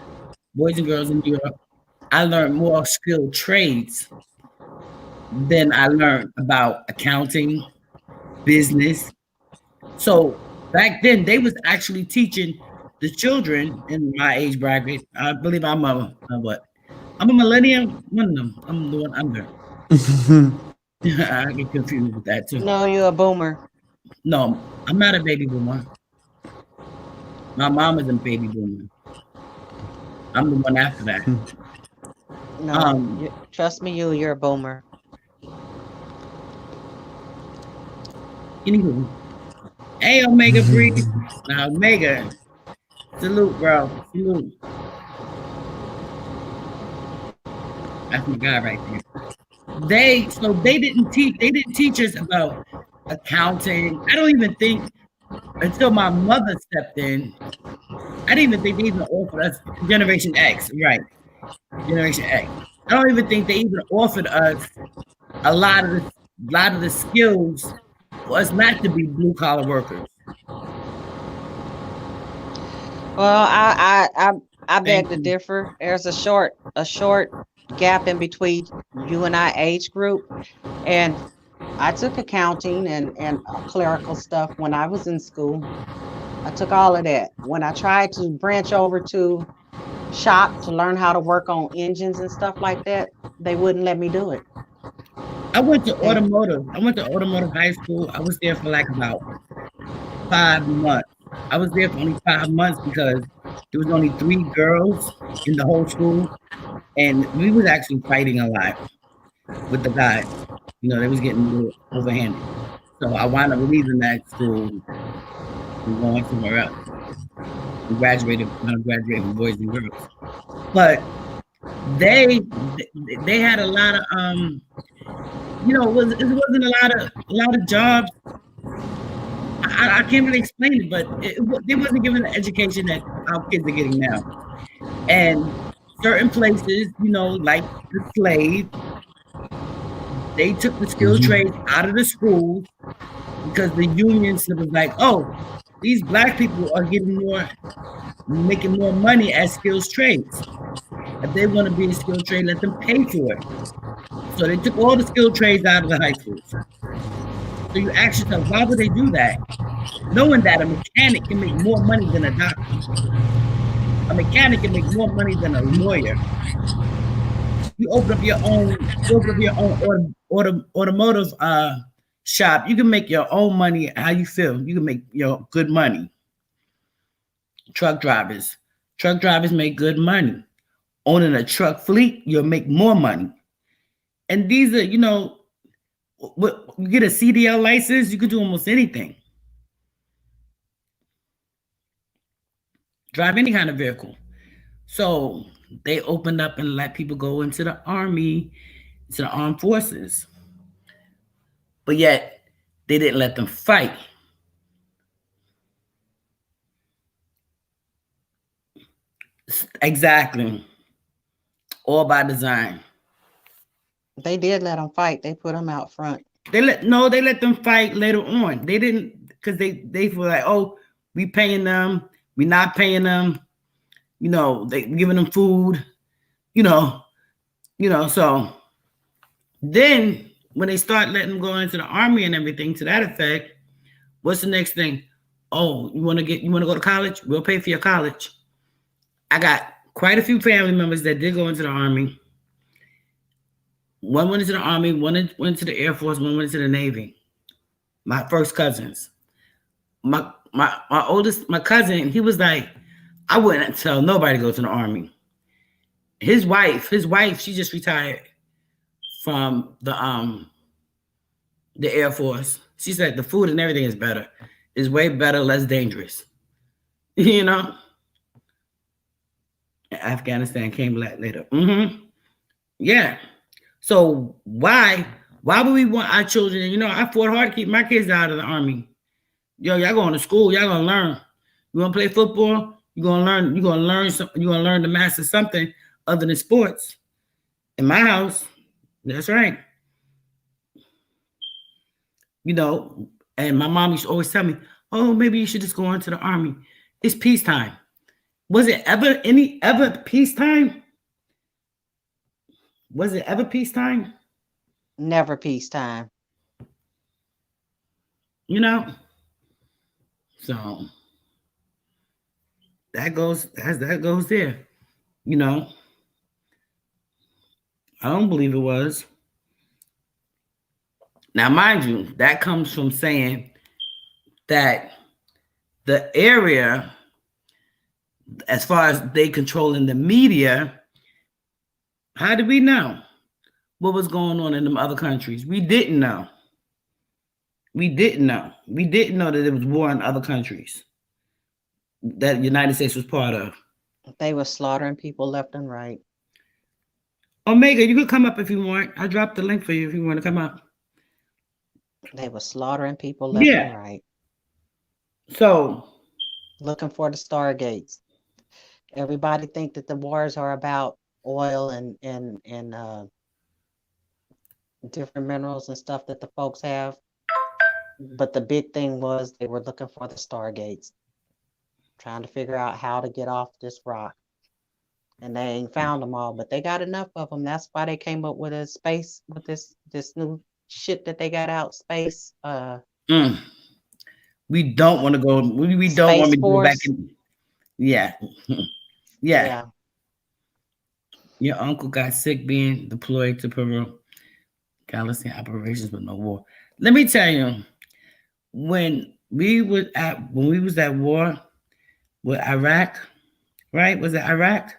boys and girls in New York, I learned more skilled trades than I learned about accounting, business. So back then, they was actually teaching the children in my age bracket. I believe I'm a what? I'm a millennium. One of them. I'm the one under. I get confused with that too. No, you're a boomer. No, I'm not a baby boomer. My mom is a baby boomer. I'm the one after that. No, trust me, you're a boomer. Anywho, hey Omega Breeze. Now Omega, salute, bro. Salute. That's my guy right there. They didn't teach us about accounting. I don't even think until my mother stepped in. I didn't even think they even offered us Generation X, right? Generation X. I don't even think they even offered us a lot of the skills for us not to be blue collar workers. Well, I beg to differ. There's a short gap in between you and I age group, and I took accounting and clerical stuff when I was in school. I took all of that. When I tried to branch over to shop to learn how to work on engines and stuff like that, they wouldn't let me do it. I went to automotive. I went to automotive high school. I was there for like about 5 months. I was there for only 5 months because there was only 3 girls in the whole school, and we was actually fighting a lot with the guys. You know, they was getting a little overhanded. So I wound up leaving that school and going somewhere else. We graduated with boys and girls, but they had a lot of you know, it wasn't a lot of jobs. I can't really explain it, but they wasn't given the education that our kids are getting now. And certain places, you know, like the slave, they took the skilled trades out of the schools because the unions was like, oh, these black people are making more money as skilled trades. If they want to be a skilled trade, let them pay for it. So they took all the skilled trades out of the high schools. So you ask yourself, why would they do that? Knowing that a mechanic can make more money than a doctor. A mechanic can make more money than a lawyer. You open up your own automotive shop, you can make your own money how you feel. You can make your good money. Truck drivers make good money. Owning a truck fleet, you'll make more money. And these are, you know, you get a CDL license, you can do almost anything. Drive any kind of vehicle. So they opened up and let people go into the army, into the armed forces. But yet they didn't let them fight. Exactly. All by design. They did let them fight. They put them out front. They let them fight later on. They didn't, because they were like, oh, we paying them, we not paying them, you know, they giving them food, you know, so then when they start letting them go into the army and everything to that effect, what's the next thing? Oh, you want to go to college? We'll pay for your college. I got quite a few family members that did go into the army. One went into the army, one went into the Air Force, one went into the Navy. My first cousins. My cousin, he was like, I wouldn't tell nobody to go to the army. His wife, she just retired from the Air Force. She said the food and everything is better. It's way better, less dangerous. You know? Afghanistan came later. Yeah. So why would we want our children? You know, I fought hard to keep my kids out of the Army. Yo, y'all going to school, y'all gonna learn. You wanna play football, you're gonna learn something, you're gonna learn to master something other than sports. In my house, that's right. You know, and my mom used to always tell me, oh, maybe you should just go into the Army. It's peacetime. Was it ever peacetime? Was it ever peacetime? Never peacetime. You know? So that goes there. You know? I don't believe it was. Now, mind you, that comes from saying that the area, as far as they controlling the media, how did we know what was going on in them other countries? We didn't know. We didn't know. We didn't know that there was war in other countries that the United States was part of. They were slaughtering people left and right. Omega, you could come up if you want. I dropped the link for you if you want to come up. They were slaughtering people left and right. So, looking for the stargates. Everybody think that the wars are about oil and different minerals and stuff that the folks have. But the big thing was they were looking for the stargates, trying to figure out how to get off this rock. And they ain't found them all, but they got enough of them. That's why they came up with a space, with this new shit that they got out, space. We don't want to go. We don't want me to go back in. Yeah. Yeah. Your uncle got sick being deployed to Peru. Galaxy operations with no war. Let me tell you, when we was at war with Iraq, right? Was it Iraq?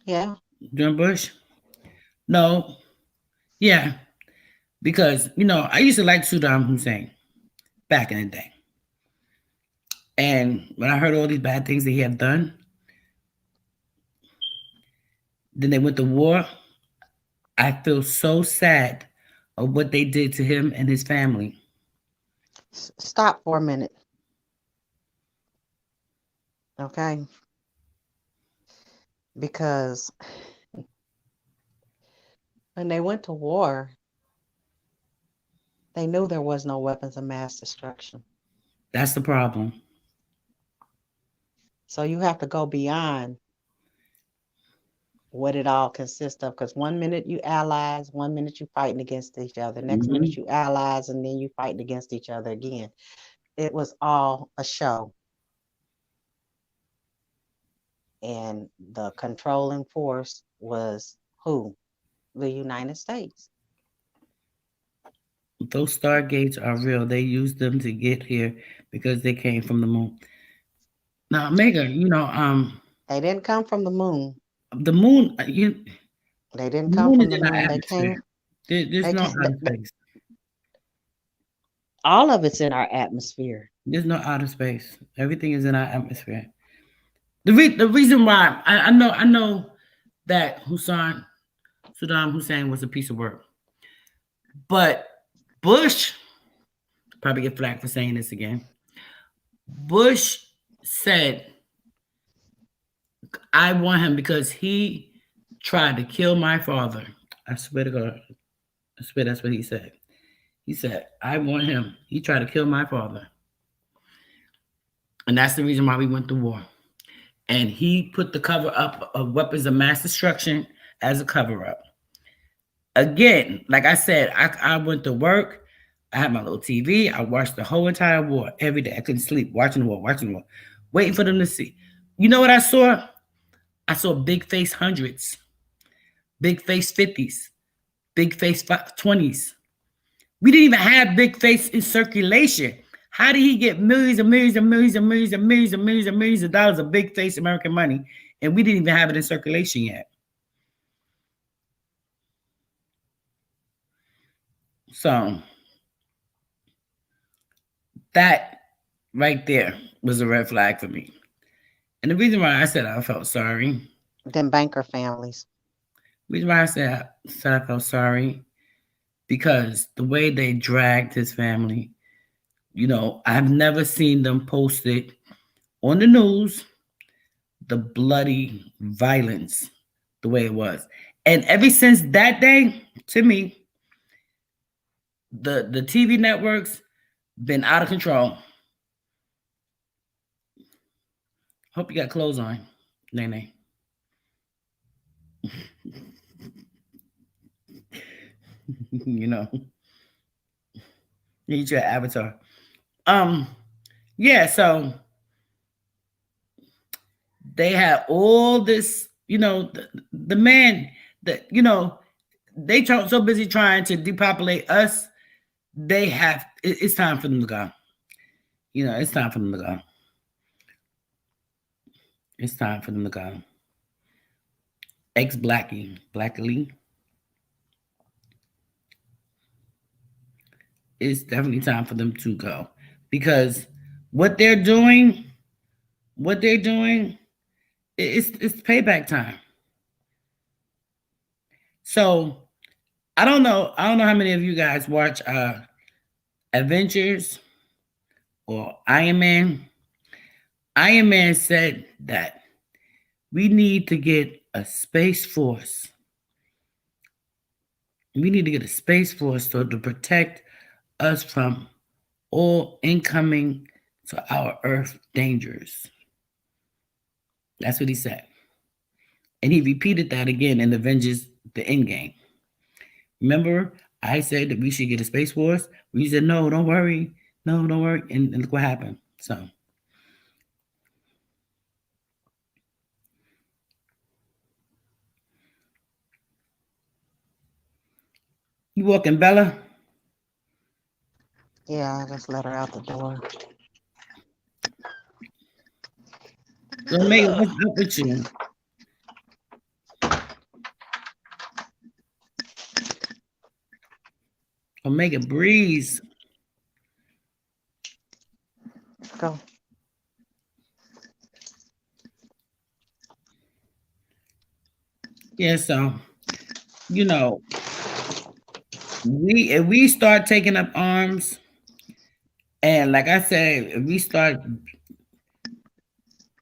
Yeah. During Bush? No. Yeah. Because, you know, I used to like Saddam Hussein back in the day. And when I heard all these bad things that he had done, then they went to war. I feel so sad of what they did to him and his family. Stop for a minute. Okay. Because when they went to war, they knew there was no weapons of mass destruction. That's the problem. So you have to go beyond what it all consists of. Because 1 minute you allies, 1 minute you fighting against each other. Next minute you allies, and then you fighting against each other again. It was all a show. And the controlling force was who? The United States. Those stargates are real. They used them to get here because they came from the moon. Now, Omega, you know, they didn't come from the moon. The moon, they didn't come from the moon. They came. There's no outer space. All of it's in our atmosphere. There's no outer space. Everything is in our atmosphere. The reason why I know that Saddam Hussein was a piece of work, but Bush probably get flack for saying this again. Bush said, I want him because he tried to kill my father. I swear to God. I swear that's what he said. He said, I want him. He tried to kill my father. And that's the reason why we went to war. And he put the cover up of weapons of mass destruction as a cover up. Again, like I said, I went to work. I had my little TV. I watched the whole entire war every day. I couldn't sleep, watching the war, waiting for them to see. You know what I saw? I saw big face hundreds, big face 50s, big face 20s. We didn't even have big face in circulation. How did he get millions and millions and millions and millions and millions and millions and millions of dollars of big face American money? And we didn't even have it in circulation yet. So that right there was a red flag for me. And the reason why I said I felt sorry, Them banker families. reason why I said I felt sorry, because the way they dragged his family, I've never seen them post it on the news, the bloody violence, the way it was. And ever since that day, to me, the TV networks been out of control. Hope you got clothes on, Nene. Need your avatar. Yeah, so they had all this, the man that, they so busy trying to depopulate us. It's time for them to go. It's time for them to go. It's time for them to go. Blackly. It's definitely time for them to go, because what they're doing, it's payback time. So I don't know how many of you guys watch Avengers or Iron Man. Iron Man said that we need to get a space force. We need to get a space force to protect us from all incoming to our Earth dangers. That's what he said. And he repeated that again in Avengers, the Endgame. Remember, I said that we should get a space force. We said, no, don't worry. No, don't worry. And look what happened. So you walking, Bella? Yeah, I just let her out the door. Omega, what's up with you? Omega, breeze. Go. Yeah, so if we start taking up arms, and like I said, if we start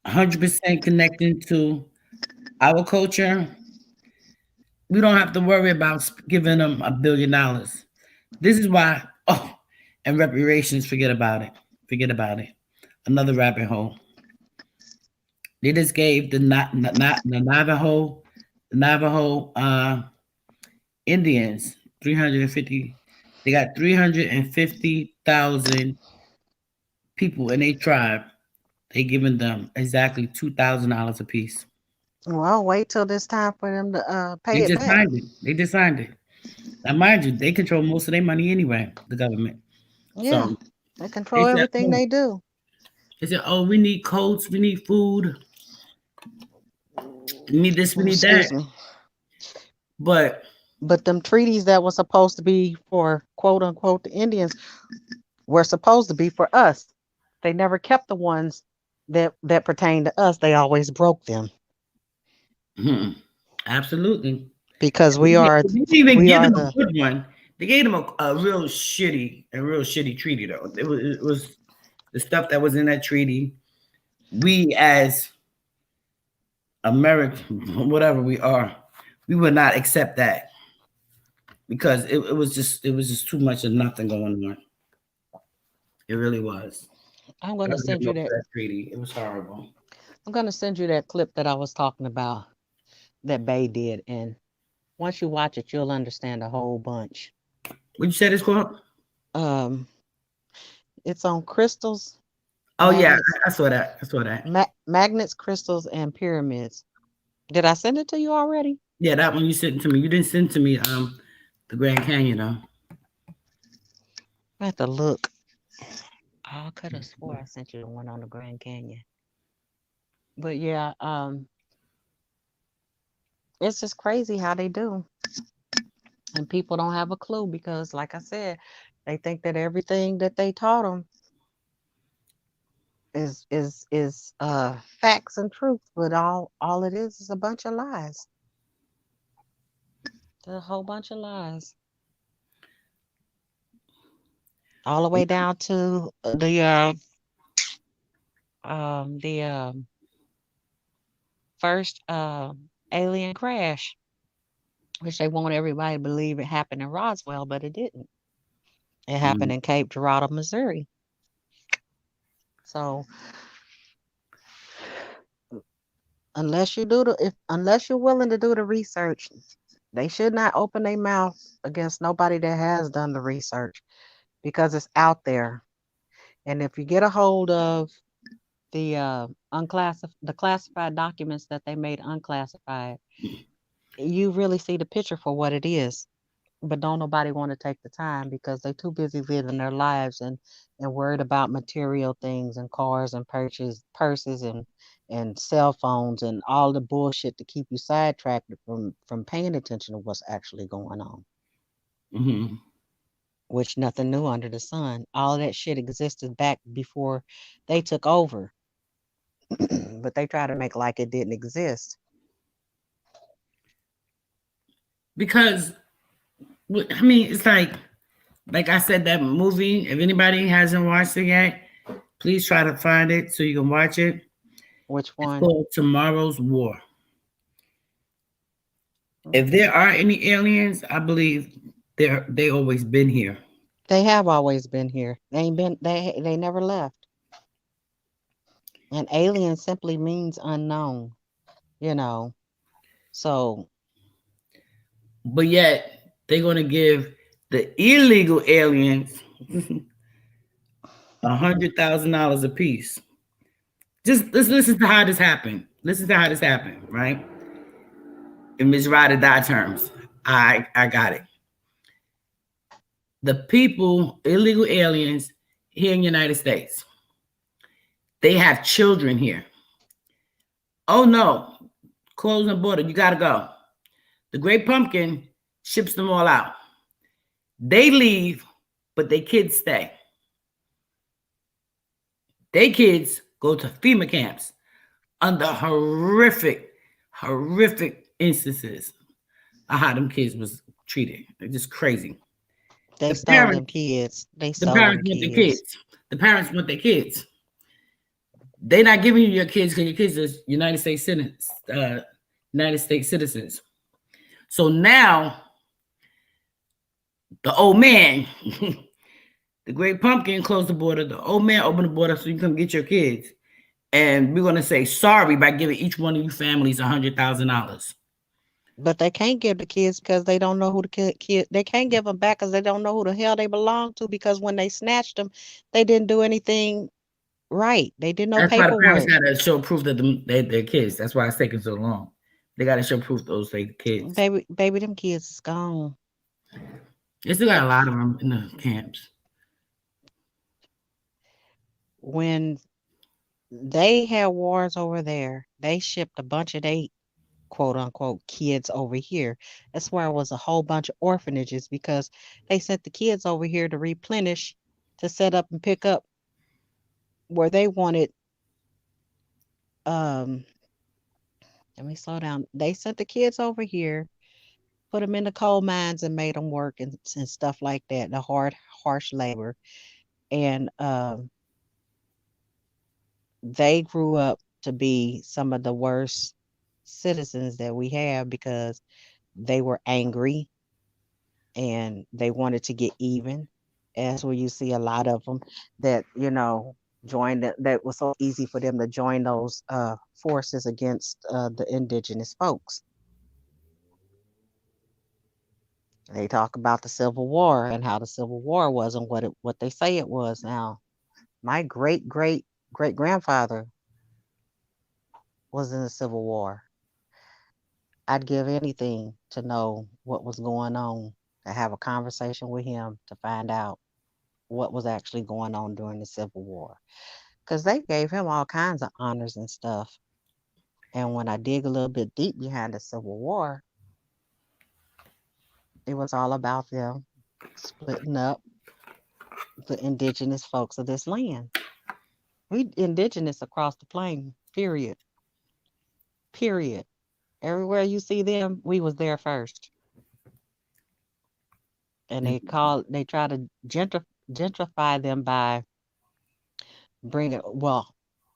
100% connecting to our culture, we don't have to worry about giving them $1 billion. This is why. Oh, and reparations, forget about it. Forget about it. Another rabbit hole. They just gave the Navajo Indians 350. They got 350,000 people in a tribe. They giving them exactly $2,000 a piece. Well, wait till this time for them to pay it back. They just signed it. Now, mind you, they control most of their money anyway, the government. Yeah, So they control everything they do. They said, oh, we need coats, we need food. We need this, we need that. Me. But them treaties that were supposed to be for quote unquote the Indians were supposed to be for us. They never kept the ones that pertain to us. They always broke them. Absolutely. Because we are. They didn't even give them a good one. They gave them a real shitty treaty though. It was the stuff that was in that treaty. We as American, whatever we are, we would not accept that, because it was just too much of nothing going on. It really was. I'm going to send you that treaty. It was horrible. I'm going to send you that clip that I was talking about that Bay did, and once you watch it, you'll understand a whole bunch. What you said it's called? It's on crystals. Oh magnets, yeah, I saw that. Magnets, crystals, and pyramids. Did I send it to you already? Yeah, that one you sent to me. You didn't send to me the Grand Canyon though. I have to look. I could have swore I sent you the one on the Grand Canyon. But yeah, it's just crazy how they do. And people don't have a clue because, like I said, they think that everything that they taught them is facts and truth, but all it is a bunch of lies. A whole bunch of lies. All the way down to the first alien crash, which they want everybody to believe it happened in Roswell, but it didn't. It happened in Cape Girardeau, Missouri. So unless you're willing to do the research, they should not open their mouth against nobody that has done the research because it's out there. And if you get a hold of the classified documents that they made unclassified, you really see the picture for what it is. But don't nobody want to take the time because they're too busy living their lives and worried about material things and cars and purses and cell phones and all the bullshit to keep you sidetracked from paying attention to what's actually going on. Mm-hmm. Which nothing new under the sun. All that shit existed back before they took over. But they try to make like it didn't exist. Because I mean, it's like I said, that movie, if anybody hasn't watched it yet, please try to find it so you can watch it. Which one? It's called Tomorrow's War. If there are any aliens, I believe they always been here. They have always been here. They never left. And alien simply means unknown, So. But yet they're gonna give the illegal aliens $100,000 a piece. Just let's listen to how this happened. Listen to how this happened, right? In Ms. Ride or Die terms, I got it. The people, illegal aliens here in the United States, they have children here. Oh no, closing the border, you gotta go. The Great Pumpkin ships them all out. They leave, but their kids stay. Their kids go to FEMA camps under horrific instances of how them kids was treated. They're just crazy. They stole them kids. The parents want their kids. The parents want their kids. They're not giving you your kids because your kids are United States citizens. So now, the old man, the Great Pumpkin closed the border. The old man opened the border so you can come get your kids. And we're going to say sorry by giving each one of you families $100,000. But they can't give the kids because they don't know who the kid. They can't give them back because they don't know who the hell they belong to. Because when they snatched them, they didn't do anything right. They did no paperwork. That's why the parents got to show proof that they're kids. That's why it's taking so long. They got to show proof those kids. Baby, them kids is gone. They still got a lot of them in the camps. When they had wars over there, they shipped a bunch of they quote unquote kids over here. That's why it was a whole bunch of orphanages because they sent the kids over here to replenish, to set up and pick up where they wanted. Let me slow down. They sent the kids over here, put them in the coal mines and made them work and stuff like that, the harsh labor. And they grew up to be some of the worst citizens that we have because they were angry and they wanted to get even. That's where you see a lot of them that, joined that was so easy for them to join those forces against the indigenous folks. They talk about the Civil War and how the Civil War wasn't what they say it was. Now, my great grandfather was in the Civil War. I'd give anything to know what was going on, to have a conversation with him to find out what was actually going on during the Civil War. Because they gave him all kinds of honors and stuff. And when I dig a little bit deep behind the Civil War, It was all about them splitting up the indigenous folks of this land. We indigenous across the plain, period. Period. Everywhere you see them, we was there first. And they try to gentrify them by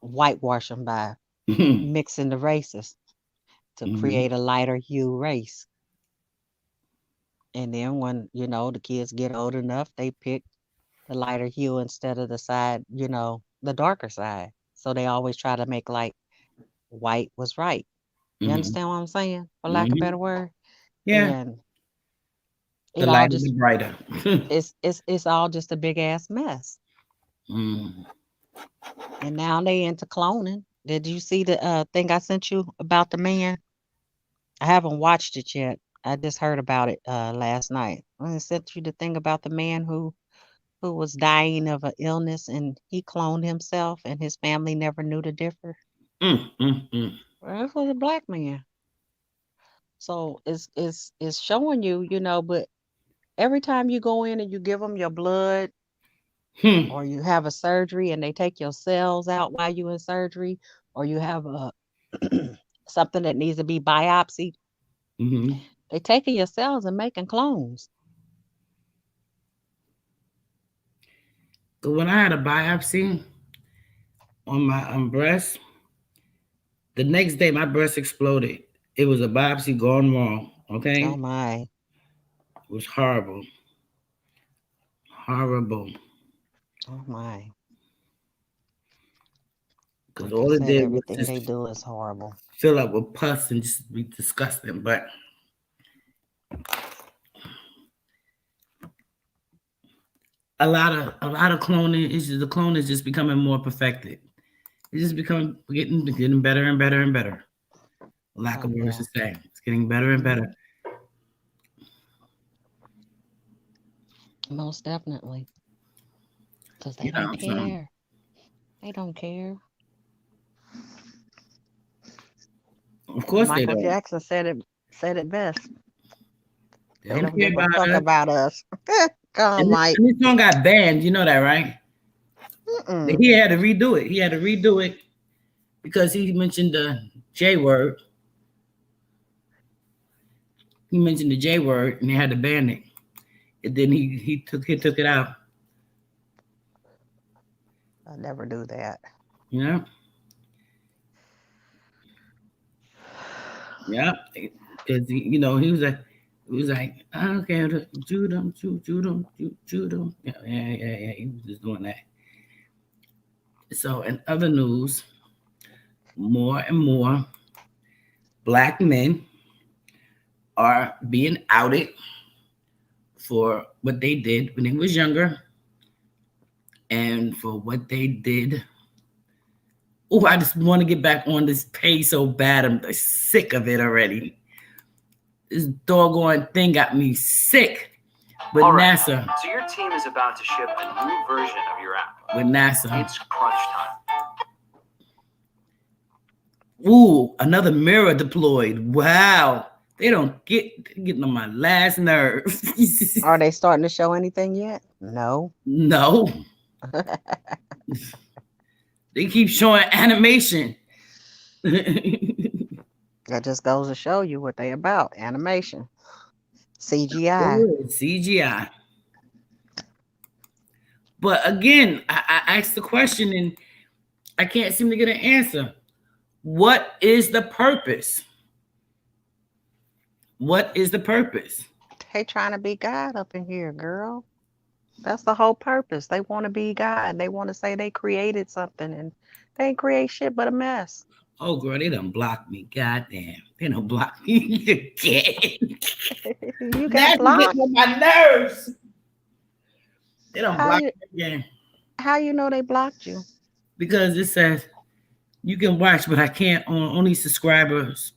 whitewash them by mixing the races to create a lighter hue race. And then when, the kids get old enough, they pick the lighter hue instead of the side, the darker side. So they always try to make like white was right. You understand what I'm saying? For lack of a better word? Yeah. And The lighter, the brighter. it's all just a big ass mess. Mm. And now they into cloning. Did you see the thing I sent you about the man? I haven't watched it yet. I just heard about it last night. I sent you the thing about the man who was dying of an illness and he cloned himself and his family never knew the difference. Well, it was a black man. So it's showing you, but every time you go in and you give them your blood or you have a surgery and they take your cells out while you in surgery, or you have a something that needs to be biopsied, they taking your cells and making clones. So when I had a biopsy on my breast, the next day my breast exploded. It was a biopsy gone wrong. Okay. Oh my. It was horrible. Horrible. Oh my. Because all it did was everything they do is horrible. Fill up with pus and just be disgusting. But a lot of cloning is just, the clone is just becoming more perfected. It's just getting better and better and better. Lack of words to say. It's getting better and better. Most definitely. Because they don't care. They don't care. Of course they don't. Michael Jackson said it best. They don't care about us. Come on, Mike. And this song got banned. You know that, right? He had to redo it. He had to redo it because he mentioned the J word. He mentioned the J word, and they had to ban it. And then he took it out. I'll never do that. Yeah. Yeah. Because he was like, I don't care, shoot him. Yeah. He was just doing that. So in other news, more and more Black men are being outed for what they did when they was younger and for what they did. Oh, I just want to get back on this page so bad. I'm sick of it already. This doggone thing got me sick with NASA. So your team is about to ship a new version of your app. With NASA. It's crunch time. Ooh, another mirror deployed. Wow. They don't getting on my last nerve. Are they starting to show anything yet? No. No. They keep showing animation. That just goes to show you what they about. Animation. CGI. CGI. But again, I asked the question and I can't seem to get an answer. What is the purpose? What is the purpose? They trying to be God up in here, girl. That's the whole purpose. They want to be God. They want to say they created something and they ain't create shit but a mess. Oh, girl, they done blocked me. Goddamn. They done blocked me again. You got blocked. On my nerves. They done blocked me again. How you know they blocked you? Because it says you can watch, but I can't on only subscribers,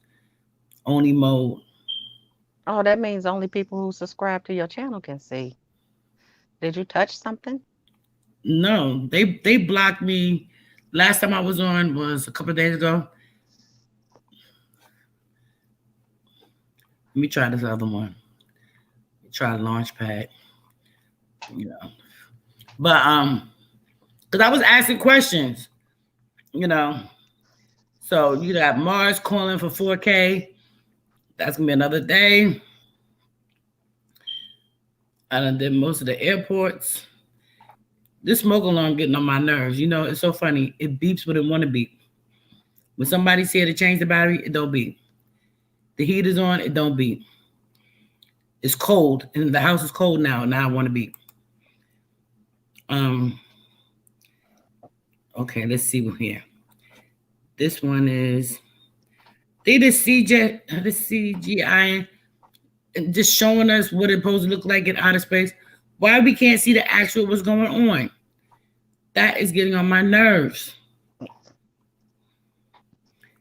only mode. Oh, that means only people who subscribe to your channel can see. Did you touch something? No, they blocked me. Last time I was on was a couple of days ago. Let me try this other one. try Launchpad. You know, but because I was asking questions, you know. So you got Mars calling for 4K. That's gonna be another day. I done did most of the airports. This smoke alarm getting on my nerves. You know, it's so funny. It beeps when it want to beep. When somebody's here to change the battery, it don't beep. The heat is on, it don't beep. It's cold, and the house is cold now. Now I want to beep. Okay, let's see what here. This one is the CGI, and just showing us what it's supposed to look like in outer space. Why we can't see the actual what's going on? That is getting on my nerves.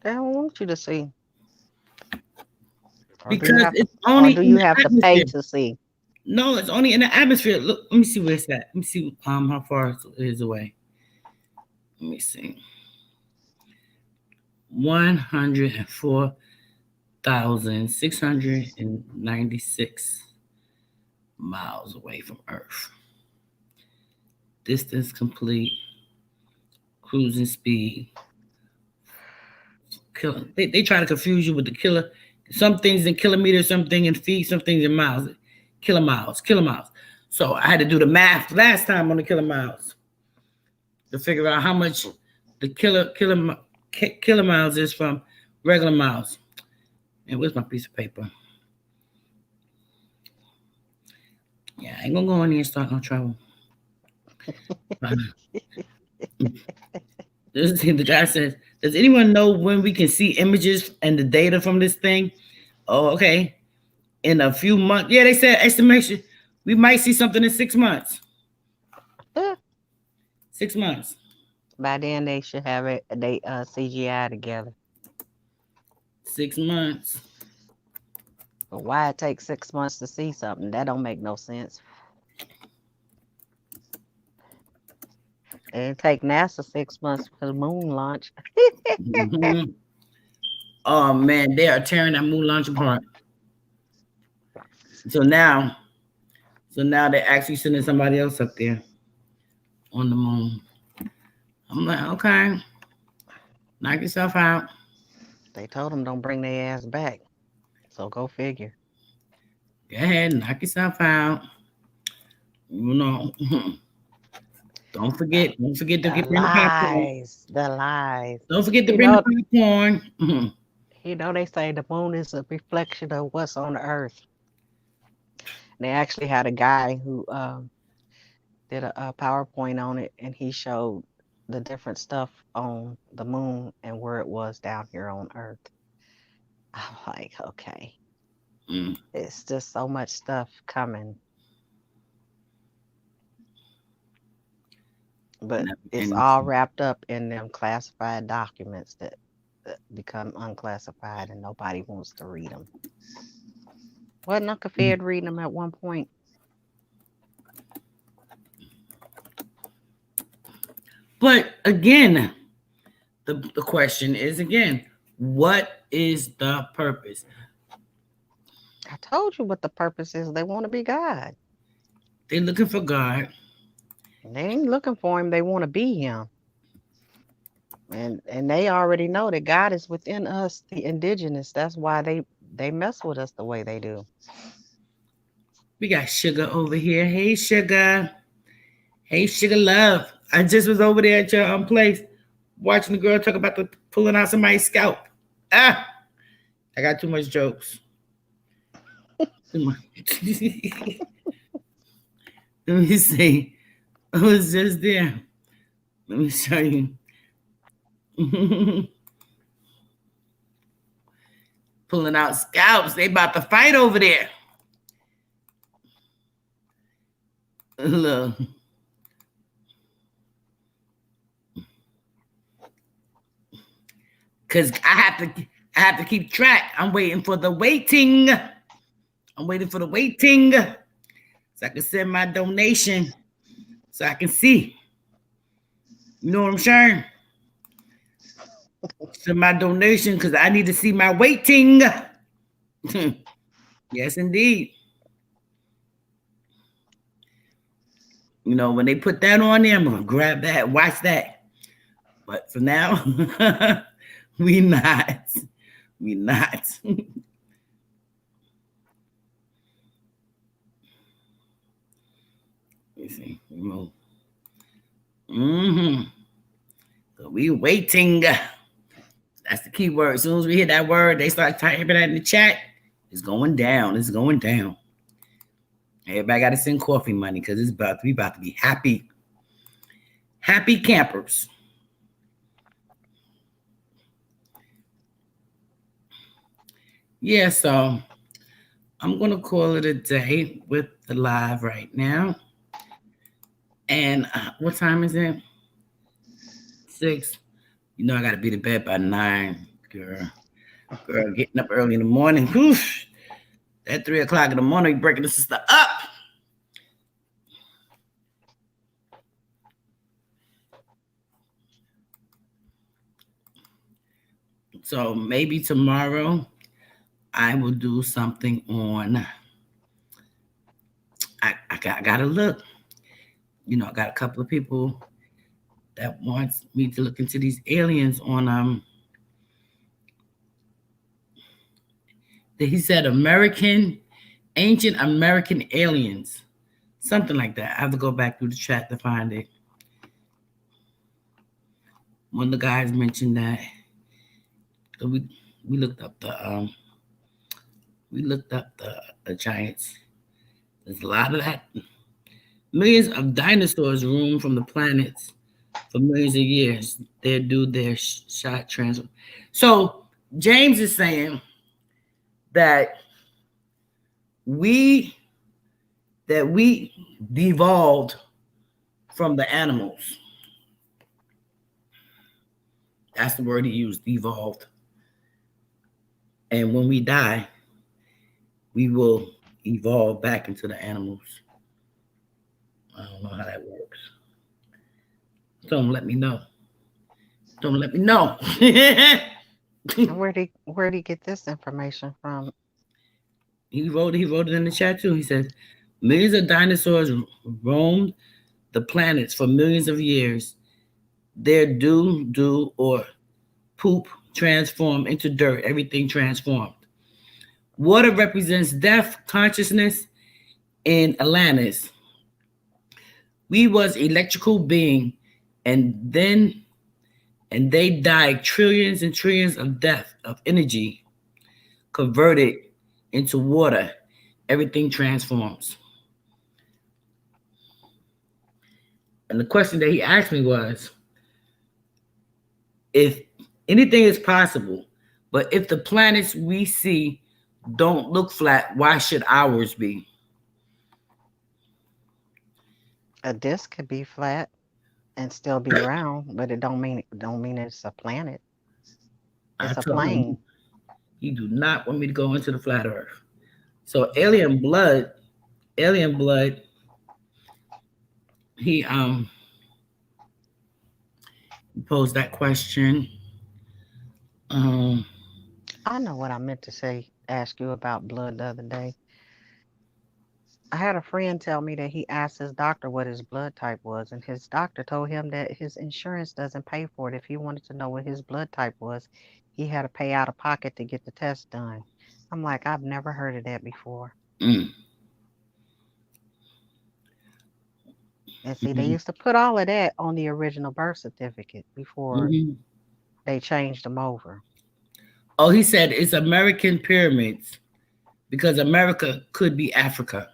They don't want you to see. Because it's only. Or do you have to pay to see? No, it's only in the atmosphere. Look, let me see where it's at. Let me see how far it is away. Let me see. 104,696 miles away from Earth. Distance complete. Cruising speed. They try to confuse you with the killer. Some things in kilometers, something in feet, some things in miles. Kilomiles. So I had to do the math last time on the kilomiles to figure out how much the kilomiles is from regular miles. And where's my piece of paper? Yeah, I ain't gonna go in there and start no trouble. The guy says, does anyone know when we can see images and the data from this thing? Oh, okay. In a few months. Yeah, they said estimation. We might see something in 6 months. 6 months. By then they should have it. They CGI together. 6 months. But why it takes 6 months to see something? That don't make no sense. It take NASA 6 months for the moon launch. Mm-hmm. Oh man, they are tearing that moon launch apart. So now they're actually sending somebody else up there on the moon. I'm like, okay, knock yourself out. They told them don't bring their ass back. So go figure. Go ahead, knock yourself out. You know. Don't forget to get the popcorn. The lies. Don't forget to bring the popcorn. You know, they say the moon is a reflection of what's on the earth. They actually had a guy who did a PowerPoint on it, and he showed the different stuff on the moon and where it was down here on Earth. I'm like, okay. It's just so much stuff coming. But it's all wrapped up in them classified documents that become unclassified and nobody wants to read them. Wasn't Uncle Fed reading them at one point? But again, the question is again, what is the purpose? I told you what the purpose is. They want to be God. They're looking for God. They ain't looking for him. They want to be him. And they already know that God is within us, the indigenous. That's why they mess with us the way they do. We got Sugar over here. Hey, Sugar. Hey, Sugar Love. I just was over there at your place watching the girl talk about pulling out somebody's scalp. I got too much jokes. Let me see. I was just there. Let me show you. Pulling out scalps. They about to fight over there. Look. Because I have to keep track. I'm waiting for the waiting. I'm waiting for the waiting. So I can send my donation. So I can see. You know what I'm saying? Send my donation because I need to see my waiting. Yes, indeed. You know, when they put that on there, I'm gonna grab that, watch that. But for now, we not. We not. You see, remove. So we waiting. That's the key word. As soon as we hit that word, they start typing that in the chat. It's going down. It's going down. Everybody got to send coffee money because it's about to be happy. Happy campers. Yeah, so I'm going to call it a day with the live right now. And what time is it? 6. You know I got to be to bed by 9, girl. Girl, getting up early in the morning. Whew, at 3 o'clock in the morning, breaking the sister up. So maybe tomorrow I will do something on. I gotta look. You know, I got a couple of people that wants me to look into these aliens on he said ancient American aliens, something like that. I have to go back through the chat to find it. One of the guys mentioned that. So we looked up the giants. There's a lot of that. Millions of dinosaurs roam from the planets for millions of years. They do their shot transfer. So James is saying that we devolved from the animals. That's the word he used, devolved. And when we die, we will evolve back into the animals. I don't know how that works. Don't let me know. Don't let me know. Where'd he get this information from? He wrote it in the chat too. He said, millions of dinosaurs roamed the planets for millions of years. Their do, or poop transformed into dirt. Everything transformed. Water represents death, consciousness, in Atlantis. We was electrical being, and they died trillions and trillions of death of energy converted into water. Everything transforms. And the question that he asked me was, if anything is possible, but if the planets we see don't look flat, why should ours be? A disc could be flat and still be round, but it don't mean it's a planet. It's a plane. He do not want me to go into the flat earth. So alien blood, he posed that question. I know what I meant to ask you about blood the other day. I had a friend tell me that he asked his doctor what his blood type was, and his doctor told him that his insurance doesn't pay for it. If he wanted to know what his blood type was, he had to pay out of pocket to get the test done. I'm like, I've never heard of that before. And see, they used to put all of that on the original birth certificate before they changed them over. Oh, he said it's American pyramids because America could be Africa.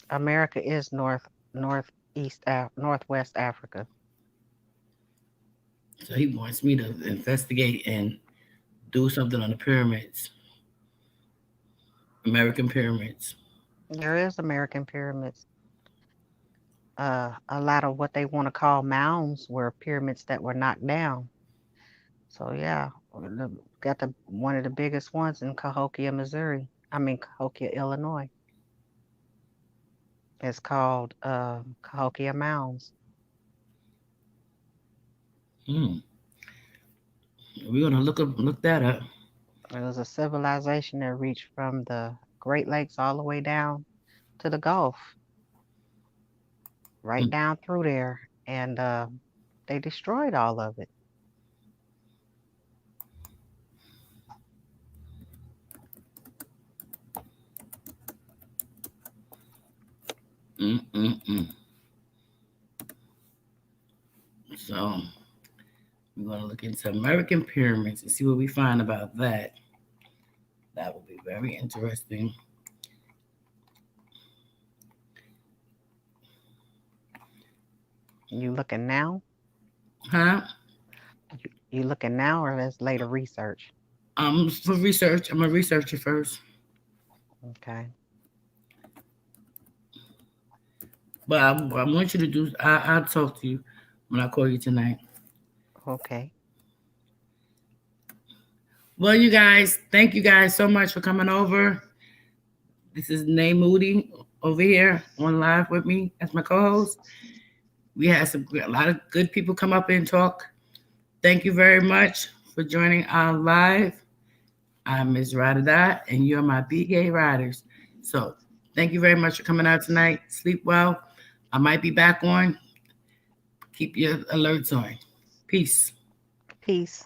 America is northwest Africa. So he wants me to investigate and do something on the pyramids. American pyramids. There is American pyramids. A lot of what they want to call mounds were pyramids that were knocked down. So yeah, got one of the biggest ones in Cahokia, Illinois. It's called Cahokia Mounds. We're gonna look that up. It was a civilization that reached from the Great Lakes all the way down to the Gulf. right down through there, and they destroyed all of it. So we're going to look into American pyramids and see what we find about that. That will be very interesting. You looking now? Huh? You looking now, or is later research? For research. I'm a researcher first. Okay. But I want you to do. I'll talk to you when I call you tonight. Okay. Well, you guys, thank you guys so much for coming over. This is Nay Moody over here on live with me as my co-host. We had a lot of good people come up and talk. Thank you very much for joining our live. I'm Ms. Radada, and you're my BK Riders. So thank you very much for coming out tonight. Sleep well. I might be back on. Keep your alerts on. Peace. Peace.